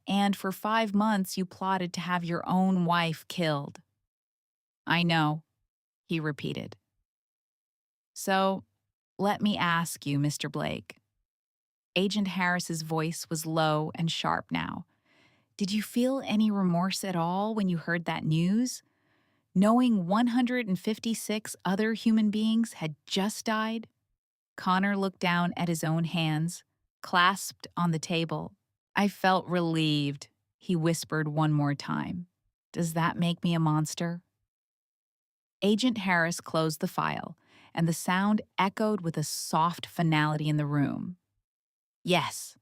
and for 5 months you plotted to have your own wife killed. I know, he repeated. So, let me ask you, Mr. Blake. Agent Harris's voice was low and sharp now. Did you feel any remorse at all when you heard that news? Knowing 156 other human beings had just died? Connor looked down at his own hands, clasped on the table. I felt relieved, he whispered one more time. Does that make me a monster? Agent Harris closed the file, and the sound echoed with a soft finality in the room. Yes.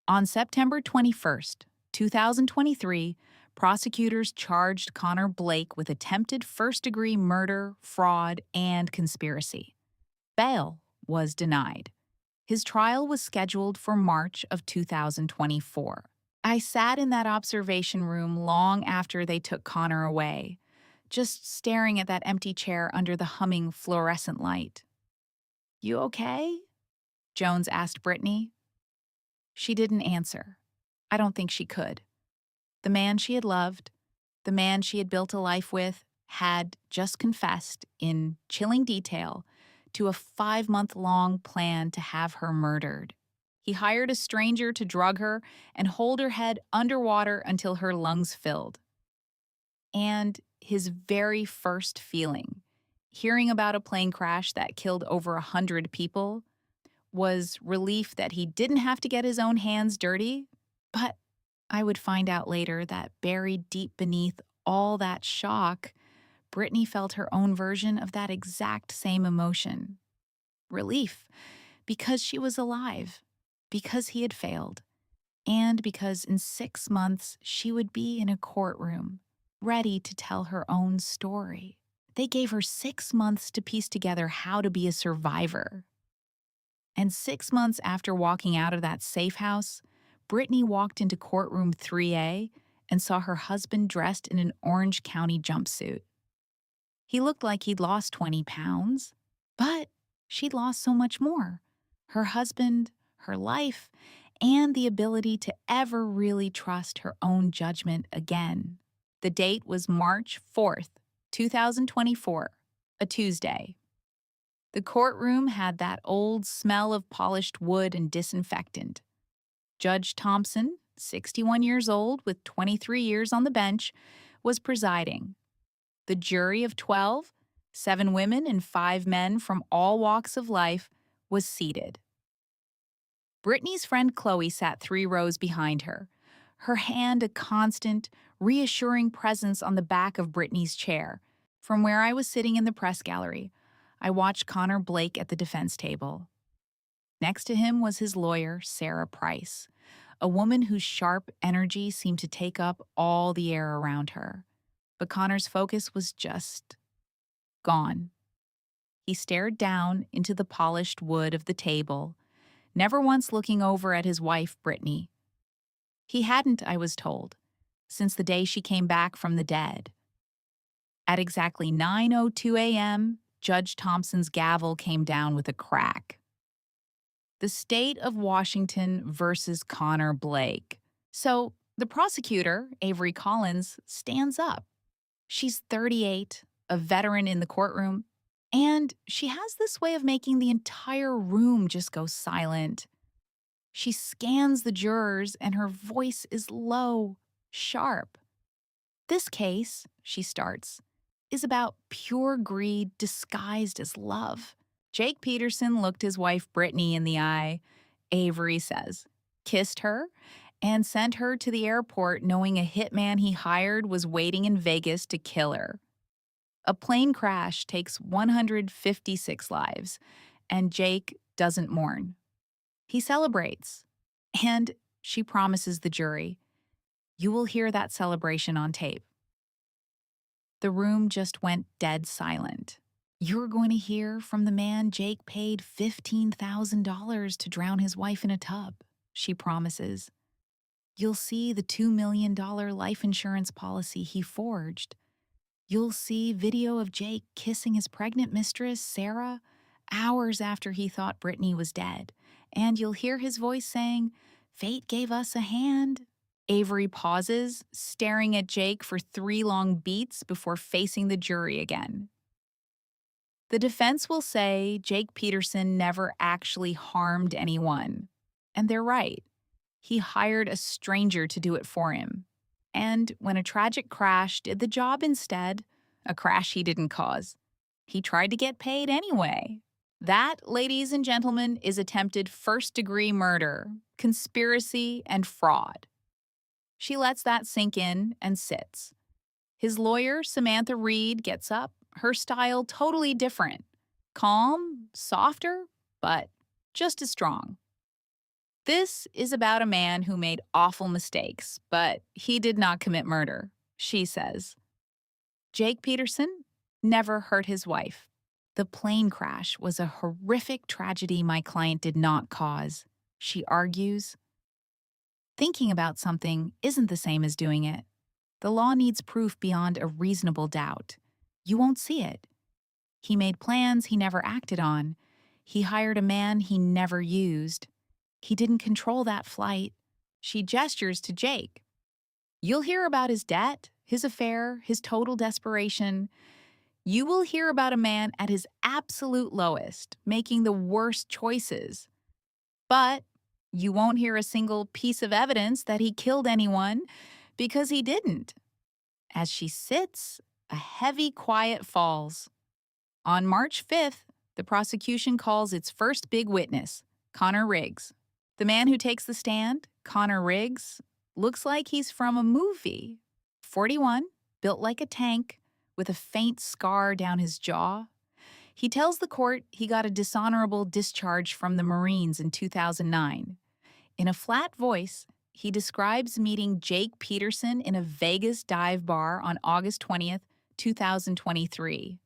On September 21st, 2023, prosecutors charged Connor Blake with attempted first-degree murder, fraud, and conspiracy. Bail was denied. His trial was scheduled for March of 2024. I sat in that observation room long after they took Connor away, just staring at that empty chair under the humming fluorescent light. You okay? Jones asked Brittany. She didn't answer. I don't think she could. The man she had loved, the man she had built a life with, had just confessed, in chilling detail, to a 5-month-long plan to have her murdered. He hired a stranger to drug her and hold her head underwater until her lungs filled. And his very first feeling, hearing about a plane crash that killed over 100 people, was relief that he didn't have to get his own hands dirty. But I would find out later that buried deep beneath all that shock, Brittany felt her own version of that exact same emotion. Relief, because she was alive, because he had failed, and because in 6 months she would be in a courtroom, ready to tell her own story. They gave her 6 months to piece together how to be a survivor. And 6 months after walking out of that safe house, Brittany walked into courtroom 3A and saw her husband dressed in an Orange County jumpsuit. He looked like he'd lost 20 pounds, but she'd lost so much more. Her husband, her life, and the ability to ever really trust her own judgment again. The date was March 4th, 2024, a Tuesday. The courtroom had that old smell of polished wood and disinfectant. Judge Thompson, 61 years old with 23 years on the bench, was presiding. The jury of 12, 7 women and 5 men from all walks of life, was seated. Brittany's friend Chloe sat 3 rows behind her, her hand a constant, reassuring presence on the back of Brittany's chair. From where I was sitting in the press gallery, I watched Connor Blake at the defense table. Next to him was his lawyer, Sarah Price, a woman whose sharp energy seemed to take up all the air around her. But Connor's focus was just gone. He stared down into the polished wood of the table, never once looking over at his wife, Brittany. He hadn't, I was told, since the day she came back from the dead. At exactly 9:02 a.m., Judge Thompson's gavel came down with a crack. The state of Washington versus Connor Blake. So the prosecutor, Avery Collins, stands up. She's 38, a veteran in the courtroom, And she has this way of making the entire room just go silent. She scans the jurors, and her voice is low, sharp. This case, she starts, is about pure greed disguised as love. Jake Peterson looked his wife Brittany in the eye, Avery says, kissed her, and sent her to the airport knowing a hitman he hired was waiting in Vegas to kill her. A plane crash takes 156 lives, and Jake doesn't mourn. He celebrates. And she promises the jury, you will hear that celebration on tape. The room just went dead silent. You're going to hear from the man Jake paid $15,000 to drown his wife in a tub, she promises. You'll see the $2 million life insurance policy he forged. You'll see video of Jake kissing his pregnant mistress, Sarah, hours after he thought Brittany was dead. And you'll hear his voice saying, "Fate gave us a hand." Avery pauses, staring at Jake for 3 long beats before facing the jury again. The defense will say Jake Peterson never actually harmed anyone. And they're right. He hired a stranger to do it for him. And when a tragic crash did the job instead, a crash he didn't cause, he tried to get paid anyway. That, ladies and gentlemen, is attempted first-degree murder, conspiracy, and fraud. She lets that sink in and sits. His lawyer, Samantha Reed, gets up, her style totally different. Calm, softer, but just as strong. This is about a man who made awful mistakes, but he did not commit murder, she says. Jake Peterson never hurt his wife. The plane crash was a horrific tragedy my client did not cause, she argues. Thinking about something isn't the same as doing it. The law needs proof beyond a reasonable doubt. You won't see it. He made plans he never acted on. He hired a man he never used. He didn't control that flight. She gestures to Jake. You'll hear about his debt, his affair, his total desperation. You will hear about a man at his absolute lowest, making the worst choices. But you won't hear a single piece of evidence that he killed anyone, because he didn't. As she sits, a heavy quiet falls. On March 5th, the prosecution calls its first big witness, Connor Riggs. The man who takes the stand, Connor Riggs, looks like he's from a movie. 41, built like a tank, with a faint scar down his jaw. He tells the court he got a dishonorable discharge from the Marines in 2009. In a flat voice, he describes meeting Jake Peterson in a Vegas dive bar on August 20th, 2023.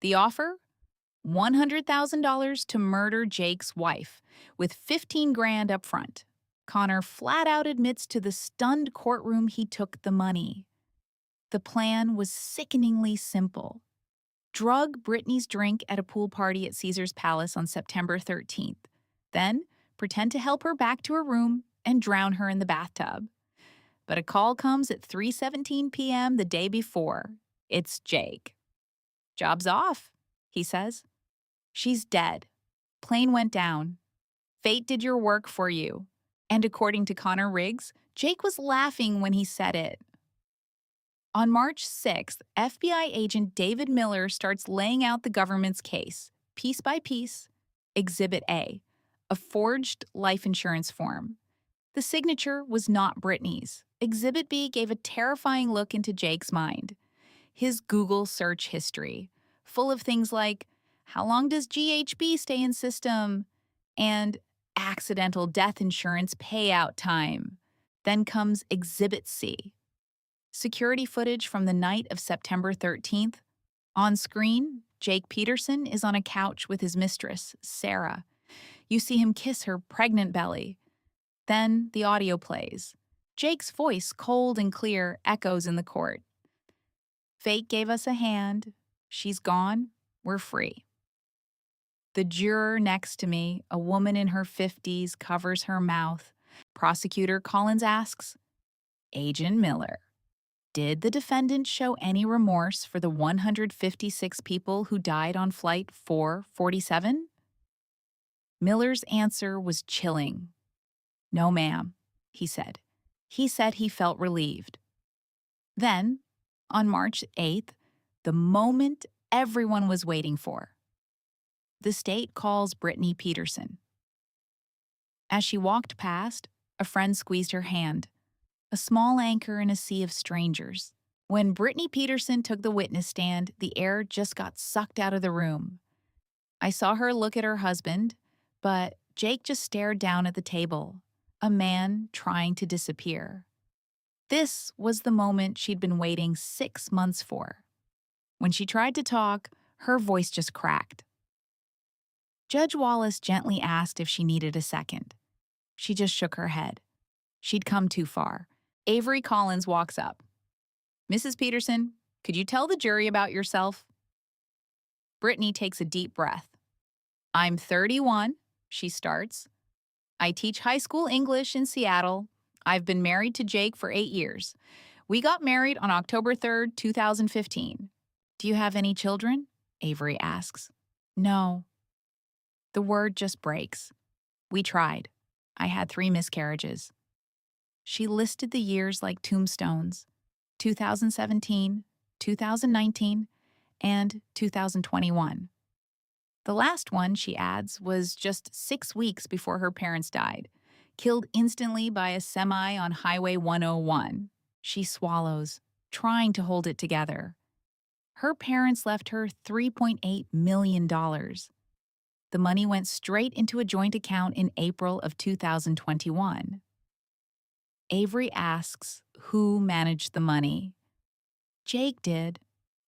The offer? $100,000 to murder Jake's wife, with $15,000 up front. Connor flat out admits to the stunned courtroom he took the money. The plan was sickeningly simple. Drug Brittany's drink at a pool party at Caesar's Palace on September 13th. Then pretend to help her back to her room and drown her in the bathtub. But a call comes at 3:17 p.m. the day before. It's Jake. Job's off, he says. She's dead. Plane went down. Fate did your work for you. And according to Connor Riggs, Jake was laughing when he said it. On March 6th, FBI agent David Miller starts laying out the government's case, piece by piece. Exhibit A, a forged life insurance form. The signature was not Brittany's. Exhibit B gave a terrifying look into Jake's mind. His Google search history, full of things like, how long does GHB stay in system? And accidental death insurance payout time. Then comes Exhibit C. Security footage from the night of September 13th. On screen, Jake Peterson is on a couch with his mistress, Sarah. You see him kiss her pregnant belly. Then the audio plays. Jake's voice, cold and clear, echoes in the court. Fate gave us a hand. She's gone. We're free. The juror next to me, a woman in her 50s, covers her mouth. Prosecutor Collins asks, Agent Miller, Did the defendant show any remorse for the 156 people who died on Flight 447? Miller's answer was chilling. No, ma'am, he said. He said he felt relieved. Then, on March 8th, the moment everyone was waiting for, the state calls Brittany Peterson. As she walked past, a friend squeezed her hand, a small anchor in a sea of strangers. When Brittany Peterson took the witness stand, the air just got sucked out of the room. I saw her look at her husband, but Jake just stared down at the table, a man trying to disappear. This was the moment she'd been waiting 6 months for. When she tried to talk, her voice just cracked. Judge Wallace gently asked if she needed a second. She just shook her head. She'd come too far. Avery Collins walks up. Mrs. Peterson, could you tell the jury about yourself? Brittany takes a deep breath. I'm 31, she starts. I teach high school English in Seattle. I've been married to Jake for 8 years. We got married on October 3rd, 2015. Do you have any children? Avery asks. No. The word just breaks. We tried. I had 3 miscarriages. She listed the years like tombstones: 2017, 2019, and 2021. The last one, she adds, was just 6 weeks before her parents died, killed instantly by a semi on Highway 101. She swallows, trying to hold it together. Her parents left her $3.8 million. The money went straight into a joint account in April of 2021. Avery asks who managed the money. Jake did,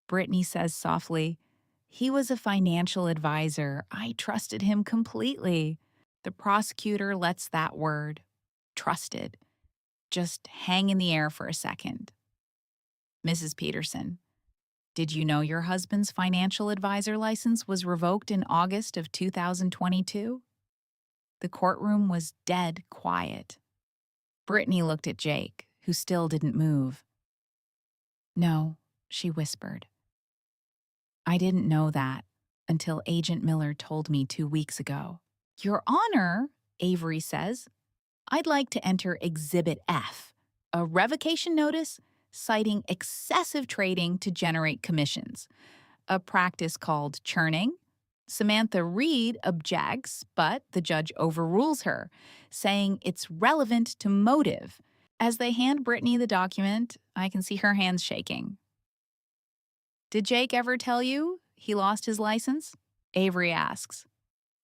Brittany says softly. He was a financial advisor. I trusted him completely. The prosecutor lets that word, trusted, just hang in the air for a second. Mrs. Peterson, did you know your husband's financial advisor license was revoked in August of 2022? The courtroom was dead quiet. Brittany looked at Jake, who still didn't move. No, she whispered. I didn't know that until Agent Miller told me 2 weeks ago. Your Honor, Avery says, I'd like to enter Exhibit F, a revocation notice citing excessive trading to generate commissions, a practice called churning. Samantha Reed objects, but the judge overrules her, saying it's relevant to motive. As they hand Brittany the document, I can see her hands shaking. Did Jake ever tell you he lost his license? Avery asks.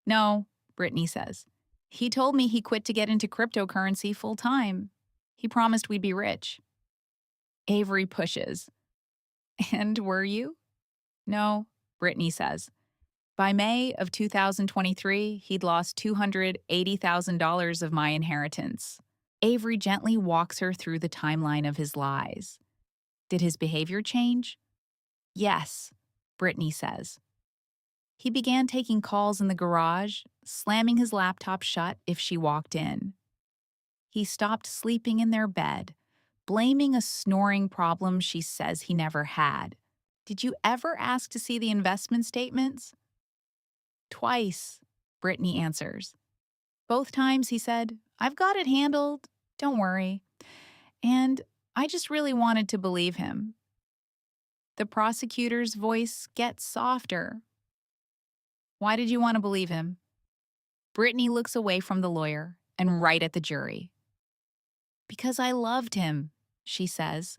No, Brittany says. He told me he quit to get into cryptocurrency full time. He promised we'd be rich. Avery pushes. And were you? No, Brittany says. By May of 2023, he'd lost $280,000 of my inheritance. Avery gently walks her through the timeline of his lies. Did his behavior change? Yes, Brittany says. He began taking calls in the garage, slamming his laptop shut if she walked in. He stopped sleeping in their bed, blaming a snoring problem she says he never had. Did you ever ask to see the investment statements? Twice, Brittany answers. Both times he said, I've got it handled, don't worry. And I just really wanted to believe him. The prosecutor's voice gets softer. Why did you want to believe him? Brittany looks away from the lawyer and right at the jury. Because I loved him, she says,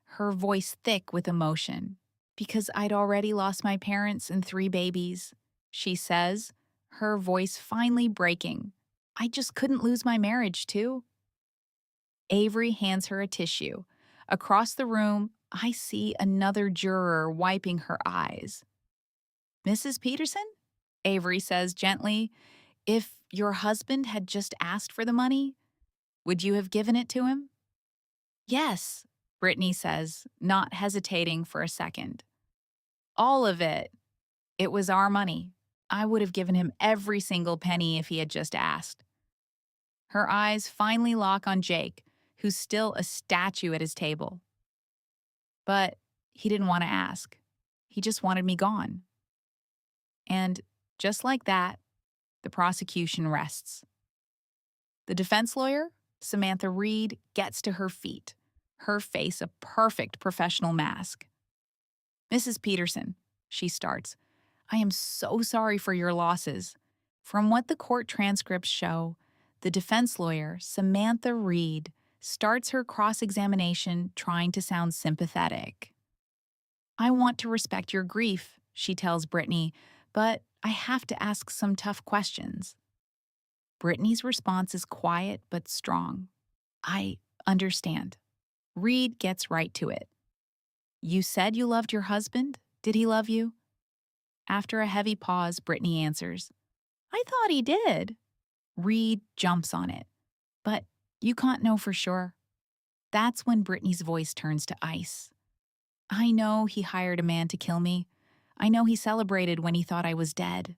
her voice thick with emotion. Because I'd already lost my parents and 3 babies, she says, her voice finally breaking. I just couldn't lose my marriage, too. Avery hands her a tissue. Across the room, I see another juror wiping her eyes. Mrs. Peterson? Avery says gently, if your husband had just asked for the money, would you have given it to him? Yes, Brittany says, not hesitating for a second. All of it. It was our money. I would have given him every single penny if he had just asked. Her eyes finally lock on Jake, who's still a statue at his table. But he didn't want to ask. He just wanted me gone. And just like that, the prosecution rests. The defense lawyer, Samantha Reed, gets to her feet, her face a perfect professional mask. "Mrs. Peterson," she starts, "I am so sorry for your losses." From what the court transcripts show, the defense lawyer, Samantha Reed, starts her cross-examination trying to sound sympathetic. "I want to respect your grief," she tells Brittany, "but I have to ask some tough questions." Brittany's response is quiet but strong. "I understand." Reed gets right to it. "You said you loved your husband. Did he love you?" After a heavy pause, Brittany answers, "I thought he did." Reed jumps on it. "But you can't know for sure." That's when Brittany's voice turns to ice. "I know he hired a man to kill me. I know he celebrated when he thought I was dead."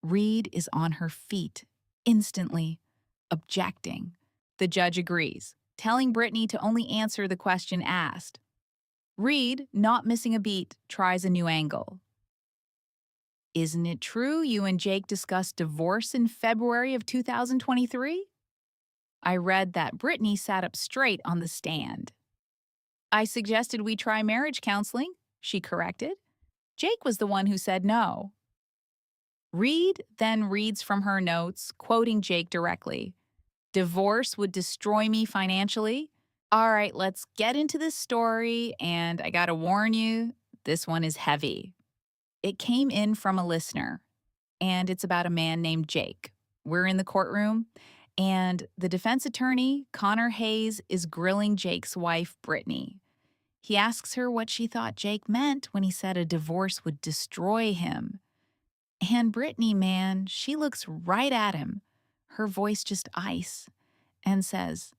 Reed is on her feet, instantly, objecting. The judge agrees, telling Brittany to only answer the question asked. Reed, not missing a beat, tries a new angle. "Isn't it true you and Jake discussed divorce in February of 2023? I read that Brittany sat up straight on the stand. "I suggested we try marriage counseling," she corrected. "Jake was the one who said no." Reed then reads from her notes, quoting Jake directly. "Divorce would destroy me financially. All right, let's get into this story, and I gotta warn you, this one is heavy." It came in from a listener, and it's about a man named Jake. We're in the courtroom, and the defense attorney, Connor Hayes, is grilling Jake's wife, Brittany. He asks her what she thought Jake meant when he said a divorce would destroy him. And Brittany, man, she looks right at him, her voice just ice, and says,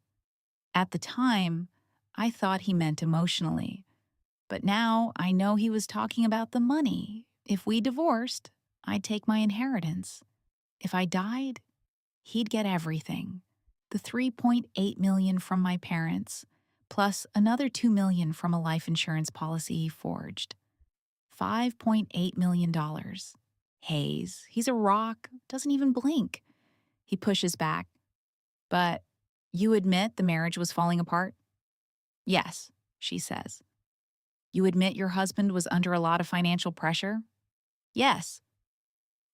"At the time, I thought he meant emotionally. But now I know he was talking about the money. If we divorced, I'd take my inheritance. If I died, he'd get everything. The $3.8 million from my parents, plus another $2 million from a life insurance policy he forged. $5.8 million. Hayes, he's a rock, doesn't even blink." He pushes back. "But you admit the marriage was falling apart?" "Yes," she says. "You admit your husband was under a lot of financial pressure?" "Yes."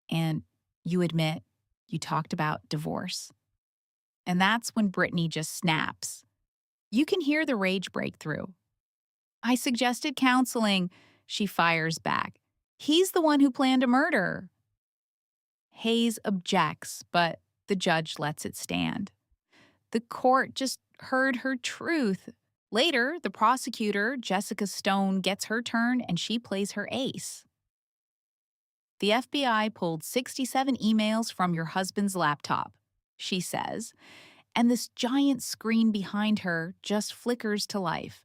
"And you admit you talked about divorce?" And that's when Brittany just snaps. You can hear the rage break through. "I suggested counseling," she fires back. "He's the one who planned a murder." Hayes objects, but the judge lets it stand. The court just heard her truth. Later, the prosecutor, Jessica Stone, gets her turn and she plays her ace. "The FBI pulled 67 emails from your husband's laptop," she says, and this giant screen behind her just flickers to life.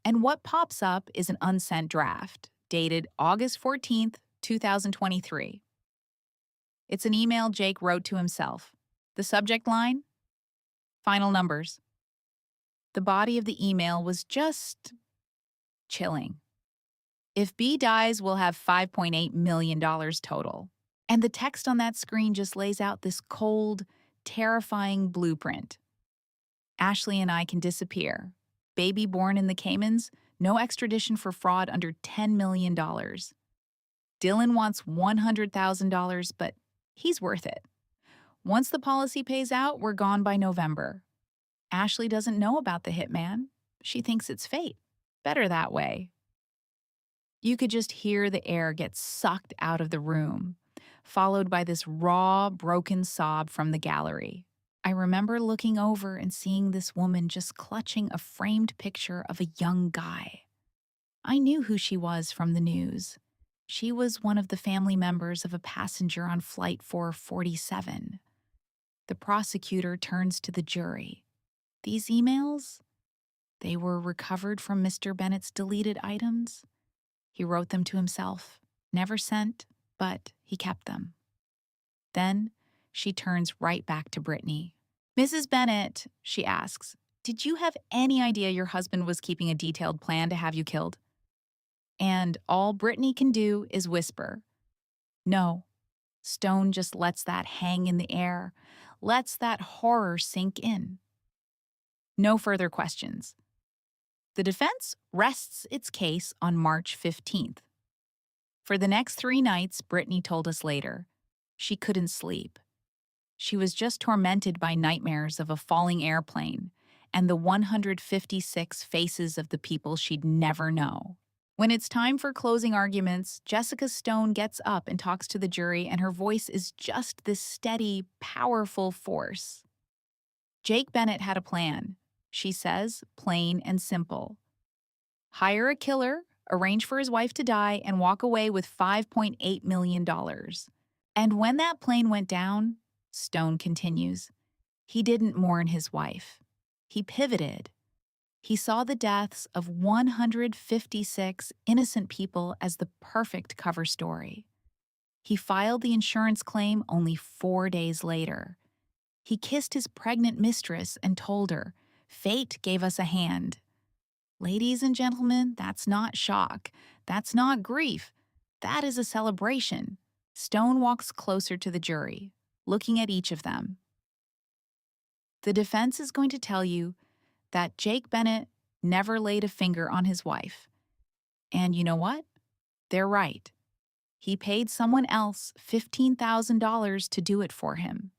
And what pops up is an unsent draft, dated August 14th, 2023. It's an email Jake wrote to himself. The subject line? Final numbers. The body of the email was just chilling. "If B dies, we'll have $5.8 million total." And the text on that screen just lays out this cold, terrifying blueprint. "Ashley and I can disappear. Baby born in the Caymans, no extradition for fraud under $10 million. Dylan wants $100,000, but he's worth it. Once the policy pays out, we're gone by November. Ashley doesn't know about the hitman. She thinks it's fate. Better that way." You could just hear the air get sucked out of the room, followed by this raw, broken sob from the gallery. I remember looking over and seeing this woman just clutching a framed picture of a young guy. I knew who she was from the news. She was one of the family members of a passenger on Flight 447. The prosecutor turns to the jury. "These emails? They were recovered from Mr. Bennett's deleted items. He wrote them to himself, never sent, but he kept them." Then she turns right back to Brittany. "Mrs. Bennett," she asks, Did you have any idea your husband was keeping a detailed plan to have you killed? And all Brittany can do is whisper, no. Stone just lets that hang in the air, lets that horror sink in. No further questions. The defense rests its case on March 15th. For the next 3 nights, Brittany told us later, she couldn't sleep. She was just tormented by nightmares of a falling airplane and the 156 faces of the people she'd never know. When it's time for closing arguments, Jessica Stone gets up and talks to the jury, and her voice is just this steady, powerful force. Jake Bennett had a plan, she says, plain and simple. Hire a killer, arrange for his wife to die, and walk away with $5.8 million. And when that plane went down, Stone continues, he didn't mourn his wife. He pivoted. He saw the deaths of 156 innocent people as the perfect cover story. He filed the insurance claim only 4 days later. He kissed his pregnant mistress and told her, "Fate gave us a hand." Ladies and gentlemen, that's not shock. That's not grief. That is a celebration. Stone walks closer to the jury, looking at each of them. The defense is going to tell you that Jake Bennett never laid a finger on his wife. And you know what? They're right. He paid someone else $15,000 to do it for him.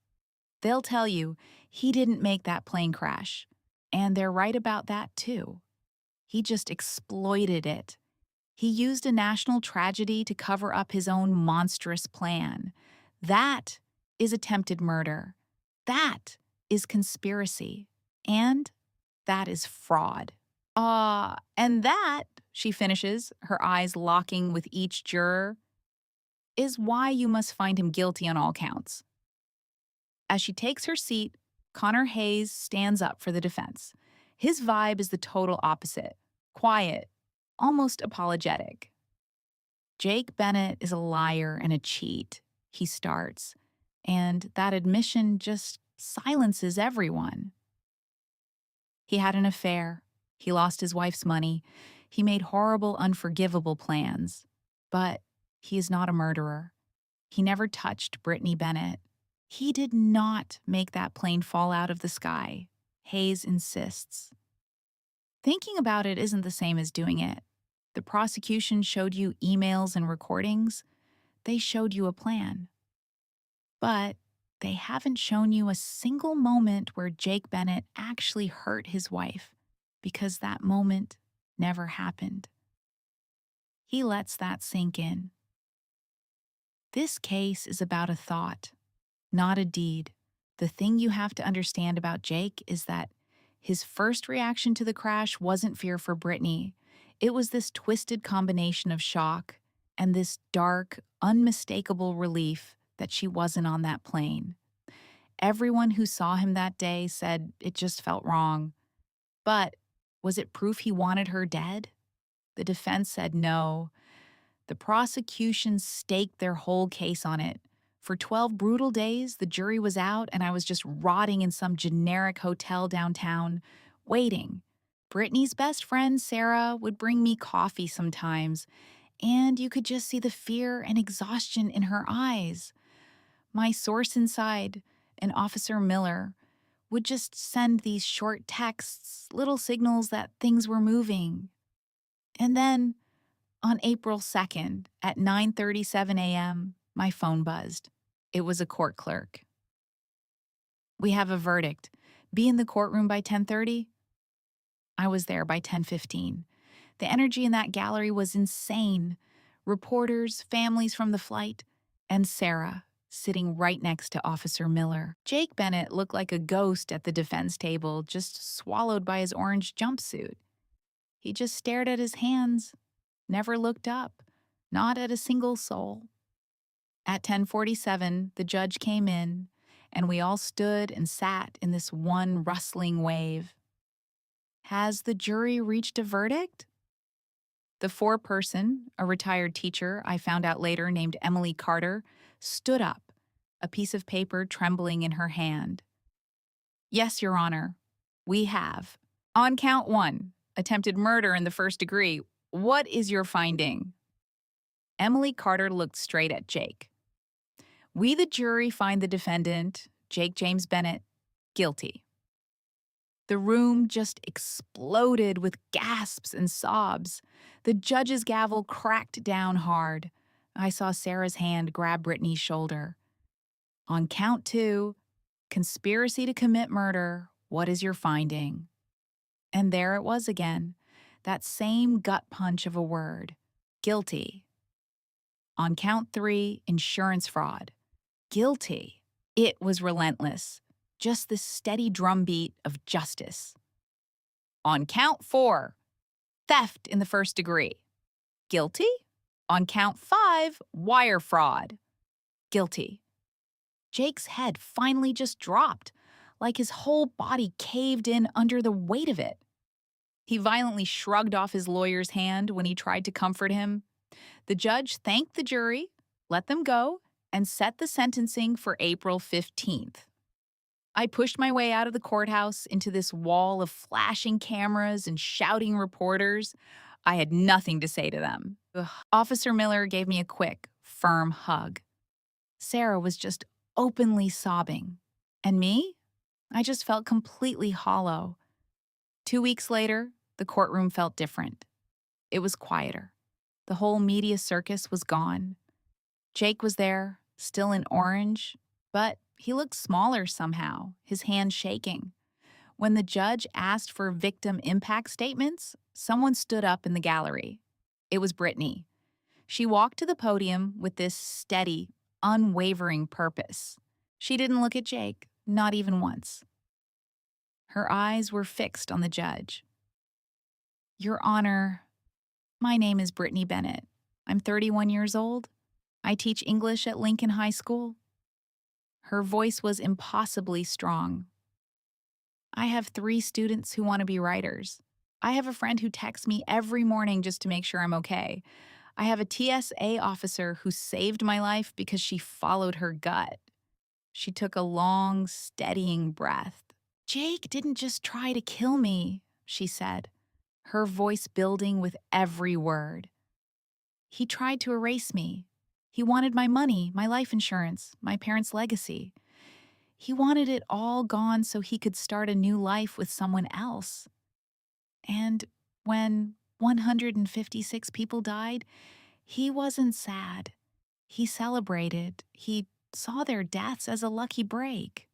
They'll tell you he didn't make that plane crash. And they're right about that too. He just exploited it. He used a national tragedy to cover up his own monstrous plan. That is attempted murder. That is conspiracy. And that is fraud. And that, she finishes, her eyes locking with each juror, is why you must find him guilty on all counts. As she takes her seat, Connor Hayes stands up for the defense. His vibe is the total opposite. Quiet, almost apologetic. Jake Bennett is a liar and a cheat, he starts, and that admission just silences everyone. He had an affair. He lost his wife's money. He made horrible, unforgivable plans. But he is not a murderer. He never touched Brittany Bennett. He did not make that plane fall out of the sky, Hayes insists. Thinking about it isn't the same as doing it. The prosecution showed you emails and recordings. They showed you a plan. But they haven't shown you a single moment where Jake Bennett actually hurt his wife, because that moment never happened. He lets that sink in. This case is about a thought, not a deed. The thing you have to understand about Jake is that his first reaction to the crash wasn't fear for Brittany. It was this twisted combination of shock and this dark, unmistakable relief that she wasn't on that plane. Everyone who saw him that day said it just felt wrong. But was it proof he wanted her dead? The defense said no. The prosecution staked their whole case on it. For 12 brutal days, the jury was out, and I was just rotting in some generic hotel downtown, waiting. Brittany's best friend, Sarah, would bring me coffee sometimes, and you could just see the fear and exhaustion in her eyes. My source inside, an Officer Miller, would just send these short texts, little signals that things were moving. And then, on April 2nd, at 9:37 a.m., my phone buzzed. It was a court clerk. "We have a verdict. Be in the courtroom by 10:30. I was there by 10:15. The energy in that gallery was insane. Reporters, families from the flight, and Sarah, sitting right next to Officer Miller. Jake Bennett looked like a ghost at the defense table, just swallowed by his orange jumpsuit. He just stared at his hands, never looked up, not at a single soul. At 10:47, the judge came in, and we all stood and sat in this one rustling wave. Has the jury reached a verdict? The foreperson, a retired teacher I found out later named Emily Carter, stood up, a piece of paper trembling in her hand. "Yes, Your Honor. We have. On count one, attempted murder in the first degree. What is your finding? Emily Carter looked straight at Jake. We, the jury, find the defendant, Jake James Bennett, guilty. The room just exploded with gasps and sobs. The judge's gavel cracked down hard. I saw Sarah's hand grab Brittany's shoulder. On count two, conspiracy to commit murder. What is your finding? And there it was again, that same gut punch of a word. Guilty. On count three, insurance fraud. Guilty. It was relentless. Just the steady drumbeat of justice. On count four, theft in the first degree. Guilty. On count five, wire fraud. Guilty. Jake's head finally just dropped, like his whole body caved in under the weight of it. He violently shrugged off his lawyer's hand when he tried to comfort him. The judge thanked the jury, let them go, and set the sentencing for April 15th. I pushed my way out of the courthouse into this wall of flashing cameras and shouting reporters. I had nothing to say to them. Ugh. Officer Miller gave me a quick, firm hug. Sarah was just openly sobbing. And me? I just felt completely hollow. 2 weeks later, the courtroom felt different. It was quieter. The whole media circus was gone. Jake was there, still in orange, but he looked smaller somehow, his hand shaking. When the judge asked for victim impact statements, someone stood up in the gallery. It was Brittany. She walked to the podium with this steady, unwavering purpose. She didn't look at Jake, not even once. Her eyes were fixed on the judge. Your Honor, my name is Brittany Bennett. I'm 31 years old. I teach English at Lincoln High School. Her voice was impossibly strong. I have 3 students who want to be writers. I have a friend who texts me every morning just to make sure I'm okay. I have a TSA officer who saved my life because she followed her gut. She took a long, steadying breath. Jake didn't just try to kill me, she said, her voice building with every word. He tried to erase me. He wanted my money, my life insurance, my parents' legacy. He wanted it all gone so he could start a new life with someone else. And when 156 people died, he wasn't sad. He celebrated. He saw their deaths as a lucky break.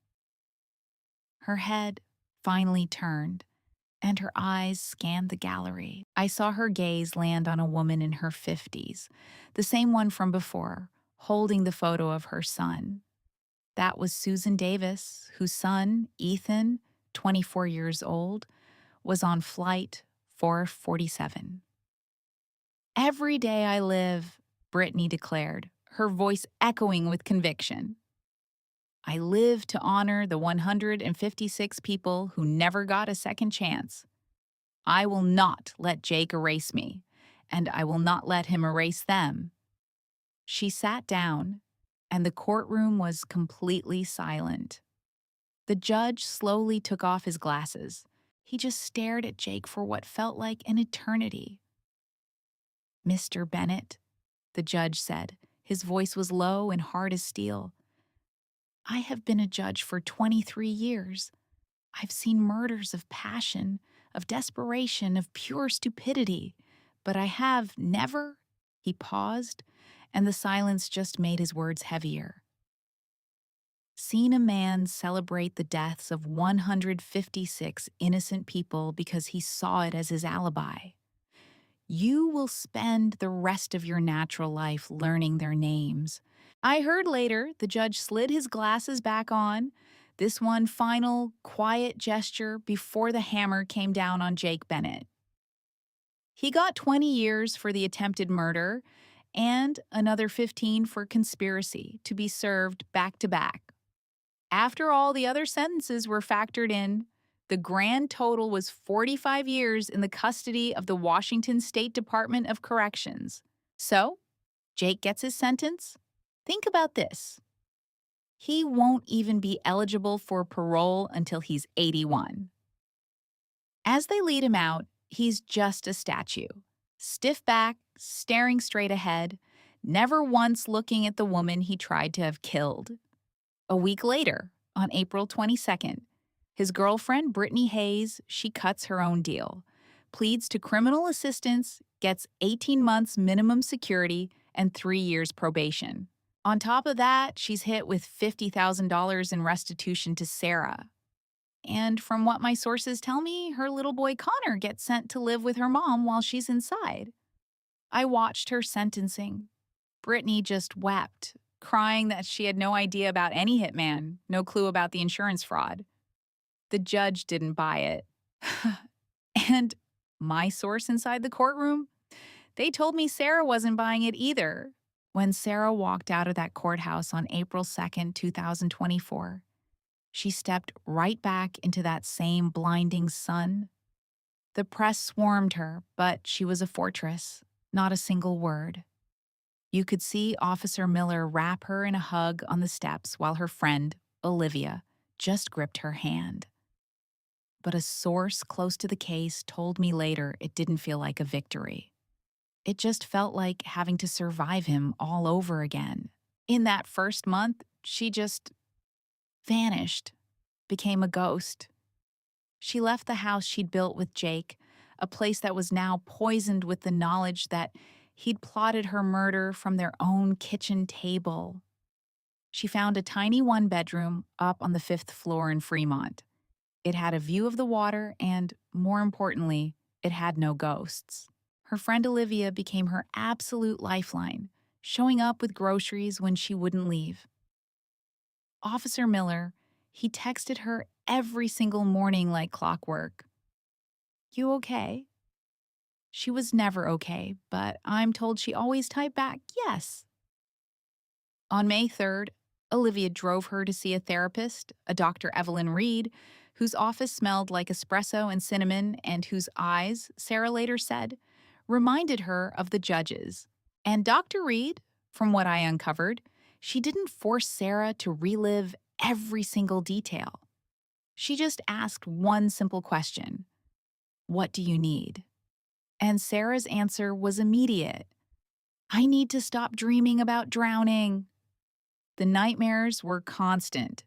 Her head finally turned, and her eyes scanned the gallery. I saw her gaze land on a woman in her 50s, the same one from before, holding the photo of her son. That was Susan Davis, whose son, Ethan, 24 years old, was on flight 447. Every day I live, Brittany declared, her voice echoing with conviction. I live to honor the 156 people who never got a second chance. I will not let Jake erase me, and I will not let him erase them. She sat down, and the courtroom was completely silent. The judge slowly took off his glasses. He just stared at Jake for what felt like an eternity. Mr. Bennett, the judge said. His voice was low and hard as steel. I have been a judge for 23 years. I've seen murders of passion, of desperation, of pure stupidity, but I have never, he paused, and the silence just made his words heavier, seen a man celebrate the deaths of 156 innocent people because he saw it as his alibi. You will spend the rest of your natural life learning their names. I heard later the judge slid his glasses back on, this one final, quiet gesture before the hammer came down on Jake Bennett. He got 20 years for the attempted murder and another 15 for conspiracy to be served back to back. After all the other sentences were factored in, the grand total was 45 years in the custody of the Washington State Department of Corrections. So, Jake gets his sentence. Think about this. He won't even be eligible for parole until he's 81. As they lead him out, he's just a statue, stiff back, staring straight ahead, never once looking at the woman he tried to have killed. A week later, on April 22nd, his girlfriend, Brittany Hayes, she cuts her own deal, pleads to criminal assistance, gets 18 months minimum security, and 3 years probation. On top of that, she's hit with $50,000 in restitution to Sarah. And from what my sources tell me, her little boy Connor gets sent to live with her mom while she's inside. I watched her sentencing. Brittany just wept, crying that she had no idea about any hitman, no clue about the insurance fraud. The judge didn't buy it. And my source inside the courtroom, they told me Sarah wasn't buying it either. When Sarah walked out of that courthouse on April 2nd, 2024, she stepped right back into that same blinding sun. The press swarmed her, but she was a fortress, not a single word. You could see Officer Miller wrap her in a hug on the steps while her friend, Olivia, just gripped her hand. But a source close to the case told me later it didn't feel like a victory. It just felt like having to survive him all over again. In that first month, she just vanished, became a ghost. She left the house she'd built with Jake, a place that was now poisoned with the knowledge that he'd plotted her murder from their own kitchen table. She found a tiny one-bedroom up on the 5th floor in Fremont. It had a view of the water and, more importantly, it had no ghosts. Her friend Olivia became her absolute lifeline, showing up with groceries when she wouldn't leave. Officer Miller, he texted her every single morning like clockwork. "You okay?" She was never okay, but I'm told she always typed back, "Yes." On May 3rd, Olivia drove her to see a therapist, a Dr. Evelyn Reed, whose office smelled like espresso and cinnamon and whose eyes, Sarah later said, reminded her of the judge's. And Dr. Reed, from what I uncovered, she didn't force Sarah to relive every single detail. She just asked one simple question: "What do you need?" And Sarah's answer was immediate: "I need to stop dreaming about drowning." The nightmares were constant.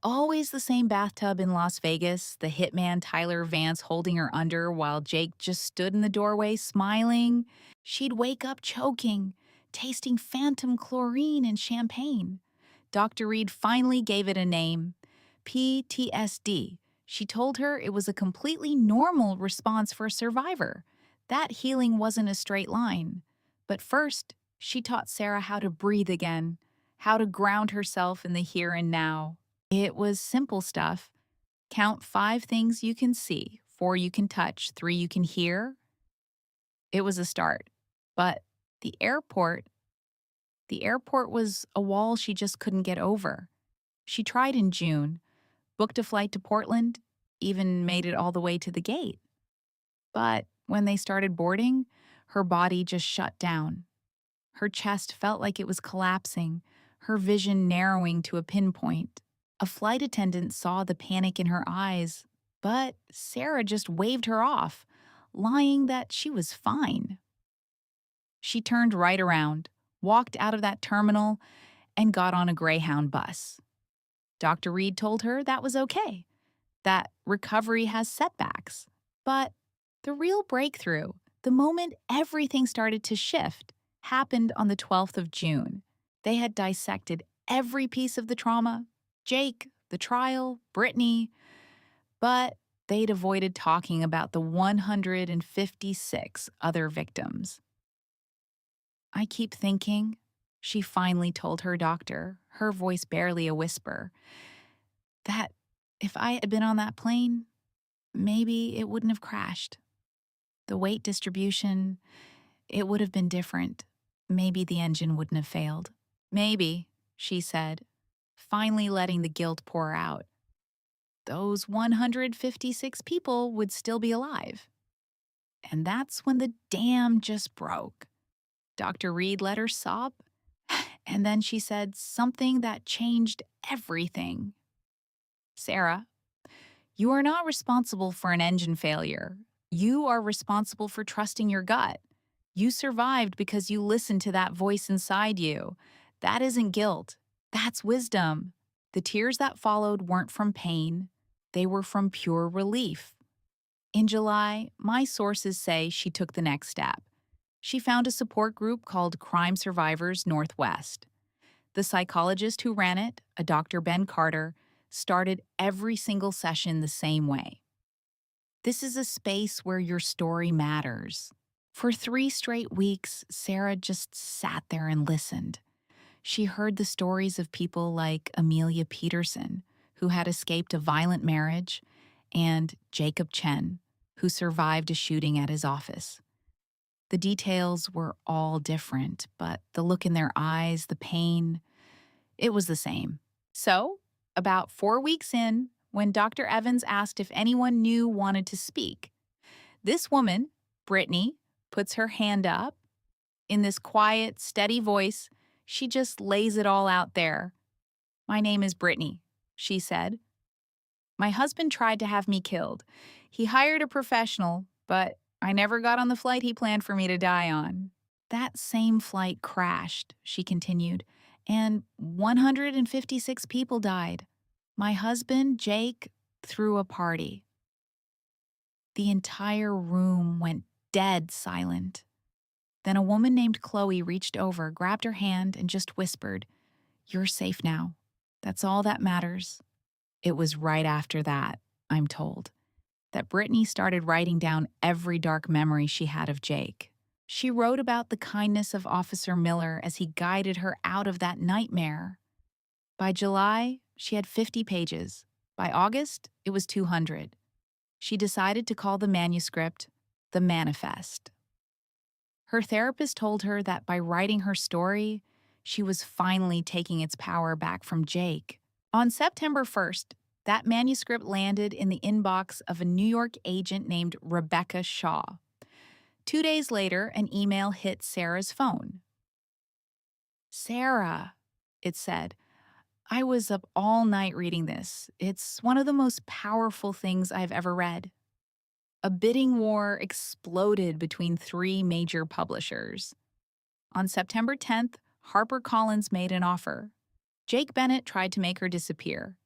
Always the same bathtub in Las Vegas, the hitman Tyler Vance holding her under while Jake just stood in the doorway smiling. She'd wake up choking, tasting phantom chlorine and champagne. Dr. Reed finally gave it a name: PTSD. She told her it was a completely normal response for a survivor. That healing wasn't a straight line. But first, she taught Sarah how to breathe again, how to ground herself in the here and now. It was simple stuff. Count 5 things you can see, 4 you can touch, 3 you can hear. It was a start. But the airport, the airport was a wall she just couldn't get over. She tried in June, booked a flight to Portland, even made it all the way to the gate. But when they started boarding, her body just shut down. Her chest felt like it was collapsing, her vision narrowing to a pinpoint. A flight attendant saw the panic in her eyes, but Sarah just waved her off, lying that she was fine. She turned right around, walked out of that terminal, and got on a Greyhound bus. Dr. Reed told her that was okay, that recovery has setbacks. But the real breakthrough, the moment everything started to shift, happened on the 12th of June. They had dissected every piece of the trauma: Jake, the trial, Brittany, but they'd avoided talking about the 156 other victims. "I keep thinking," she finally told her doctor, her voice barely a whisper, "that if I had been on that plane, maybe it wouldn't have crashed. The weight distribution, it would have been different. Maybe the engine wouldn't have failed. Maybe," she said, finally letting the guilt pour out, "those 156 people would still be alive." And that's when the dam just broke. Dr. Reed let her sob, and then she said something that changed everything. "Sarah, You are not responsible for an engine failure. You are responsible for trusting your gut. You survived because you listened to that voice inside you. That isn't guilt. That's wisdom. The tears that followed weren't from pain, they were from pure relief. In July, my sources say she took the next step. She found a support group called Crime Survivors Northwest. The psychologist who ran it, a Dr. Ben Carter, started every single session the same way. This is a space where your story matters. For 3 straight weeks, Sarah just sat there and listened. She heard the stories of people like Amelia Peterson, who had escaped a violent marriage, and Jacob Chen, who survived a shooting at his office. The details were all different, but the look in their eyes, the pain, it was the same. So, about 4 weeks in, when Dr. Evans asked if anyone new wanted to speak, this woman, Brittany, puts her hand up. In this quiet, steady voice, she just lays it all out there. "My name is Brittany," she said. "My husband tried to have me killed. He hired a professional, but I never got on the flight he planned for me to die on. That same flight crashed," she continued, "and 156 people died. My husband, Jake, threw a party." The entire room went dead silent. Then a woman named Chloe reached over, grabbed her hand, and just whispered, "You're safe now. That's all that matters." It was right after that, I'm told, that Brittany started writing down every dark memory she had of Jake. She wrote about the kindness of Officer Miller as he guided her out of that nightmare. By July, she had 50 pages. By August, it was 200. She decided to call the manuscript The Manifest. Her therapist told her that by writing her story, she was finally taking its power back from Jake. On September 1st, that manuscript landed in the inbox of a New York agent named Rebecca Shaw. 2 days later, an email hit Sarah's phone. "Sarah," it said, "I was up all night reading this. It's one of the most powerful things I've ever read." A bidding war exploded between 3 major publishers. On September 10th, HarperCollins made an offer. Jake Bennett tried to make her disappear.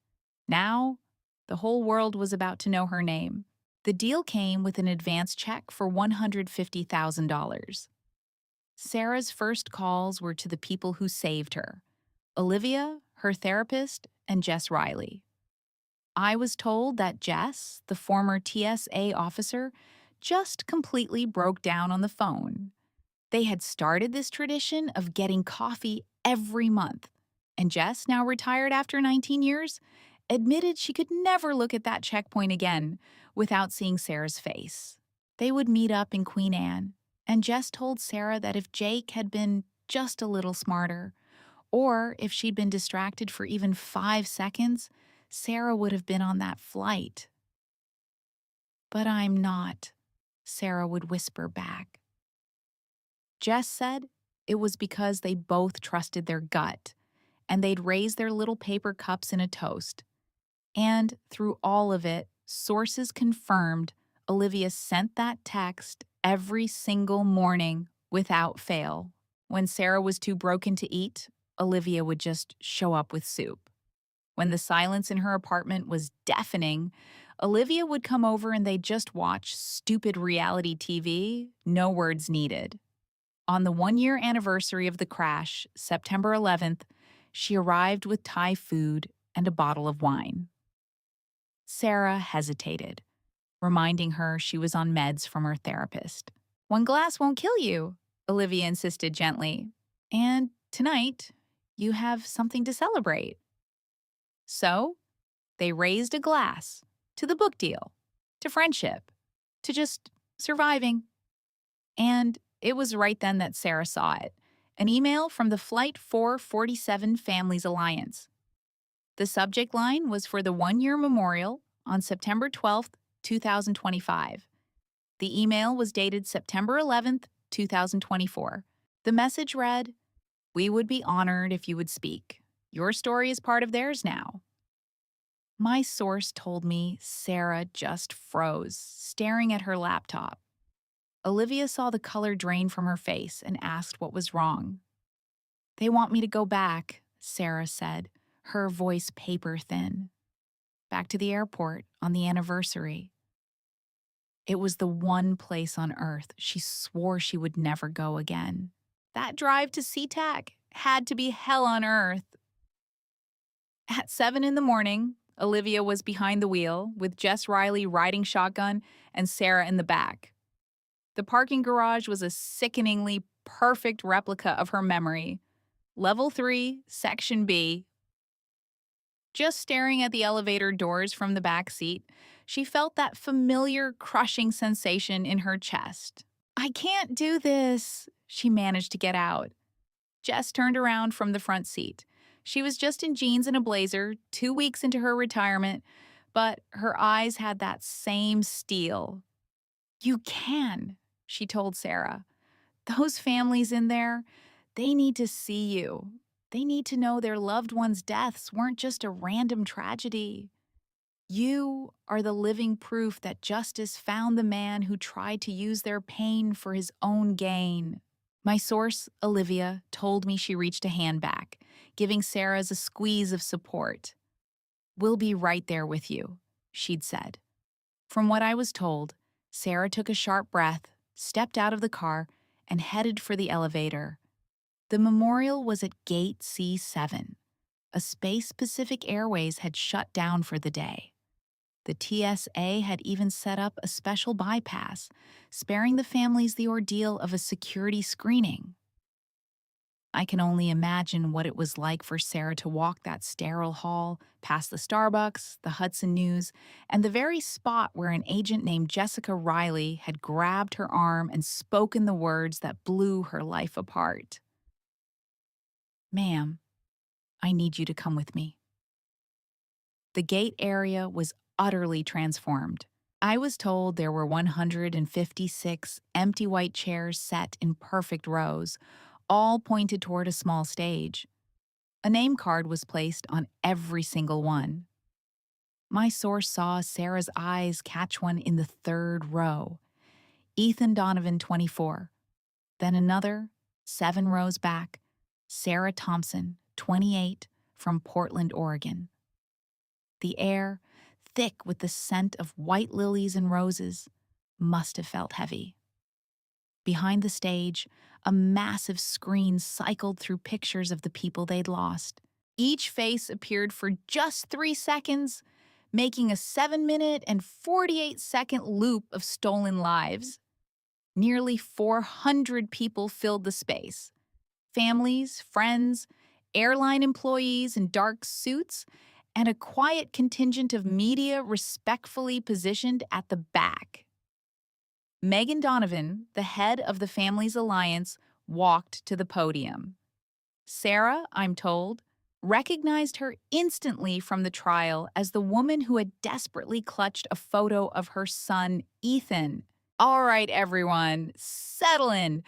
Now, the whole world was about to know her name. The deal came with an advance check for $150,000. Sarah's first calls were to the people who saved her: Olivia, her therapist, and Jess Riley. I was told that Jess, the former TSA officer, just completely broke down on the phone. They had started this tradition of getting coffee every month, and Jess, now retired after 19 years, admitted she could never look at that checkpoint again without seeing Sarah's face. They would meet up in Queen Anne, and Jess told Sarah that if Jake had been just a little smarter, or if she'd been distracted for even 5 seconds, Sarah would have been on that flight. "But I'm not," Sarah would whisper back. Jess said it was because they both trusted their gut, and they'd raised their little paper cups in a toast. And through all of it, sources confirmed Olivia sent that text every single morning without fail. When Sarah was too broken to eat, Olivia would just show up with soup. When the silence in her apartment was deafening, Olivia would come over and they'd just watch stupid reality TV, no words needed. On the 1-year anniversary of the crash, September 11th, she arrived with Thai food and a bottle of wine. Sarah hesitated, reminding her she was on meds from her therapist. "One glass won't kill you," Olivia insisted gently. "And tonight, you have something to celebrate." So, they raised a glass to the book deal, to friendship, to just surviving. And it was right then that Sarah saw it, an email from the Flight 447 Families Alliance. The subject line was for the 1-year memorial on September 12th, 2025. The email was dated September 11th, 2024. The message read, "We would be honored if you would speak. Your story is part of theirs now." My source told me Sarah just froze, staring at her laptop. Olivia saw the color drain from her face and asked what was wrong. They want me to go back, Sarah said, her voice paper thin. Back to the airport on the anniversary. It was the one place on Earth she swore she would never go again. That drive to SeaTac had to be hell on Earth. At 7 in the morning, Olivia was behind the wheel, with Jess Riley riding shotgun and Sarah in the back. The parking garage was a sickeningly perfect replica of her memory. Level 3, Section B. Just staring at the elevator doors from the back seat, she felt that familiar crushing sensation in her chest. I can't do this, she managed to get out. Jess turned around from the front seat. She was just in jeans and a blazer, 2 weeks into her retirement, but her eyes had that same steel. You can, she told Sarah. Those families in there, they need to see you. They need to know their loved ones' deaths weren't just a random tragedy. You are the living proof that justice found the man who tried to use their pain for his own gain. My source, Olivia, told me she reached a hand back, giving Sarah's a squeeze of support. We'll be right there with you, she'd said. From what I was told, Sarah took a sharp breath, stepped out of the car, and headed for the elevator. The memorial was at Gate C7. A Space Pacific Airways had shut down for the day. The TSA had even set up a special bypass, sparing the families the ordeal of a security screening. I can only imagine what it was like for Sarah to walk that sterile hall, past the Starbucks, the Hudson News, and the very spot where an agent named Jessica Riley had grabbed her arm and spoken the words that blew her life apart. Ma'am, I need you to come with me. The gate area was utterly transformed. I was told there were 156 empty white chairs set in perfect rows, all pointed toward a small stage. A name card was placed on every single one. My source saw Sarah's eyes catch one in the third row. Ethan Donovan, 24. Then another, 7 rows back, Sarah Thompson, 28, from Portland, Oregon. The air, thick with the scent of white lilies and roses, must have felt heavy. Behind the stage, a massive screen cycled through pictures of the people they'd lost. Each face appeared for just 3 seconds, making a 7-minute and 48-second loop of stolen lives. Nearly 400 people filled the space. Families, friends, airline employees in dark suits, and a quiet contingent of media respectfully positioned at the back. Megan Donovan, the head of the Families Alliance, walked to the podium. Sarah, I'm told, recognized her instantly from the trial as the woman who had desperately clutched a photo of her son, Ethan. All right, everyone, settle in.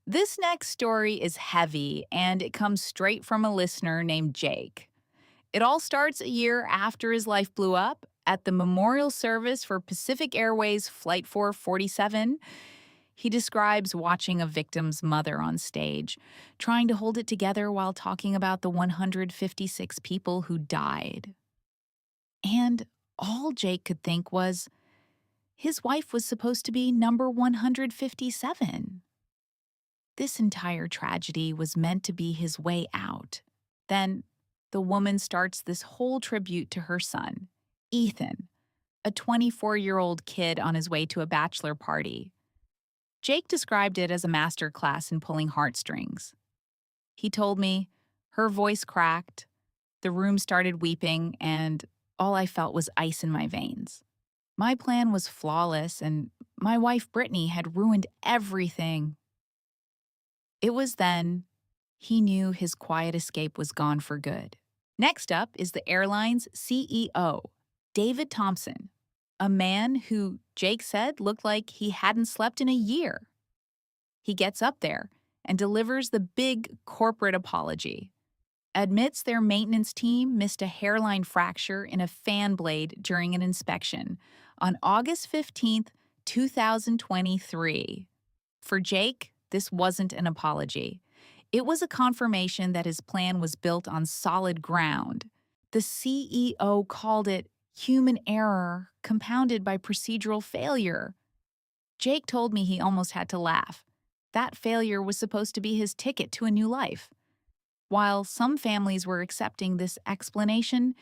This next story is heavy, and it comes straight from a listener named Jake. It all starts a year after his life blew up at the memorial service for Pacific Airways Flight 447. He describes watching a victim's mother on stage, trying to hold it together while talking about the 156 people who died. And all Jake could think was, his wife was supposed to be number 157. This entire tragedy was meant to be his way out. Then, the woman starts this whole tribute to her son, Ethan, a 24-year-old kid on his way to a bachelor party. Jake described it as a master class in pulling heartstrings. He told me, her voice cracked, the room started weeping, and all I felt was ice in my veins. My plan was flawless, and my wife Brittany had ruined everything. It was then he knew his quiet escape was gone for good. Next up is the airline's CEO, David Thompson, a man who, Jake said, looked like he hadn't slept in a year. He gets up there and delivers the big corporate apology. admits their maintenance team missed a hairline fracture in a fan blade during an inspection on August 15th, 2023. For Jake, this wasn't an apology. It was a confirmation that his plan was built on solid ground. The CEO called it human error compounded by procedural failure. Jake told me he almost had to laugh. That failure was supposed to be his ticket to a new life. While some families were accepting this explanation,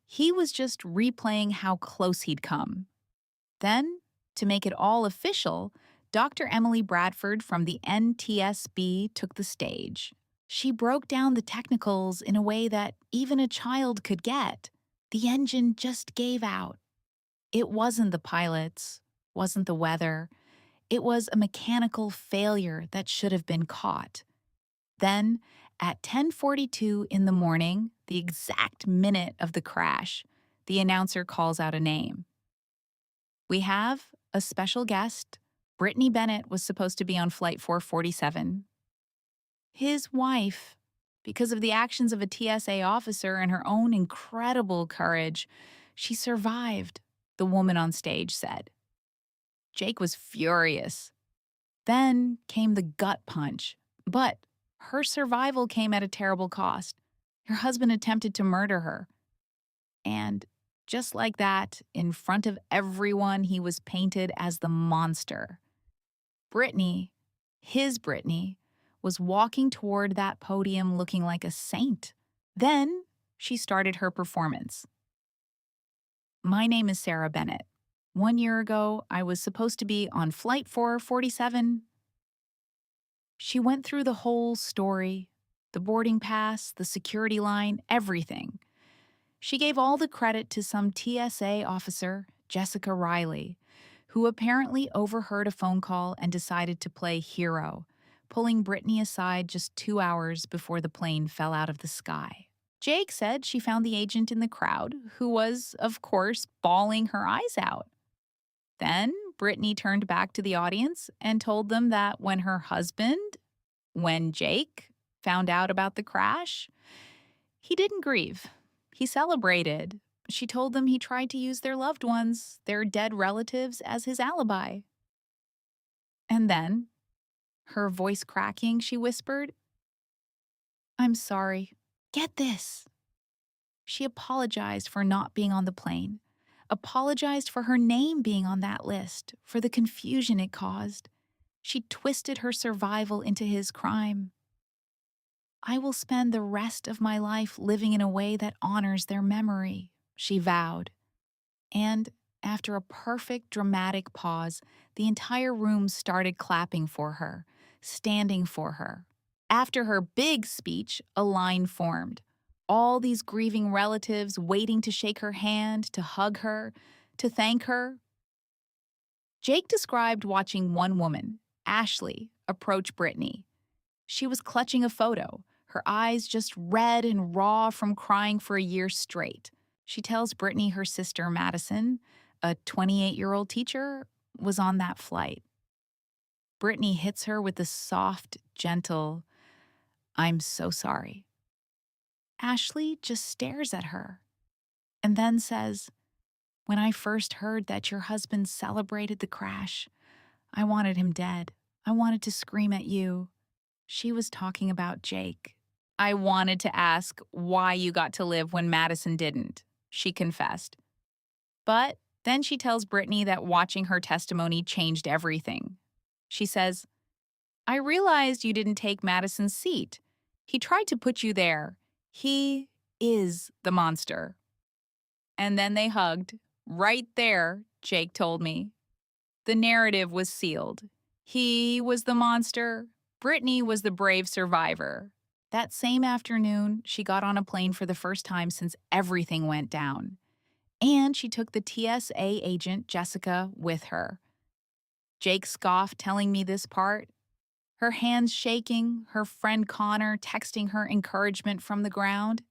he was just replaying how close he'd come. Then, to make it all official, Dr. Emily Bradford from the NTSB took the stage. She broke down the technicals in a way that even a child could get. The engine just gave out. It wasn't the pilots, wasn't the weather. It was a mechanical failure that should have been caught. Then, at 10:42 in the morning, the exact minute of the crash, the announcer calls out a name. We have a special guest. Brittany Bennett was supposed to be on flight 447. His wife, because of the actions of a TSA officer and her own incredible courage, she survived, the woman on stage said. Jake was furious. Then came the gut punch. But her survival came at a terrible cost. Her husband attempted to murder her. And just like that, in front of everyone, he was painted as the monster. Brittany, his Brittany, was walking toward that podium looking like a saint. Then she started her performance. My name is Sarah Bennett. 1 year ago, I was supposed to be on flight 447. She went through the whole story, the boarding pass, the security line, everything. She gave all the credit to some TSA officer, Jessica Riley, who apparently overheard a phone call and decided to play hero, pulling Brittany aside just 2 hours before the plane fell out of the sky. Jake said she found the agent in the crowd, who was, of course, bawling her eyes out. Then Brittany turned back to the audience and told them that when Jake, found out about the crash, he didn't grieve. He celebrated. She told them he tried to use their loved ones, their dead relatives, as his alibi. And then, her voice cracking, she whispered, "I'm sorry. Get this." She apologized for not being on the plane, apologized for her name being on that list, for the confusion it caused. She twisted her survival into his crime. "I will spend the rest of my life living in a way that honors their memory," she vowed. And after a perfect dramatic pause, the entire room started clapping for her, standing for her. After her big speech, a line formed. All these grieving relatives waiting to shake her hand, to hug her, to thank her. Jake described watching one woman, Ashley, approach Brittany. She was clutching a photo, her eyes just red and raw from crying for a year straight. She tells Brittany her sister Madison, a 28-year-old teacher, was on that flight. Brittany hits her with a soft, gentle, "I'm so sorry." Ashley just stares at her and then says, "When I first heard that your husband celebrated the crash, I wanted him dead. I wanted to scream at you." She was talking about Jake. "I wanted to ask why you got to live when Madison didn't," she confessed. But then she tells Brittany that watching her testimony changed everything. She says, "I realized you didn't take Madison's seat. He tried to put you there. He is the monster." And then they hugged. Right there, Jake told me. The narrative was sealed. He was the monster. Brittany was the brave survivor. That same afternoon, she got on a plane for the first time since everything went down. And she took the TSA agent, Jessica, with her. Jake scoffed, telling me this part. Her hands shaking, her friend Connor texting her encouragement from the ground.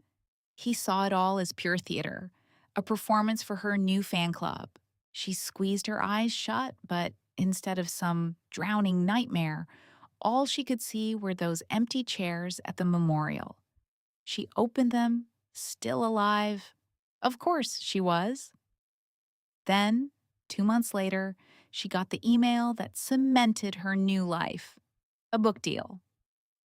He saw it all as pure theater, a performance for her new fan club. She squeezed her eyes shut, but instead of some drowning nightmare, all she could see were those empty chairs at the memorial. She opened them, still alive. Of course she was. Then, 2 months later, she got the email that cemented her new life: a book deal.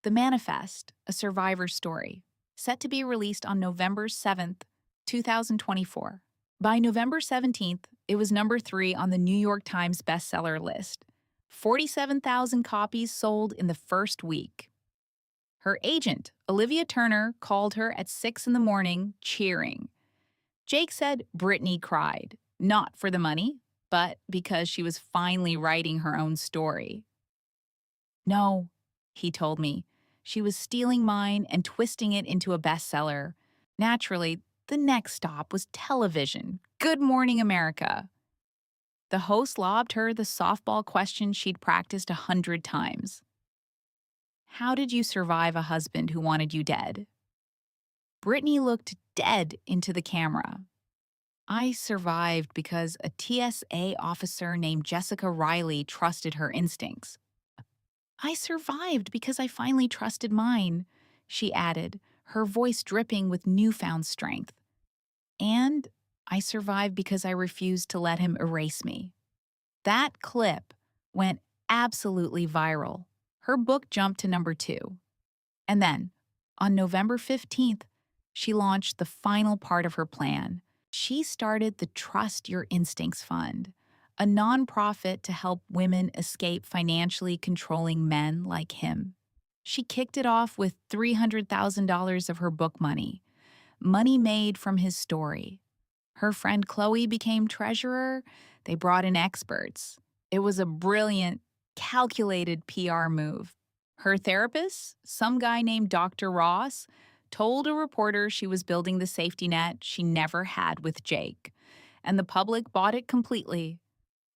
The Manifest, a survivor story, set to be released on November 7th, 2024. By November 17th, it was number 3 on the New York Times bestseller list. 47,000 copies sold in the first week. Her agent, Olivia Turner, called her at 6 in the morning, cheering. Jake said Brittany cried, not for the money, but because she was finally writing her own story. No, he told me. She was stealing mine and twisting it into a bestseller. Naturally, the next stop was television. Good Morning America. The host lobbed her the softball question she'd practiced 100 times. How did you survive a husband who wanted you dead? Brittany looked dead into the camera. I survived because a TSA officer named Jessica Riley trusted her instincts. I survived because I finally trusted mine, she added, her voice dripping with newfound strength. And I survived because I refused to let him erase me. That clip went absolutely viral. Her book jumped to number 2. And then, on November 15th, she launched the final part of her plan. She started the Trust Your Instincts Fund, a nonprofit to help women escape financially controlling men like him. She kicked it off with $300,000 of her book money made from his story. Her friend Chloe became treasurer. They brought in experts. It was a brilliant, calculated PR move. Her therapist, some guy named Dr. Ross, told a reporter she was building the safety net she never had with Jake, and the public bought it completely.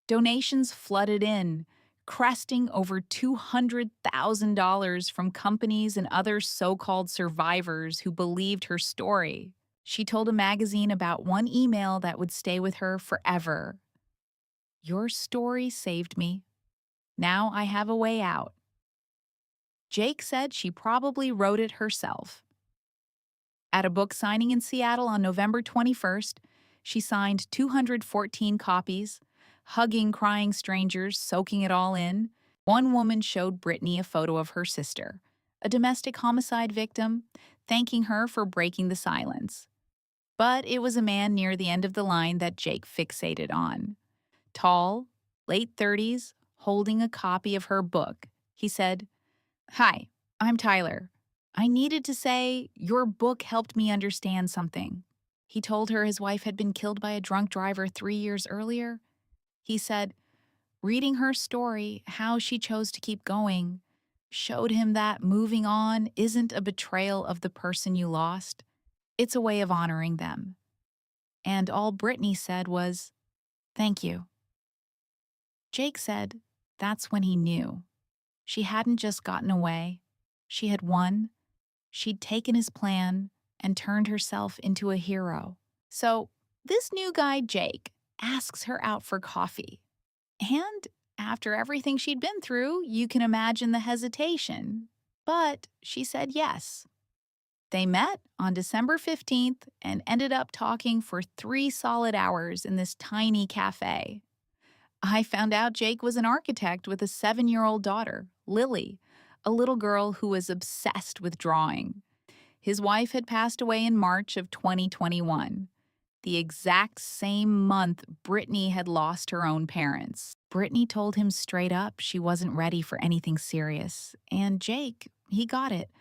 Donations flooded in, cresting over $200,000 from companies and other so-called survivors who believed her story. She told a magazine about one email that would stay with her forever. Your story saved me. Now I have a way out. Jake said she probably wrote it herself. At a book signing in Seattle on November 21st, she signed 214 copies, hugging crying strangers, soaking it all in. One woman showed Brittany a photo of her sister, a domestic homicide victim, thanking her for breaking the silence. But it was a man near the end of the line that Jake fixated on. Tall, late 30s, holding a copy of her book. He said, "Hi, I'm Tyler. I needed to say, your book helped me understand something." He told her his wife had been killed by a drunk driver 3 years earlier. He said, reading her story, how she chose to keep going, showed him that moving on isn't a betrayal of the person you lost. It's a way of honoring them. And all Brittany said was, "Thank you." Jake said that's when he knew. She hadn't just gotten away. She had won. She'd taken his plan and turned herself into a hero. So this new guy, Jake, asks her out for coffee. And after everything she'd been through, you can imagine the hesitation. But she said yes. They met on December 15th and ended up talking for 3 solid hours in this tiny cafe. I found out Jake was an architect with a 7-year-old daughter, Lily, a little girl who was obsessed with drawing. His wife had passed away in March of 2021, the exact same month Brittany had lost her own parents. Brittany told him straight up she wasn't ready for anything serious, and Jake, he got it,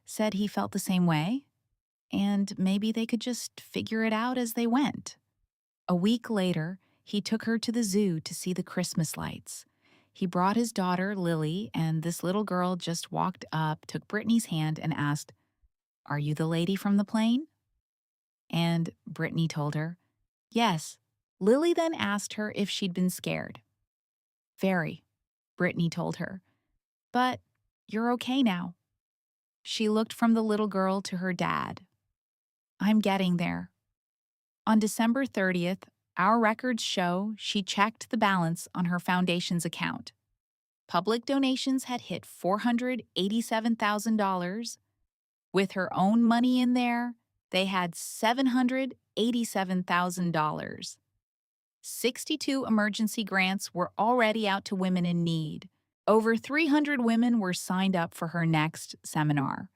said he felt the same way, and maybe they could just figure it out as they went. A week later, he took her to the zoo to see the Christmas lights. He brought his daughter, Lily, and this little girl just walked up, took Brittany's hand, and asked, "Are you the lady from the plane?" And Brittany told her, "Yes." Lily then asked her if she'd been scared. "Very," Brittany told her. "But you're okay now." She looked from the little girl to her dad. "I'm getting there." On December 30th, our records show she checked the balance on her foundation's account. Public donations had hit $487,000. With her own money in there, they had $787,000. 62 emergency grants were already out to women in need. Over 300 women were signed up for her next seminar.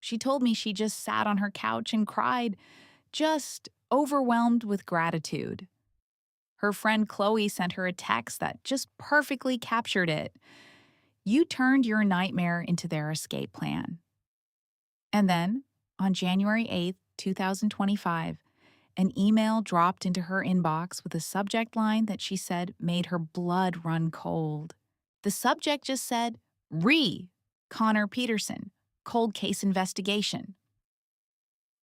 She told me she just sat on her couch and cried, just overwhelmed with gratitude. Her friend Chloe sent her a text that just perfectly captured it. You turned your nightmare into their escape plan. And then, on January 8th, 2025, an email dropped into her inbox with a subject line that she said made her blood run cold. The subject just said, Connor Peterson, cold case investigation.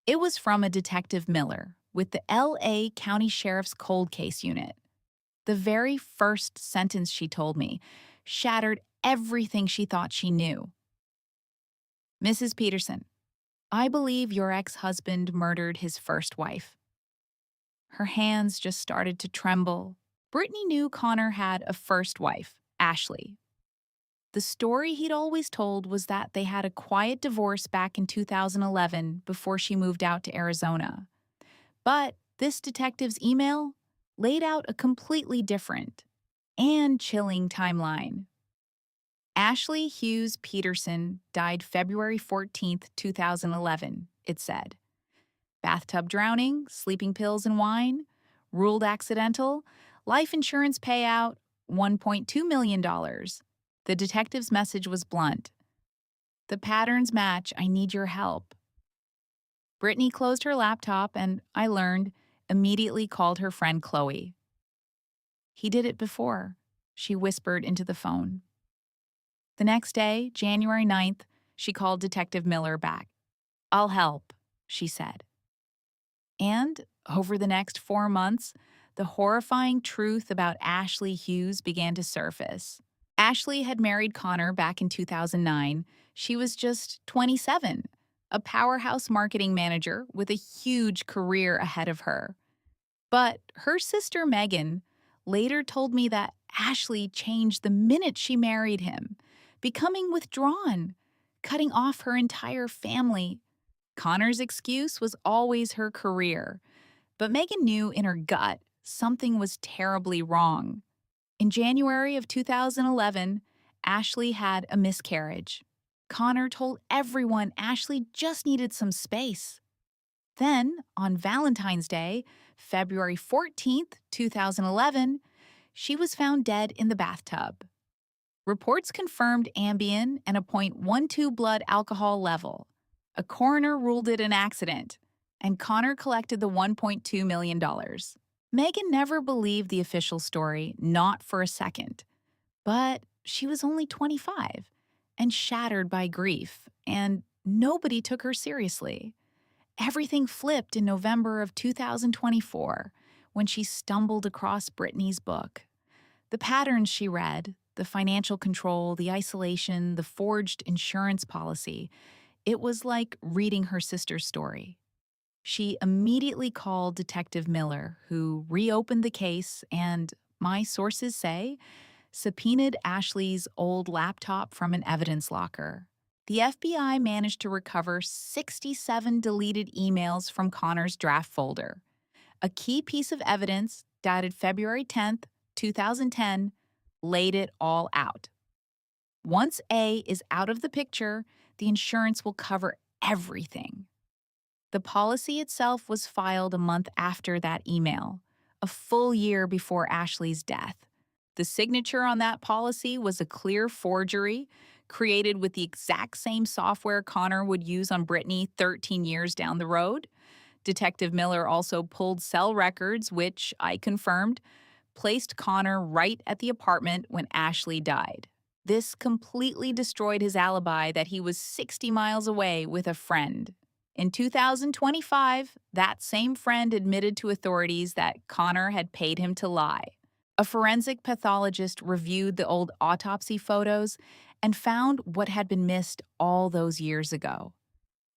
It was from a Detective Miller with the LA County Sheriff's Cold Case Unit. The very first sentence she told me shattered everything she thought she knew. Mrs. Peterson, I believe your ex-husband murdered his first wife. Her hands just started to tremble. Brittany knew Connor had a first wife, Ashley. The story he'd always told was that they had a quiet divorce back in 2011 before she moved out to Arizona. But this detective's email laid out a completely different and chilling timeline. Ashley Hughes Peterson died February 14th, 2011, it said. Bathtub drowning, sleeping pills and wine, ruled accidental, life insurance payout, $1.2 million. The detective's message was blunt. The patterns match, I need your help. Brittany closed her laptop and, I learned, immediately called her friend Chloe. He did it before, she whispered into the phone. The next day, January 9th, she called Detective Miller back. I'll help, she said. And over the next 4 months, the horrifying truth about Ashley Hughes began to surface. Ashley had married Connor back in 2009. She was just 27, a powerhouse marketing manager with a huge career ahead of her. But her sister Megan later told me that Ashley changed the minute she married him, becoming withdrawn, cutting off her entire family. Connor's excuse was always her career, but Megan knew in her gut something was terribly wrong. In January of 2011, Ashley had a miscarriage. Connor told everyone Ashley just needed some space. Then, on Valentine's Day, February 14th, 2011, she was found dead in the bathtub. Reports confirmed Ambien and a .12 blood alcohol level. A coroner ruled it an accident, and Connor collected the $1.2 million. Megan never believed the official story, not for a second. But she was only 25 and shattered by grief, and nobody took her seriously. Everything flipped in November of 2024 when she stumbled across Brittany's book. The patterns she read, the financial control, the isolation, the forged insurance policy, it was like reading her sister's story. She immediately called Detective Miller, who reopened the case and, my sources say, subpoenaed Ashley's old laptop from an evidence locker. The FBI managed to recover 67 deleted emails from Connor's draft folder. A key piece of evidence, dated February 10th, 2010, laid it all out. Once A is out of the picture, the insurance will cover everything. The policy itself was filed a month after that email, a full year before Ashley's death. The signature on that policy was a clear forgery, created with the exact same software Connor would use on Brittany 13 years down the road. Detective Miller also pulled cell records, which, I confirmed, placed Connor right at the apartment when Ashley died. This completely destroyed his alibi that he was 60 miles away with a friend. In 2025, that same friend admitted to authorities that Connor had paid him to lie. A forensic pathologist reviewed the old autopsy photos and found what had been missed all those years ago.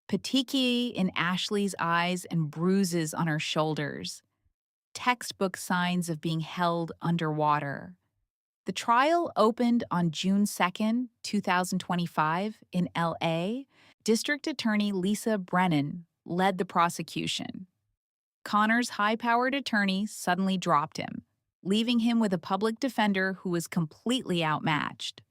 Petechiae in Ashley's eyes and bruises on her shoulders. Textbook signs of being held underwater. The trial opened on June 2nd, 2025 in LA. District Attorney Lisa Brennan led the prosecution. Connor's high-powered attorney suddenly dropped him, leaving him with a public defender who was completely outmatched.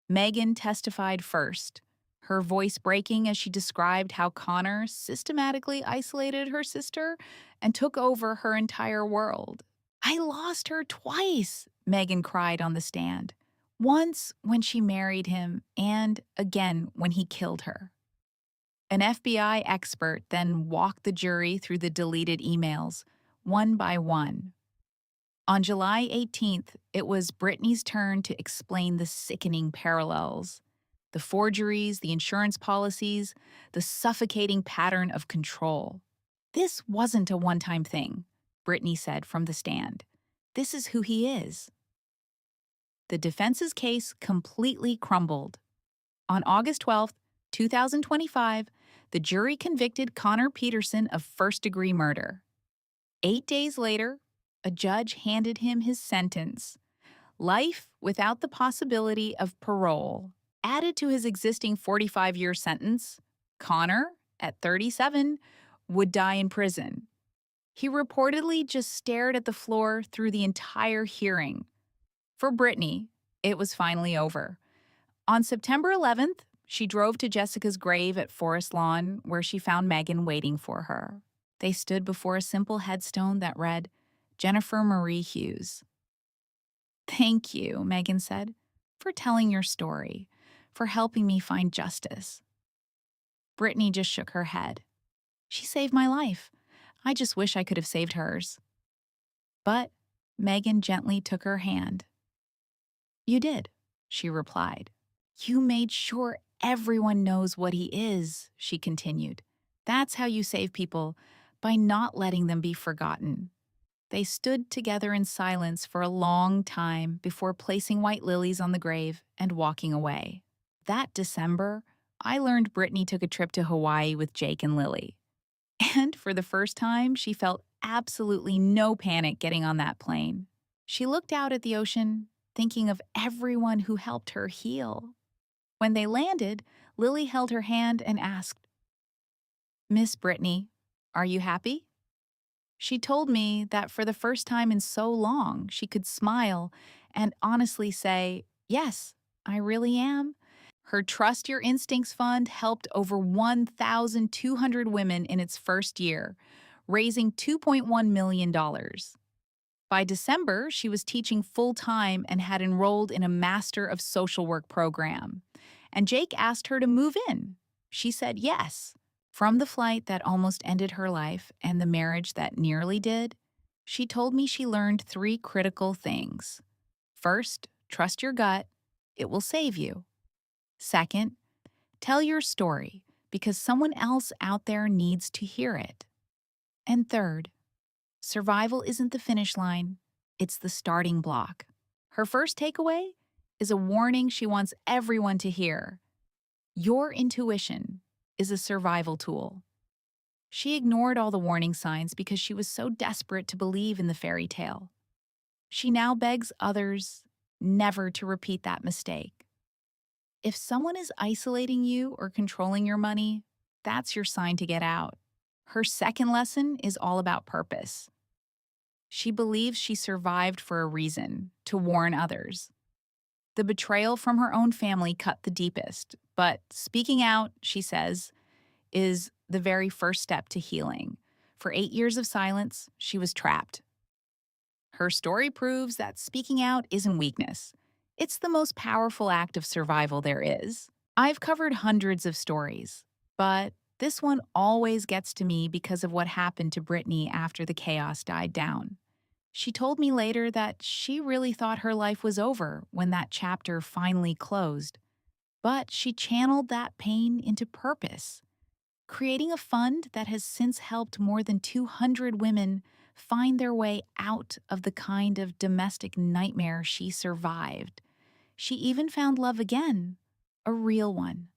Megan testified first, her voice breaking as she described how Connor systematically isolated her sister and took over her entire world. "I lost her twice," Megan cried on the stand. Once when she married him, and again when he killed her. An FBI expert then walked the jury through the deleted emails, one by one. On July 18th, it was Brittany's turn to explain the sickening parallels. The forgeries, the insurance policies, the suffocating pattern of control. "This wasn't a one-time thing," Brittany said from the stand. "This is who he is." The defense's case completely crumbled. On August 12th, 2025, the jury convicted Connor Peterson of first-degree murder. 8 days later, a judge handed him his sentence: life without the possibility of parole. Added to his existing 45-year sentence, Connor, at 37, would die in prison. He reportedly just stared at the floor through the entire hearing. For Brittany, it was finally over. On September 11th, she drove to Jessica's grave at Forest Lawn, where she found Megan waiting for her. They stood before a simple headstone that read, "Jennifer Marie Hughes." "Thank you," Megan said, "for telling your story, for helping me find justice." Brittany just shook her head. "She saved my life. I just wish I could have saved hers." But Megan gently took her hand. "You did," she replied. "You made sure everyone knows what he is," she continued. "That's how you save people, by not letting them be forgotten." They stood together in silence for a long time before placing white lilies on the grave and walking away. That December, I learned Brittany took a trip to Hawaii with Jake and Lily. And for the first time, she felt absolutely no panic getting on that plane. She looked out at the ocean, thinking of everyone who helped her heal. When they landed, Lily held her hand and asked, "Miss Brittany, are you happy?" She told me that for the first time in so long, she could smile and honestly say, "Yes, I really am." Her Trust Your Instincts Fund helped over 1,200 women in its first year, raising $2.1 million. By December, she was teaching full-time and had enrolled in a Master of Social Work program. And Jake asked her to move in. She said yes. From the flight that almost ended her life and the marriage that nearly did, she told me she learned 3 critical things. First, trust your gut. It will save you. Second, tell your story because someone else out there needs to hear it. And third, survival isn't the finish line, it's the starting block. Her first takeaway is a warning she wants everyone to hear. Your intuition is a survival tool. She ignored all the warning signs because she was so desperate to believe in the fairy tale. She now begs others never to repeat that mistake. If someone is isolating you or controlling your money, that's your sign to get out. Her second lesson is all about purpose. She believes she survived for a reason, to warn others. The betrayal from her own family cut the deepest, but speaking out, she says, is the very first step to healing. For 8 years of silence, she was trapped. Her story proves that speaking out isn't weakness. It's the most powerful act of survival there is. I've covered hundreds of stories, but this one always gets to me because of what happened to Brittany after the chaos died down. She told me later that she really thought her life was over when that chapter finally closed. But she channeled that pain into purpose, creating a fund that has since helped more than 200 women find their way out of the kind of domestic nightmare she survived. She even found love again, a real one,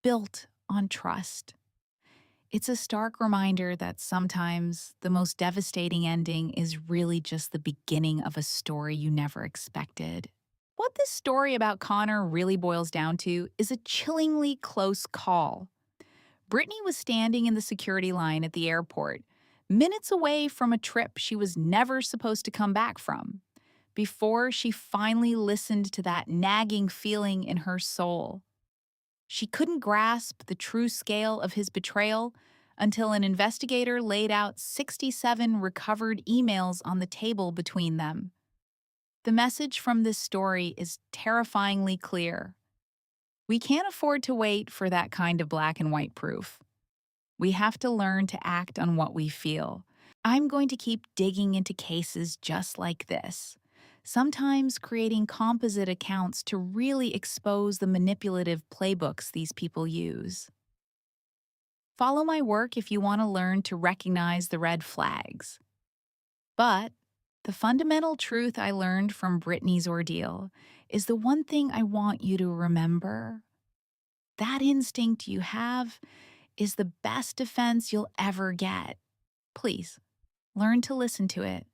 built on trust. It's a stark reminder that sometimes the most devastating ending is really just the beginning of a story you never expected. What this story about Connor really boils down to is a chillingly close call. Brittany was standing in the security line at the airport, minutes away from a trip she was never supposed to come back from, before she finally listened to that nagging feeling in her soul. She couldn't grasp the true scale of his betrayal until an investigator laid out 67 recovered emails on the table between them. The message from this story is terrifyingly clear. We can't afford to wait for that kind of black and white proof. We have to learn to act on what we feel. I'm going to keep digging into cases just like this, sometimes creating composite accounts to really expose the manipulative playbooks these people use. Follow my work if you want to learn to recognize the red flags. But the fundamental truth I learned from Brittany's ordeal is the one thing I want you to remember. That instinct you have is the best defense you'll ever get. Please, learn to listen to it.